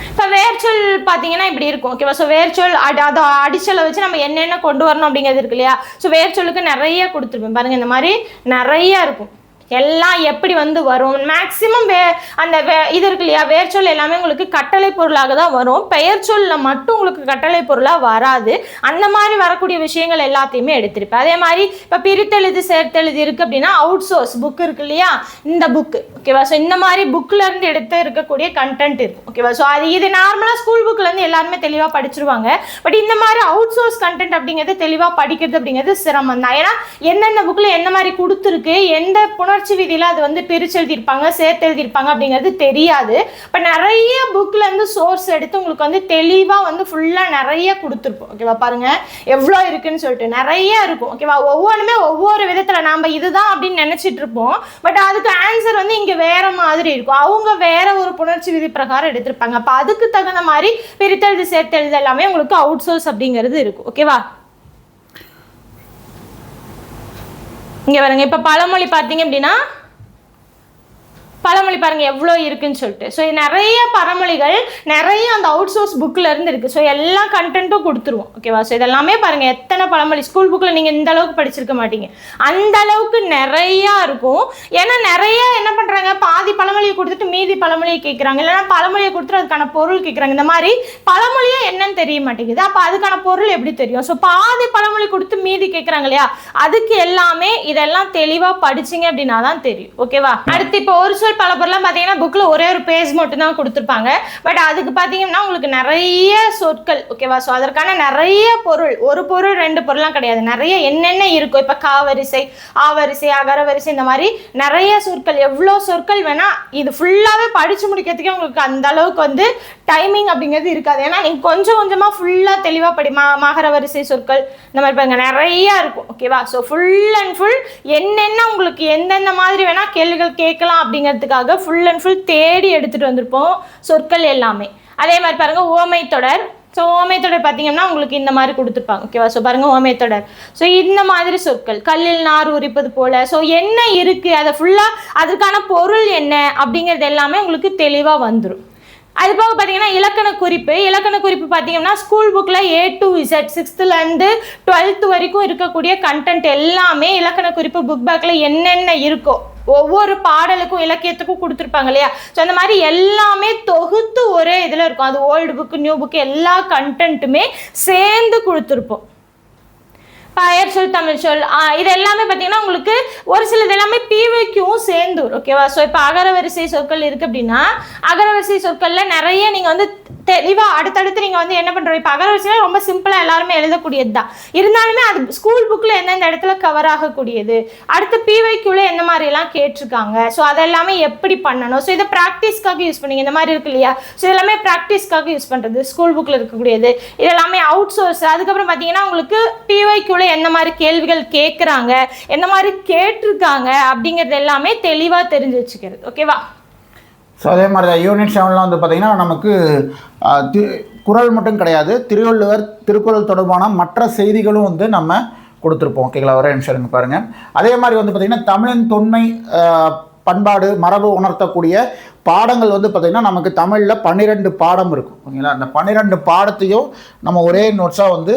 இப்போ வேர்ச்சொல் பார்த்தீங்கன்னா இப்படி இருக்கும். ஓகேவா? ஸோ வேர்ச்சொல் அதை அடிச்சலை வச்சு நம்ம என்னென்ன கொண்டு வரணும் அப்படிங்கிறது இருக்கு இல்லையா. ஸோ வேர்ச்சொல்லுக்கு நிறைய கொடுத்துருப்பேன் பாருங்கள், இந்த மாதிரி நிறைய இருக்கும். எல்லாம் எப்படி வந்து வரும், மேக்சிமம் அந்த இது இருக்கு இல்லையா, வேர்ச்சொல் எல்லாமே உங்களுக்கு கட்டளை பொருளாக தான் வரும். பெயர் சொல்ல மட்டும் உங்களுக்கு கட்டளை பொருளாக வராது. அந்த மாதிரி வரக்கூடிய விஷயங்கள் எல்லாத்தையுமே எடுத்திருப்பேன். அதே மாதிரி இப்போ பிரித்தெழுது சேர்த்தெழுது இருக்குது அப்படின்னா அவுட் சோர்ஸ் புக் இருக்கு இல்லையா, இந்த புக்கு. ஓகேவா? ஸோ இந்த மாதிரி புக்கில் இருந்து எடுத்து இருக்கக்கூடிய கண்டென்ட் இருக்கும். ஓகேவா? ஸோ அது இது நார்மலாக ஸ்கூல் புக்கில் இருந்து எல்லாருமே தெளிவாக படிச்சிருவாங்க. பட் இந்த மாதிரி அவுட் சோர்ஸ் கண்டென்ட் அப்படிங்கிறது தெளிவாக படிக்கிறது அப்படிங்கிறது சிரமம் தான். ஏன்னா எந்தெந்த புக்கில் என்ன மாதிரி கொடுத்துருக்கு, எந்த புணர்ச்சி விதியில் அது வந்து பிரிச்சு எழுதியிருப்பாங்க, சேர்த்து எழுதியிருப்பாங்க அப்படிங்கிறது தெரியாது. இப்போ நிறைய புக்கில் இருந்து சோர்ஸ் எடுத்து உங்களுக்கு வந்து தெளிவாக வந்து ஃபுல்லாக நிறைய கொடுத்துருப்போம். ஓகேவா? பாருங்க எவ்வளோ இருக்குன்னு சொல்லிட்டு நிறைய இருக்கும். ஓகேவா? ஒவ்வொன்றுமே ஒவ்வொரு விதத்தில் நாம் இதுதான் அப்படின்னு நினச்சிட்டு இருப்போம். பட் அதுக்கு ஆன்சர் வந்து இங்கே வேற மாதிரி இருக்கும். அவங்க வேற ஒரு புணர்ச்சி விதி பிரகாரம் எடுத்திருப்பாங்க. அப்போ அதுக்கு தகுந்த மாதிரி பிரித்தெழுது சேர்த்தெழுது எல்லாமே உங்களுக்கு அவுட் சோர்ஸ் அப்படிங்கிறது இருக்கும். ஓகேவா? இங்கே பாருங்க, இப்போ பழமொழி பார்த்தீங்க அப்படின்னா பழமொழி பாருங்க எவ்வளோ இருக்குன்னு சொல்லிட்டு. ஸோ நிறைய பழமொழிகள் நிறைய அந்த அவுட் சோர்ஸ் புக்கில் இருந்து இருக்குது. ஸோ எல்லா கண்டென்ட்டும் கொடுத்துருவோம். ஓகேவா? ஸோ இதெல்லாமே பாருங்கள் எத்தனை பழமொழி ஸ்கூல் புக்கில் நீங்கள் இந்த அளவுக்கு படிச்சிருக்க மாட்டீங்க, அந்த அளவுக்கு நிறையா இருக்கும். ஏன்னா நிறைய என்ன பண்ணுறாங்க, பாதி பழமொழியை கொடுத்துட்டு மீதி பழமொழியை கேட்குறாங்க, இல்லைன்னா பழமொழியை கொடுத்துட்டு அதுக்கான பொருள் கேட்குறாங்க. இந்த மாதிரி பழமொழியே என்னன்னு தெரிய மாட்டேங்குது. அப்போ அதுக்கான பொருள் எப்படி தெரியும்? ஸோ பாதி பழமொழி கொடுத்து மீதி கேட்குறாங்க இல்லையா, அதுக்கு எல்லாமே இதெல்லாம் தெளிவாக படிச்சிங்க அப்படின்னா தான் தெரியும். ஓகேவா? அடுத்து இப்போ ஒரு சொல் பல பொருள்லாம் பார்த்தீங்கன்னா புக்கில் ஒரே ஒரு பேஜ் மட்டும் தான் கொடுத்துருப்பாங்க. பட் அதுக்கு பார்த்தீங்கன்னா உங்களுக்கு நிறைய சொற்கள். ஓகேவா? ஸோ அதற்கான நிறைய பொருள், ஒரு பொருள் ரெண்டு பொருள்லாம் கிடையாது, நிறைய என்னென்ன இருக்கும். இப்போ காவரிசை, ஆவரிசை, அகரவரிசை, இந்த மாதிரி நிறைய சொற்கள், எவ்வளோ சொற்கள் வேணால் இது ஃபுல்லாகவே படித்து முடிக்கிறதுக்கே உங்களுக்கு அந்த அளவுக்கு வந்து டைமிங் அப்படிங்கிறது இருக்காது. ஏன்னா நீங்கள் கொஞ்சம் கொஞ்சமாக ஃபுல்லாக தெளிவாக மகர வரிசை சொற்கள் இந்த மாதிரி பாருங்க நிறையா இருக்கும். ஓகேவா? ஸோ ஃபுல் அண்ட் ஃபுல் என்னென்ன உங்களுக்கு எந்தெந்த மாதிரி வேணால் கேள்விகள் கேட்கலாம் அப்படிங்கிறதுக்காக ஃபுல் அண்ட் ஃபுல் தேடி எடுத்துகிட்டு வந்திருப்போம் சொற்கள் எல்லாமே. அதே மாதிரி பாருங்கள் ஓமை தொடர். ஸோ ஓமை தொடர் பார்த்தீங்கன்னா உங்களுக்கு இந்த மாதிரி கொடுத்துருப்பாங்க. ஓகேவா? ஸோ பாருங்கள் ஓமை தொடர். ஸோ இந்த மாதிரி சொற்கள், கல்லில் நார் உரிப்பது போல, ஸோ என்ன இருக்குது அதை ஃபுல்லாக அதுக்கான பொருள் என்ன அப்படிங்கிறது எல்லாமே உங்களுக்கு தெளிவாக வந்துடும். அது போக பார்த்தீங்கன்னா இலக்கண குறிப்பு பார்த்தீங்கன்னா ஸ்கூல் புக்கில் A to Z 6th 12th வரைக்கும் இருக்கக்கூடிய கண்டென்ட் எல்லாமே இலக்கண குறிப்பு புக் பேக்கில் என்னென்ன இருக்கோ ஒவ்வொரு பாடலுக்கும் இலக்கியத்துக்கும் கொடுத்துருப்பாங்க இல்லையா. ஸோ அந்த மாதிரி எல்லாமே தொகுத்து ஒரே இதில் இருக்கும். அது ஓல்டு புக்கு நியூ புக்கு எல்லா கண்டென்ட்டுமே சேர்ந்து கொடுத்துருப்போம். பெயர் சொல், தமிழ் சொல், இது எல்லாமே பார்த்தீங்கன்னா உங்களுக்கு ஒரு சிலது எல்லாமே பிவைக்கும் சேர்ந்து வரும். ஓகேவா? ஸோ இப்போ அகரவரிசை சொற்கள் இருக்குது அப்படின்னா அகரவரிசை சொற்களில் நிறைய நீங்கள் வந்து தெளிவாக அடுத்தடுத்து நீங்கள் வந்து என்ன பண்ணுறோம். இப்போ அகரவரிசையில் ரொம்ப சிம்பிளாக எல்லாருமே எழுதக்கூடியது தான், இருந்தாலுமே அது ஸ்கூல் புக்கில் எந்தெந்த இடத்துல கவர் ஆகக்கூடியது, அடுத்து பிவைக்குள்ளே எந்த மாதிரிலாம் கேட்டிருக்காங்க, ஸோ அதெல்லாமே எப்படி பண்ணணும். ஸோ இதை ப்ராக்டிஸ்க்காக யூஸ் பண்ணிங்க இந்த மாதிரி இருக்கு இல்லையா. ஸோ இதெல்லாமே ப்ராக்டிஸ்க்காக யூஸ் பண்ணுறது ஸ்கூல் புக்கில் இருக்கக்கூடியது. இதெல்லாமே அவுட் சோர்ஸ். அதுக்கப்புறம் பார்த்தீங்கன்னா உங்களுக்கு பிவைக்குள்ளே என்ன மாதிரி கேள்விகள் கேட்குறாங்க, என்ன மாதிரி கேட்டிருக்காங்க அப்படிங்கிறது எல்லாமே தெளிவாக தெரிஞ்சு வச்சுக்கிறது. ஓகேவா? ஸோ அதே மாதிரி தான் யூனிட் 7 வந்து பார்த்திங்கன்னா நமக்கு குறள் மட்டும் கிடையாது, திருவள்ளுவர் திருக்குறள் தொடர்பான மற்ற செய்திகளும் வந்து நம்ம கொடுத்துருப்போம். ஓகேங்களா? ஒரே நிமிஷம் பாருங்கள். அதே மாதிரி வந்து பார்த்திங்கன்னா தமிழின் தொன்மை பண்பாடு மரபு உணர்த்தக்கூடிய பாடங்கள் வந்து பார்த்திங்கன்னா நமக்கு தமிழில் 12 பாடம் இருக்கும். ஓகேங்களா? அந்த 12 பாடத்தையும் நம்ம ஒரே நோட்ஸாக வந்து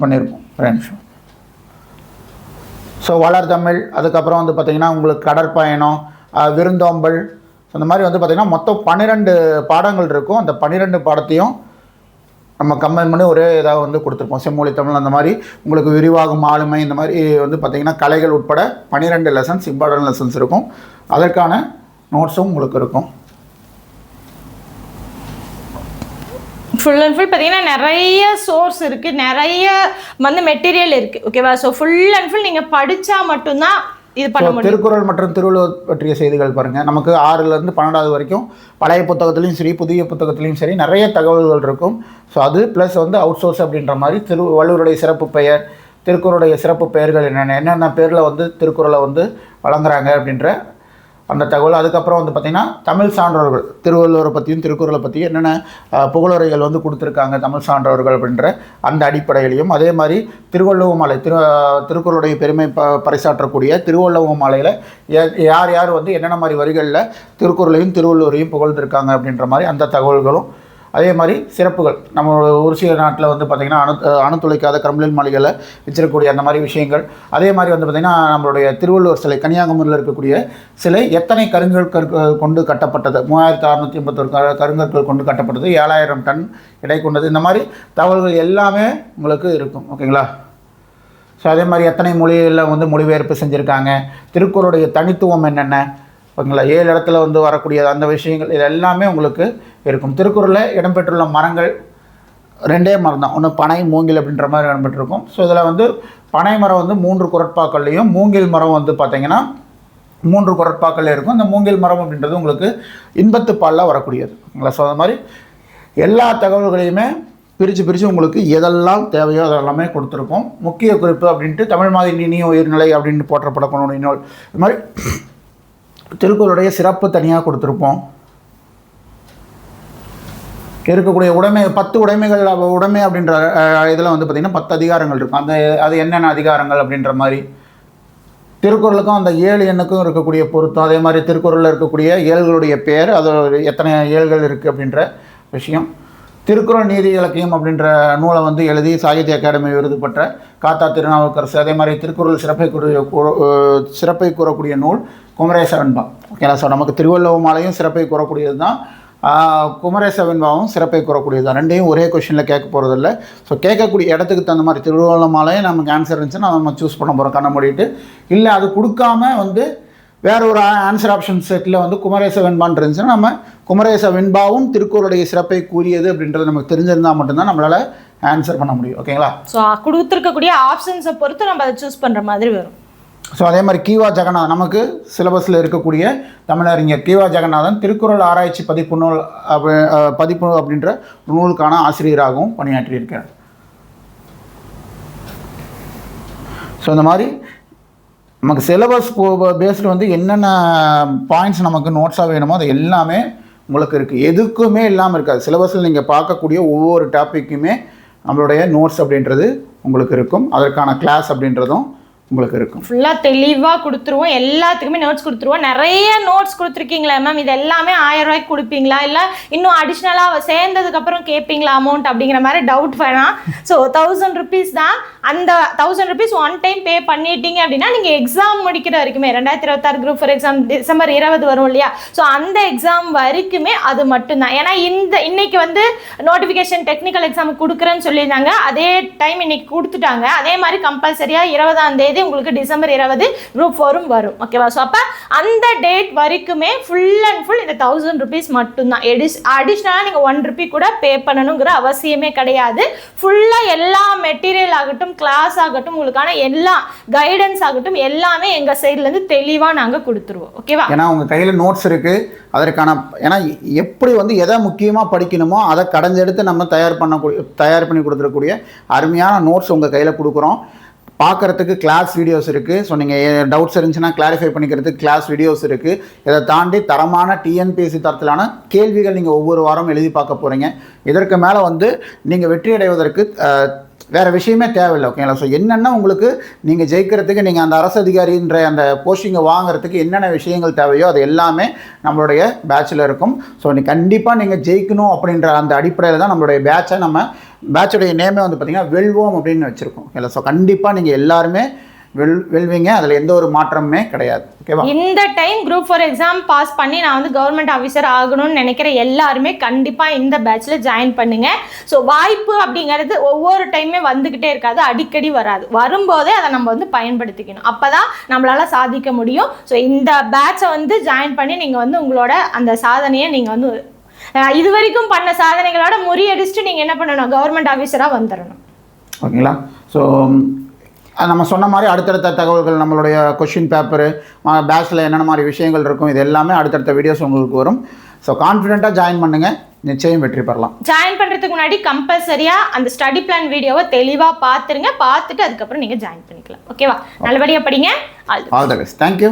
பண்ணியிருப்போம். ஒரே நிமிஷம். ஸோ வளர்தமிழ், அதுக்கப்புறம் வந்து பார்த்திங்கன்னா உங்களுக்கு கடற்பயணம், விருந்தோம்பல், அந்த மாதிரி வந்து பார்த்திங்கன்னா மொத்தம் 12 பாடங்கள் இருக்கும். அந்த 12 பாடத்தையும் நம்ம கம்பைன் பண்ணி ஒரே இதாக வந்து கொடுத்துருப்போம். செம்மொழி தமிழ் அந்த மாதிரி உங்களுக்கு விரிவாகும் ஆளுமை இந்த மாதிரி வந்து பார்த்திங்கன்னா கலைகள் உட்பட 12 லெசன்ஸ் இம்பார்ட்டன்ட் லெசன்ஸ் இருக்கும். அதற்கான நோட்ஸும் உங்களுக்கு இருக்கும். ஃபுல் அண்ட் ஃபுல் பார்த்தீங்கன்னா நிறைய சோர்ஸ் இருக்குது, நிறைய வந்து மெட்டீரியல் இருக்குது. ஓகேவா? ஸோ ஃபுல் அண்ட் ஃபுல் நீங்கள் படித்தா மட்டும்தான் இது பண்ண முடியும். திருக்குறள் மற்றும் திருவள்ளுவர் பற்றிய செய்திகள் பாருங்கள். நமக்கு 6லேருந்து 12வது வரைக்கும் பழைய புத்தகத்துலேயும் சரி புதிய புத்தகத்துலேயும் சரி நிறைய தகவல்கள் இருக்கும். ஸோ அது ப்ளஸ் வந்து அவுட் சோர்ஸ் அப்படின்ற மாதிரி திருவள்ளுவருடைய சிறப்பு பெயர், திருக்குறளுடைய சிறப்பு பெயர்கள் என்னென்ன பேரில் வந்து திருக்குறளை வந்து வழங்குறாங்க அப்படின்ற அந்த தகவல். அதுக்கப்புறம் வந்து பார்த்திங்கன்னா தமிழ் சான்றோர்கள் திருவள்ளுவரை பற்றியும் திருக்குறளை பற்றியும் என்னென்ன புகழுரைகள் வந்து கொடுத்துருக்காங்க தமிழ் சான்றோர்கள் அப்படின்ற அந்த அடிப்படையிலையும், அதே மாதிரி திருவள்ளுவர் மாலை திருக்குறளுடைய பெருமை பறைசாற்றக்கூடிய திருவள்ளுவர் மாலையில் யார் யார் வந்து என்னென்ன மாதிரி வரிகளில் திருக்குறளையும் திருவள்ளுவரையும் புகழ்ந்திருக்காங்க அப்படின்ற மாதிரி அந்த தகவல்களும், அதே மாதிரி சிறப்புகள் நம்ம ஒரு சில நாட்டில் வந்து பார்த்திங்கன்னா அணுத்துளைக்காத கரும்பலின் மாளிகையில் வச்சிருக்கக்கூடிய அந்த மாதிரி விஷயங்கள். அதே மாதிரி வந்து பார்த்திங்கன்னா நம்மளுடைய திருவள்ளுவர் சிலை கன்னியாகுமரியில் இருக்கக்கூடிய சிலை எத்தனை கருங்கற்கள் கொண்டு கட்டப்பட்டது, 3681 கருங்கற்கள் கொண்டு கட்டப்பட்டது, 7000 டன் எடை கொண்டது, இந்த மாதிரி தகவல்கள் எல்லாமே உங்களுக்கு இருக்கும். ஓகேங்களா? ஸோ அதே மாதிரி எத்தனை மொழிகளில் வந்து மொழிபெயர்ப்பு செஞ்சுருக்காங்க, திருக்குறளுடைய தனித்துவம் என்னென்ன, ஓகேங்களா, 7 இடத்துல வந்து வரக்கூடிய அந்த விஷயங்கள் இது எல்லாமே உங்களுக்கு இருக்கும். திருக்குறளில் இடம்பெற்றுள்ள மரங்கள் 2 மரம் தான், ஒன்று பனை மூங்கில் அப்படின்ற மாதிரி இடம்பெற்றிருக்கும். ஸோ இதில் வந்து பனை மரம் வந்து 3 குறட்பாக்கள்லையும் மூங்கில் மரம் வந்து பார்த்திங்கன்னா 3 குறட்பாக்கள்லையும் இருக்கும். இந்த மூங்கில் மரம் அப்படின்றது உங்களுக்கு இன்பத்துப்பாலில் வரக்கூடியது. ஓகேங்களா? ஸோ அது மாதிரி எல்லா தகவல்களையுமே பிரித்து உங்களுக்கு எதெல்லாம் தேவையோ அதெல்லாமே கொடுத்துருக்கோம். முக்கிய குறிப்பு அப்படின்ட்டு தமிழ் மாதிரி நீனிய உயிர்நிலை அப்படின்னு போற்றப்படக்கூடிய நூல், இது மாதிரி திருக்குறளுடைய சிறப்பு தனியாக கொடுத்துருப்போம். இருக்கக்கூடிய உடைமை 10 உடைமைகள், உடைமை அப்படின்ற இதில் வந்து பார்த்திங்கன்னா 10 அதிகாரங்கள் இருக்கும். அது என்னென்ன அதிகாரங்கள் அப்படின்ற மாதிரி திருக்குறளுக்கும் அந்த 7 எண்ணுக்கும் இருக்கக்கூடிய பொருத்தம், அதே மாதிரி திருக்குறளில் இருக்கக்கூடிய ஏழ்களுடைய பெயர், அது எத்தனை ஏழ்கள் இருக்குது அப்படின்ற விஷயம். திருக்குறள் நீதி இலக்கியம் அப்படின்ற நூலை வந்து எழுதி சாகித்ய அகாடமி விருது பெற்ற காத்தா திருநாவுக்கரசு. அதே மாதிரி திருக்குறள் சிறப்பை கூறக்கூடிய நூல் குமரேச வெண்பா. ஓகேங்களா? ஸோ நமக்கு திருவள்ளுவர் மாலையும் சிறப்பை கூறக்கூடியது தான், குமரேச வெண்பாவும் சிறப்பை கூறக்கூடியது தான். ரெண்டையும் ஒரே கொஷினில் கேட்க போகிறதில்ல. ஸோ கேட்கக்கூடிய இடத்துக்கு தகுந்த மாதிரி திருவள்ளுவர் மாலையும் நமக்கு ஆன்சர் இருந்துச்சுன்னா நம்ம சூஸ் பண்ண போகிறோம் கண்ண மூடிட்டு. இல்லை அது கொடுக்காம வந்து வேறு ஒரு ஆன்சர் ஆப்ஷன் செட்டில் வந்து குமரேச வெண்பான்னு இருந்துச்சுன்னா நம்ம குமரேச வெண்பாவும் திருக்குறளுடைய சிறப்பை கூறியது அப்படின்றது நமக்கு தெரிஞ்சிருந்தால் மட்டும்தான் நம்மளால் ஆன்சர் பண்ண முடியும். ஓகேங்களா? ஸோ கொடுத்துருக்கக்கூடிய ஆப்ஷன்ஸை பொறுத்து நம்ம அதை சூஸ் பண்ணுற மாதிரி வரும். ஸோ அதே மாதிரி கீவா ஜெகநாதன் நமக்கு சிலபஸில் இருக்கக்கூடிய தமிழறிஞர் கீவா ஜெகநாதன் திருக்குறள் ஆராய்ச்சி பதிப்பு அப்படின்ற நூலுக்கான ஆசிரியராகவும் பணியாற்றியிருக்கிறார். ஸோ இந்த மாதிரி நமக்கு சிலபஸ் பேஸ்டு வந்து என்னென்ன பாயிண்ட்ஸ் நமக்கு நோட்ஸாக வேணுமோ அது எல்லாமே உங்களுக்கு இருக்குது. எதுக்குமே இல்லாமல் இருக்காது. சிலபஸில் நீங்கள் பார்க்கக்கூடிய ஒவ்வொரு டாப்பிக்குமே நம்மளுடைய நோட்ஸ் அப்படின்றது உங்களுக்கு இருக்கும். அதற்கான கிளாஸ் அப்படின்றதும் உங்களுக்கு இருக்கும். ஃபுல்லாக தெளிவாக கொடுத்துருவோம். எல்லாத்துக்குமே நோட்ஸ் கொடுத்துருவோம். நிறைய நோட்ஸ் கொடுத்துருக்கீங்களா மேம்? இது எல்லாமே 1000 ரூபாய்க்கு கொடுப்பீங்களா, இல்லை இன்னும் அடிஷ்னலாக சேர்ந்ததுக்கப்புறம் கேட்பீங்களா அமௌண்ட் அப்படிங்கிற மாதிரி டவுட் வேணாம். ஸோ 1000 rupees தான். அந்த 1000 rupees ஒன் டைம் பே பண்ணிட்டீங்க அப்படின்னா நீங்கள் எக்ஸாம் முடிக்கிற வரைக்குமே 2026 குரூப் ஃபார் எக்ஸாம் டிசம்பர் 20 வரும் இல்லையா? ஸோ அந்த எக்ஸாம் வரைக்குமே அது மட்டும்தான். ஏன்னா இன்னைக்கு வந்து நோட்டிஃபிகேஷன் டெக்னிக்கல் எக்ஸாம் கொடுக்குறேன்னு சொல்லியிருந்தாங்க. அதே டைம் இன்னைக்கு கொடுத்துட்டாங்க. அதே மாதிரி கம்பல்சரியாக 20ஆம் தேதி உங்களுக்கு டிசம்பர் 20 குரூப் 4 வரும். ஓகேவா? ஸோ அப்போ அந்த டேட் வரைக்குமே ஃபுல் அண்ட் ஃபுல் இந்த 1000 rupees மட்டும்தான். அடிஷ்னலாக நீங்கள் 1 rupee கூட பே பண்ணணுங்கிற அவசியமே கிடையாது. ஃபுல்லாக எல்லா மெட்டீரியல் ஆகட்டும், கிளாஸ் ஆகட்டும், உங்களுக்கான எல்லா கைடன்ஸ் ஆகட்டும் எல்லாமே எங்கள் சைட்லேருந்து தெளிவாக நாங்கள் கொடுத்துருவோம். ஓகேவா? ஏன்னா உங்கள் கையில் நோட்ஸ் இருக்குது. அதற்கான ஏன்னா எப்படி வந்து எதை முக்கியமாக படிக்கணுமோ அதை கடைஞ்செடுத்து நம்ம தயார் பண்ணி கொடுத்துருக்கூடிய அருமையான நோட்ஸ் உங்கள் கையில் கொடுக்குறோம். பார்க்குறதுக்கு கிளாஸ் வீடியோஸ் இருக்குது. ஸோ நீங்கள் டவுட்ஸ் இருந்துச்சுன்னா கிளாரிஃபை பண்ணிக்கிறதுக்கு கிளாஸ் வீடியோஸ் இருக்குது. இதை தாண்டி தரமான டிஎன்பிஎஸ்சி தரத்திலான கேள்விகள் நீங்கள் ஒவ்வொரு வாரம் எழுதி பார்க்க போகிறீங்க. இதற்கு மேலே வந்து நீங்கள் வெற்றி அடைவதற்கு வேறு விஷயமே தேவையில்லை. ஓகேங்களா? ஸோ என்னென்னா உங்களுக்கு நீங்கள் ஜெயிக்கிறதுக்கு, நீங்கள் அந்த அரசு அதிகாரின்ற அந்த போஸ்டிங்கை வாங்குறதுக்கு என்னென்ன விஷயங்கள் தேவையோ அது எல்லாமே நம்மளுடைய பேட்சில் இருக்கும். ஸோ கண்டிப்பாக நீங்கள் ஜெயிக்கணும் அப்படின்ற அந்த அடிப்படையில் தான் நம்மளுடைய பேட்சுடைய நேமே வந்து பார்த்திங்கன்னா வெல்வோம் அப்படின்னு வச்சுருக்கோம். ஓகேங்களா? ஸோ கண்டிப்பாக நீங்கள் எல்லாருமே வெல்வீங்க. அதில் எந்த ஒரு மாற்றமுமே கிடையாது. ஓகேவா? இந்த டைம் குரூப் 4 எக்ஸாம் பாஸ் பண்ணி நான் வந்து கவர்மெண்ட் ஆஃபீஸர் ஆகணும்னு நினைக்கிற எல்லாருமே கண்டிப்பாக இந்த பேட்சில் ஜாயின் பண்ணுங்க. ஸோ வாய்ப்பு அப்படிங்கிறது ஒவ்வொரு டைமே வந்துக்கிட்டே இருக்காது, அடிக்கடி வராது. வரும்போதே அதை நம்ம வந்து பயன்படுத்திக்கணும். அப்போ தான் நம்மளால் சாதிக்க முடியும். ஸோ இந்த பேட்சை வந்து ஜாயின் பண்ணி நீங்கள் வந்து உங்களோட அந்த சாதனையை நீங்கள் வந்து இது வரைக்கும் பண்ண சாதனைகளோட முறியடிச்சுட்டு நீங்கள் என்ன பண்ணணும்? கவர்மெண்ட் ஆஃபீஸராக வந்துடணும். ஓகேங்களா? ஸோ நம்ம சொன்ன மாதிரி அடுத்தடுத்த தகவல்கள், நம்மளுடைய கொஷின் பேப்பரு, பேட்சில் என்னென்ன மாதிரி விஷயங்கள் இருக்கும், இது எல்லாமே அடுத்தடுத்த வீடியோஸ் உங்களுக்கு வரும். ஸோ கான்ஃபிடென்ட்டாக ஜாயின் பண்ணுங்கள். நிச்சயம் வெற்றி பெறலாம். ஜாயின் பண்ணுறதுக்கு முன்னாடி கம்பல்சரியாக அந்த ஸ்டடி பிளான் வீடியோவை தெளிவாக பார்த்துட்டு அதுக்கப்புறம் நீங்கள் ஜாயின் பண்ணிக்கலாம். ஓகேவா? நல்லபடியாக படிங்க. All the best. தேங்க்யூ.